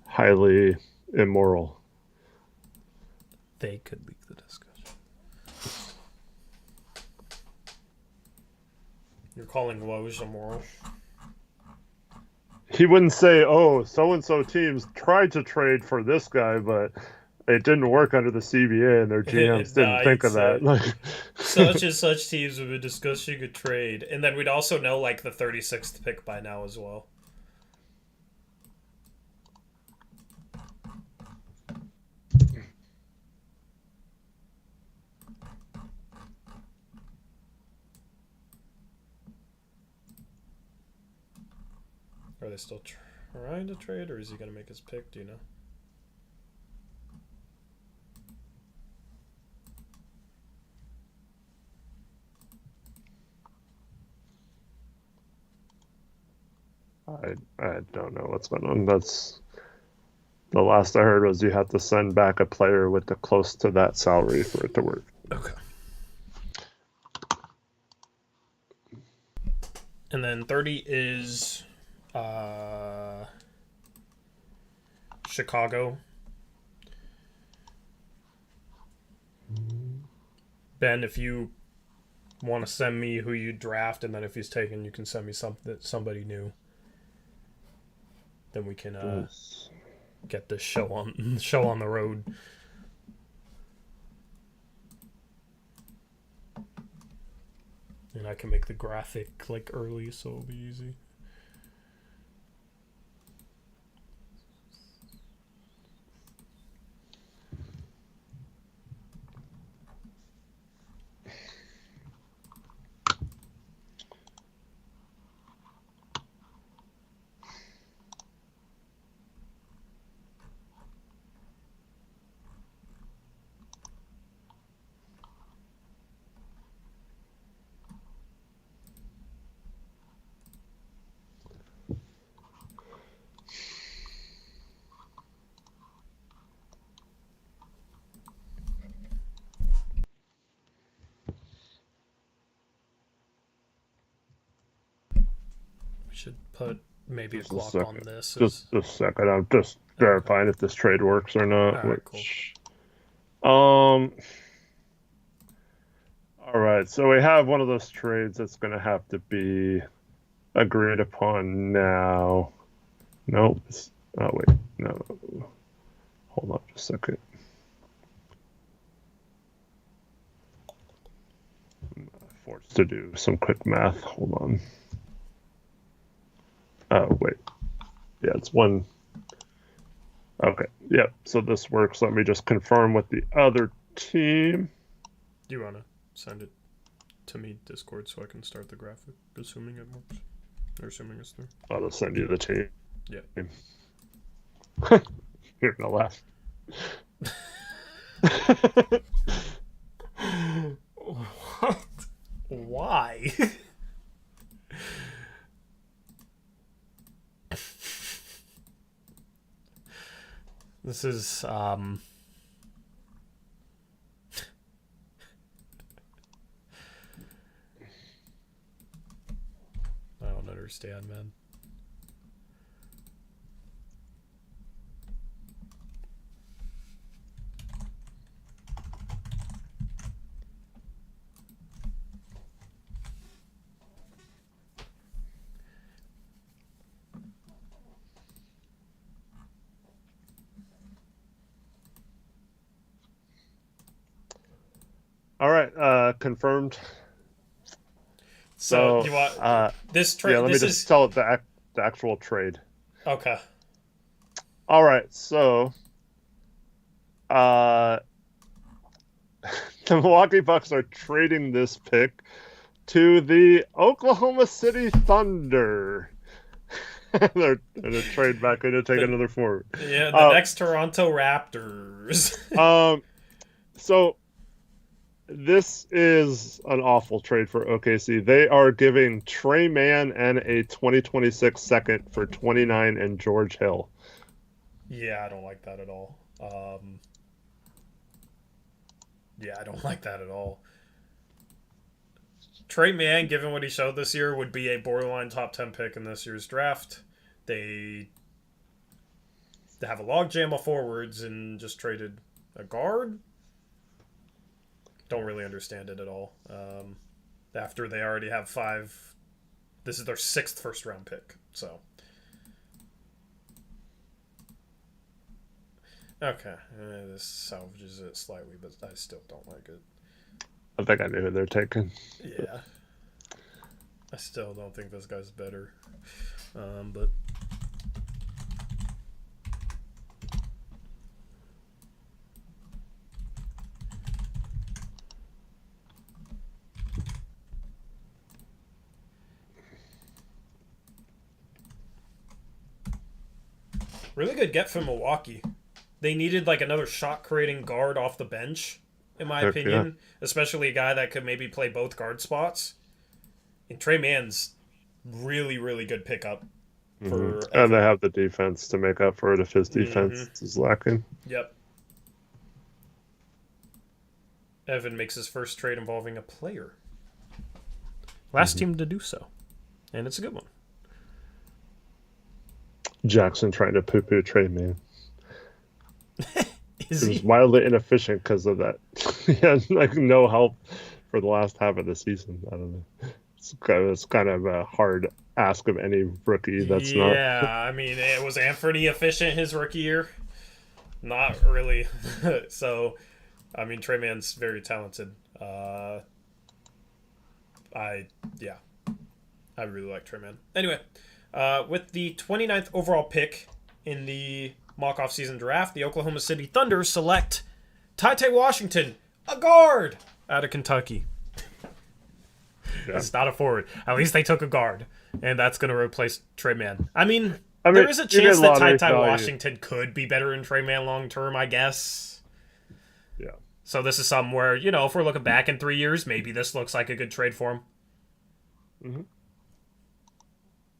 highly immoral. They could leak the discussion. You're calling Woj immoral? He wouldn't say, "Oh, so and so teams tried to trade for this guy, but it didn't work under the CBA, and their GMs didn't think of that." Like, such and such teams have been discussing a trade, and then we'd also know like the 36th pick by now as well. Are they still trying to trade, or is he going to make his pick? Do you know? I don't know what's going on. That's the last I heard was you have to send back a player with the close to that salary for it to work. Okay. And then 30 is Chicago. Ben, if you want to send me who you draft, and then if he's taken, you can send me somebody new. Then we can get this show on the road. And I can make the graphic like early, so it'll be easy. Should put maybe Just a clock on this. Just a second. I'm just verifying if this trade works or not. All right, cool. All right. So we have one of those trades that's going to have to be agreed upon now. Nope. Oh wait. No. Hold on just a second. I'm forced to do some quick math. Hold on. Oh, wait. Yeah, it's one. Okay. Yep. So this works. Let me just confirm with the other team. Do you want to send it to me, Discord, so I can start the graphic, assuming it works? Or assuming it's through? I'll just send you the team. Yeah. You're going to laugh. What? Why? This is I don't understand, man. All right, confirmed. So So, you want this yeah, trade? let me This just is tell the actual trade. okay. All right, so uh, the Milwaukee Bucks are trading this pick to the Oklahoma City Thunder. They're gonna trade back in to take The another forward. yeah, the Uh, next Toronto Raptors. um, so this is an awful trade for OKC. They are giving Trey Mann and a 2026 second for 29 and George Hill. Yeah, I don't like that at all. Yeah, I don't like that at all. Trey Mann, given what he showed this year, would be a borderline top 10 pick in this year's draft. They have a logjam of forwards and just traded a guard. Don't really understand it at all. After they already have 5, this is their 6th first round pick. So, okay, this salvages it slightly, but I still don't like it. I think I knew who they're taking. Yeah, I still don't think this guy's better. But really good get from Milwaukee. They needed like another shot creating guard off the bench, in my Heck yeah. opinion. Especially a guy that could maybe play both guard spots. And Trey Mann's really, really good pickup for And they have the defense to make up for it if his defense is lacking. Yep. Evan makes his first trade involving a player. Last team to do so. And it's a good one. Jackson trying to poo-poo Trey Mann. Is It was he? wildly inefficient because of that. He had like no help for the last half of the season. I don't know. It's kind of a hard ask of any rookie that's not. Yeah, I mean, it was Anthony efficient his rookie year? Not really. So, I mean, Trey Mann's very talented. Yeah, I really like Trey Mann. Anyway, with the 29th overall pick in the mock off-season draft, the Oklahoma City Thunder select Ty Washington, a guard out of Kentucky. Yeah. It's not a forward. At least they took a guard, and that's going to replace Trey Mann. I mean, I mean, there is a you get chance that lottery Ty value. Washington could be better than Trey Mann long term, I guess. Yeah. So this is something where, you know, if we're looking back in 3 years, maybe this looks like a good trade for him. Mm-hmm.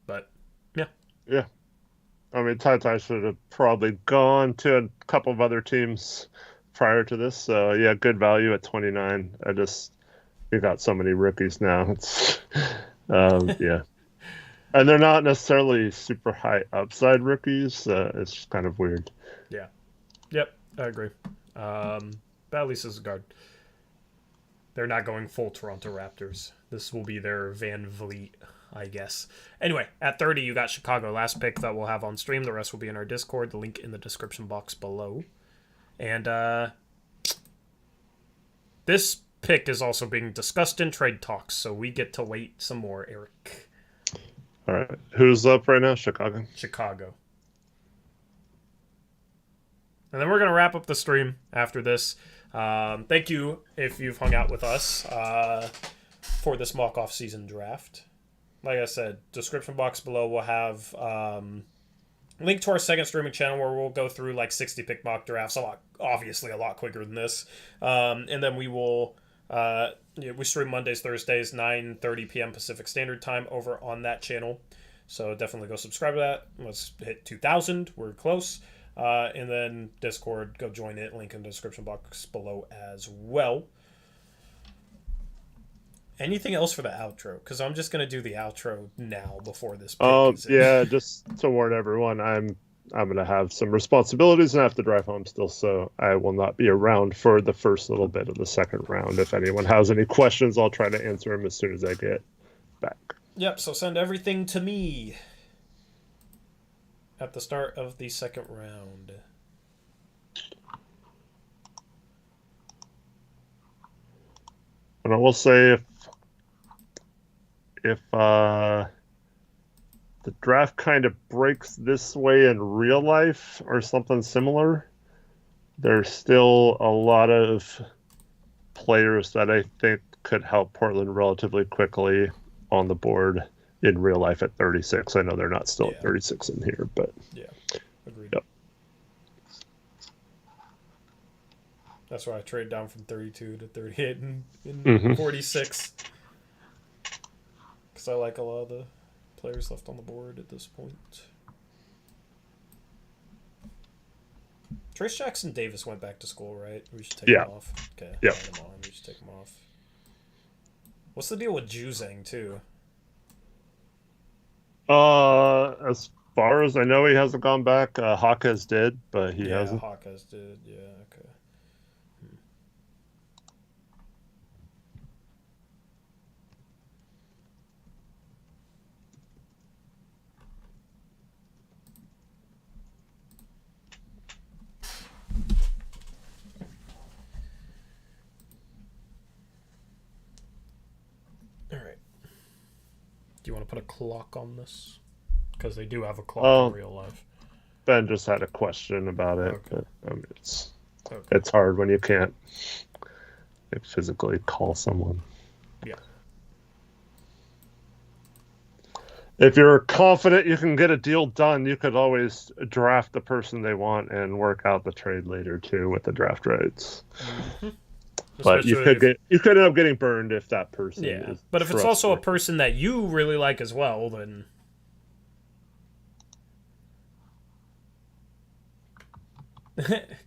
But, yeah. Yeah. I mean, Ty should have probably gone to a couple of other teams prior to this. So, yeah, good value at 29. We got so many rookies now. It's, yeah. And they're not necessarily super high upside rookies. It's just kind of weird. Yeah. Yep, I agree. But at least as a guard. They're not going full Toronto Raptors. This will be their Van Vliet, I guess. Anyway, at 30, you got Chicago. Last pick that we'll have on stream. The rest will be in our Discord. The link in the description box below. And this pick is also being discussed in trade talks, so we get to wait some more, Eric. All right. Who's up right now? Chicago. Chicago. And then we're going to wrap up the stream after this. Thank you if you've hung out with us for this mock off season draft. Like I said, description box below will have link to our second streaming channel where we'll go through like 60 pick mock drafts, obviously a lot quicker than this. And then we will we stream Mondays, Thursdays, 9:30 p.m. Pacific Standard Time over on that channel. So definitely go subscribe to that. Let's hit 2,000. We're close. And then Discord, go join it. Link in the description box below as well. Anything else for the outro? Because I'm just gonna do the outro now before this. Yeah, just to warn everyone, I'm gonna have some responsibilities and I have to drive home still, so I will not be around for the first little bit of the second round. If anyone has any questions, I'll try to answer them as soon as I get back. Yep. So send everything to me at the start of the second round. And I will say if the draft kind of breaks this way in real life or something similar, there's still a lot of players that I think could help Portland relatively quickly on the board in real life at 36. I know they're not still at 36 in here, but yeah, agreed. Yep. That's why I trade down from 32 to 38 in 46. Because I like a lot of the players left on the board at this point. Trace Jackson Davis went back to school, right? We should take him off. Okay, yeah. We should take him off. What's the deal with Juzang, too? As far as I know, he hasn't gone back. Hawkes did, but he hasn't. Yeah, Hawkes did. Yeah, okay. All right. Do you want to put a clock on this? Because they do have a clock in real life. Ben just had a question about it. Okay. But, it's hard when you can't physically call someone. Yeah. If you're confident you can get a deal done, you could always draft the person they want and work out the trade later too with the draft rights. Mm-hmm. But you could end up getting burned if that person is but if it's also a person that you really like as well, then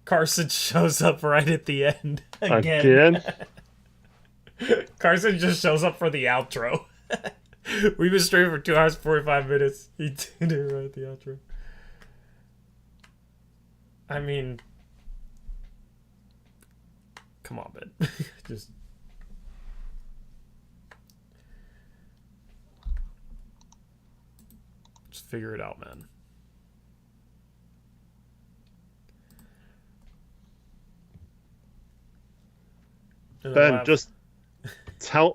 Carson shows up right at the end again. Carson just shows up for the outro. We've been straight for 2 hours 45 minutes. He did it right at the outro. I mean, come on, man. Just figure it out, man. Ben, just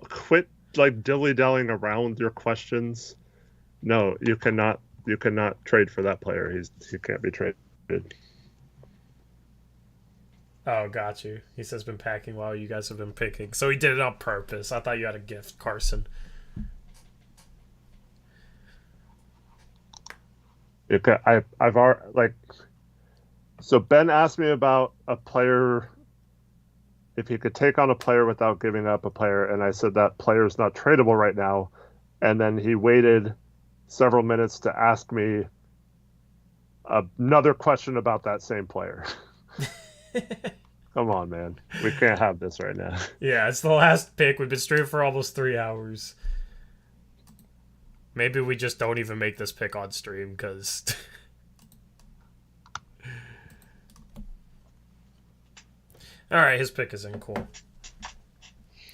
quit like dilly-dallying around with your questions. No, you cannot trade for that player. He can't be traded. Oh, got you. He says been packing while you guys have been picking. So he did it on purpose. I thought you had a gift, Carson. Okay, I've already, like, so Ben asked me about a player, if he could take on a player without giving up a player, and I said that player is not tradable right now. And then he waited several minutes to ask me another question about that same player. Come on, man. We can't have this right now. Yeah, it's the last pick. We've been straight for almost 3 hours. Maybe we just don't even make this pick on stream, because... Alright, his pick is in. Cool.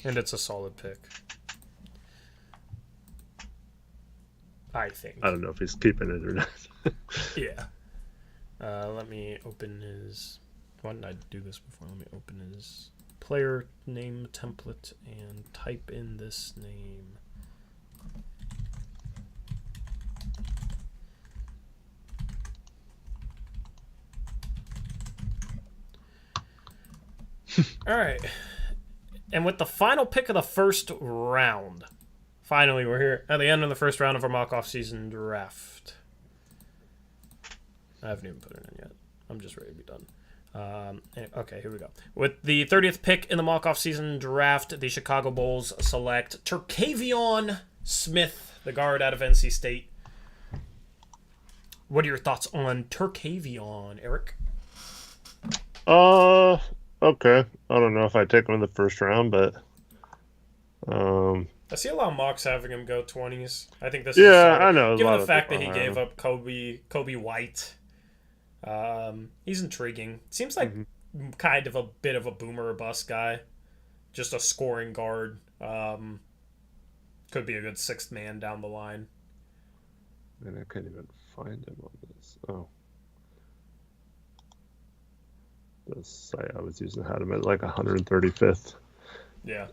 And it's a solid pick. I think. I don't know if he's keeping it or not. Yeah. Let me open his... Why didn't I do this before? Let me open his player name template and type in this name. All right. And with the final pick of the first round, finally we're here at the end of the first round of our mock off-season draft. I haven't even put it in yet. I'm just ready to be done. Okay, here we go. With the 30th pick in the mock off-season draft, the Chicago Bulls select Terquavion Smith, the guard out of NC State. What are your thoughts on Terquavion, Eric? Okay. I don't know if I take him in the first round, but I see a lot of mocks having him go 20s. I think this I know. Given the fact that he gave up Kobe White, he's intriguing. Seems like kind of a bit of a boomer or bust guy. Just a scoring guard. Could be a good sixth man down the line. And I can't even find him on this. Oh. The site I was using had him at like 135th. Yeah.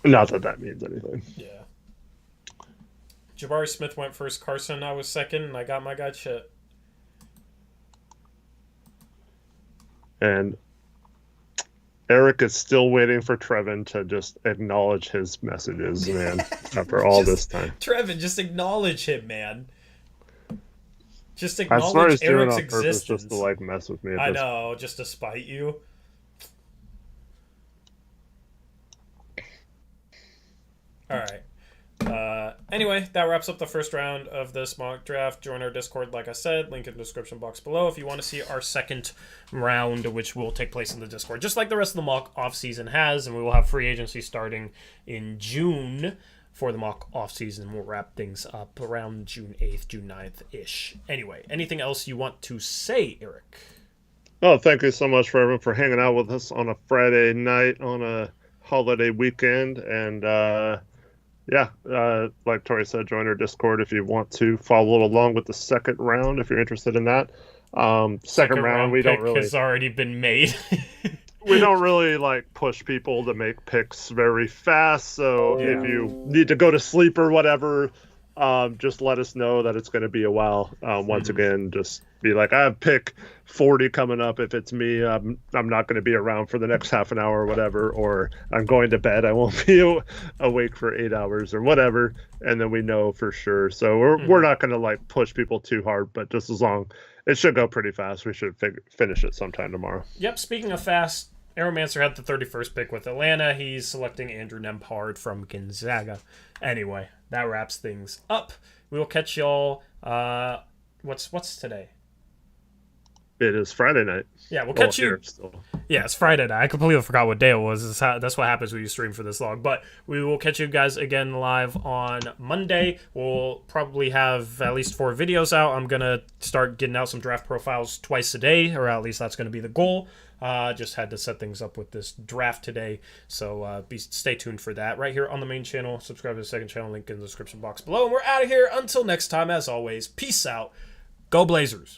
Not that that means anything. Yeah. Jabari Smith went first. Carson, I was second, and I got my guy Chet. And Eric is still waiting for Trevin to just acknowledge his messages, man, after all this time. Trevin, just acknowledge him, man. Just I swear acknowledge he's doing Eric's it on purpose existence. just to, like, mess with me. I know, just to spite you. All right. Anyway, that wraps up the first round of this mock draft. Join our Discord, like I said. Link in the description box below if you want to see our second round, which will take place in the Discord, just like the rest of the mock offseason has. And we will have free agency starting in June for the mock offseason. We'll wrap things up around June 8th, June 9th-ish. Anyway, anything else you want to say, Eric? Oh, thank you so much for everyone for hanging out with us on a Friday night on a holiday weekend. And, like Tori said, join our Discord if you want to follow along with the second round if you're interested in that. Second round we don't really has already been made. we don't really like push people to make picks very fast. So if you need to go to sleep or whatever, just let us know that it's going to be a while. Once again, just be like, I have pick 40 coming up. If it's me, I'm not going to be around for the next half an hour or whatever, or I'm going to bed. I won't be awake for 8 hours or whatever. And then we know for sure. So we're not going to like push people too hard, but just as long, it should go pretty fast. We should finish it sometime tomorrow. Yep. Speaking of fast, Aeromancer had the 31st pick with Atlanta. He's selecting Andrew Nembhard from Gonzaga. Anyway, that wraps things up. We will catch y'all. What's today? It is Friday night. Yeah, we'll catch you. Yeah, it's Friday night. I completely forgot what day it was. That's what happens when you stream for this long. But we will catch you guys again live on Monday. We'll probably have at least 4 videos out. I'm going to start getting out some draft profiles twice a day, or at least that's going to be the goal. Just had to set things up with this draft today. So stay tuned for that right here on the main channel. Subscribe to the second channel, link in the description box below. And we're out of here. Until next time, as always, peace out. Go Blazers.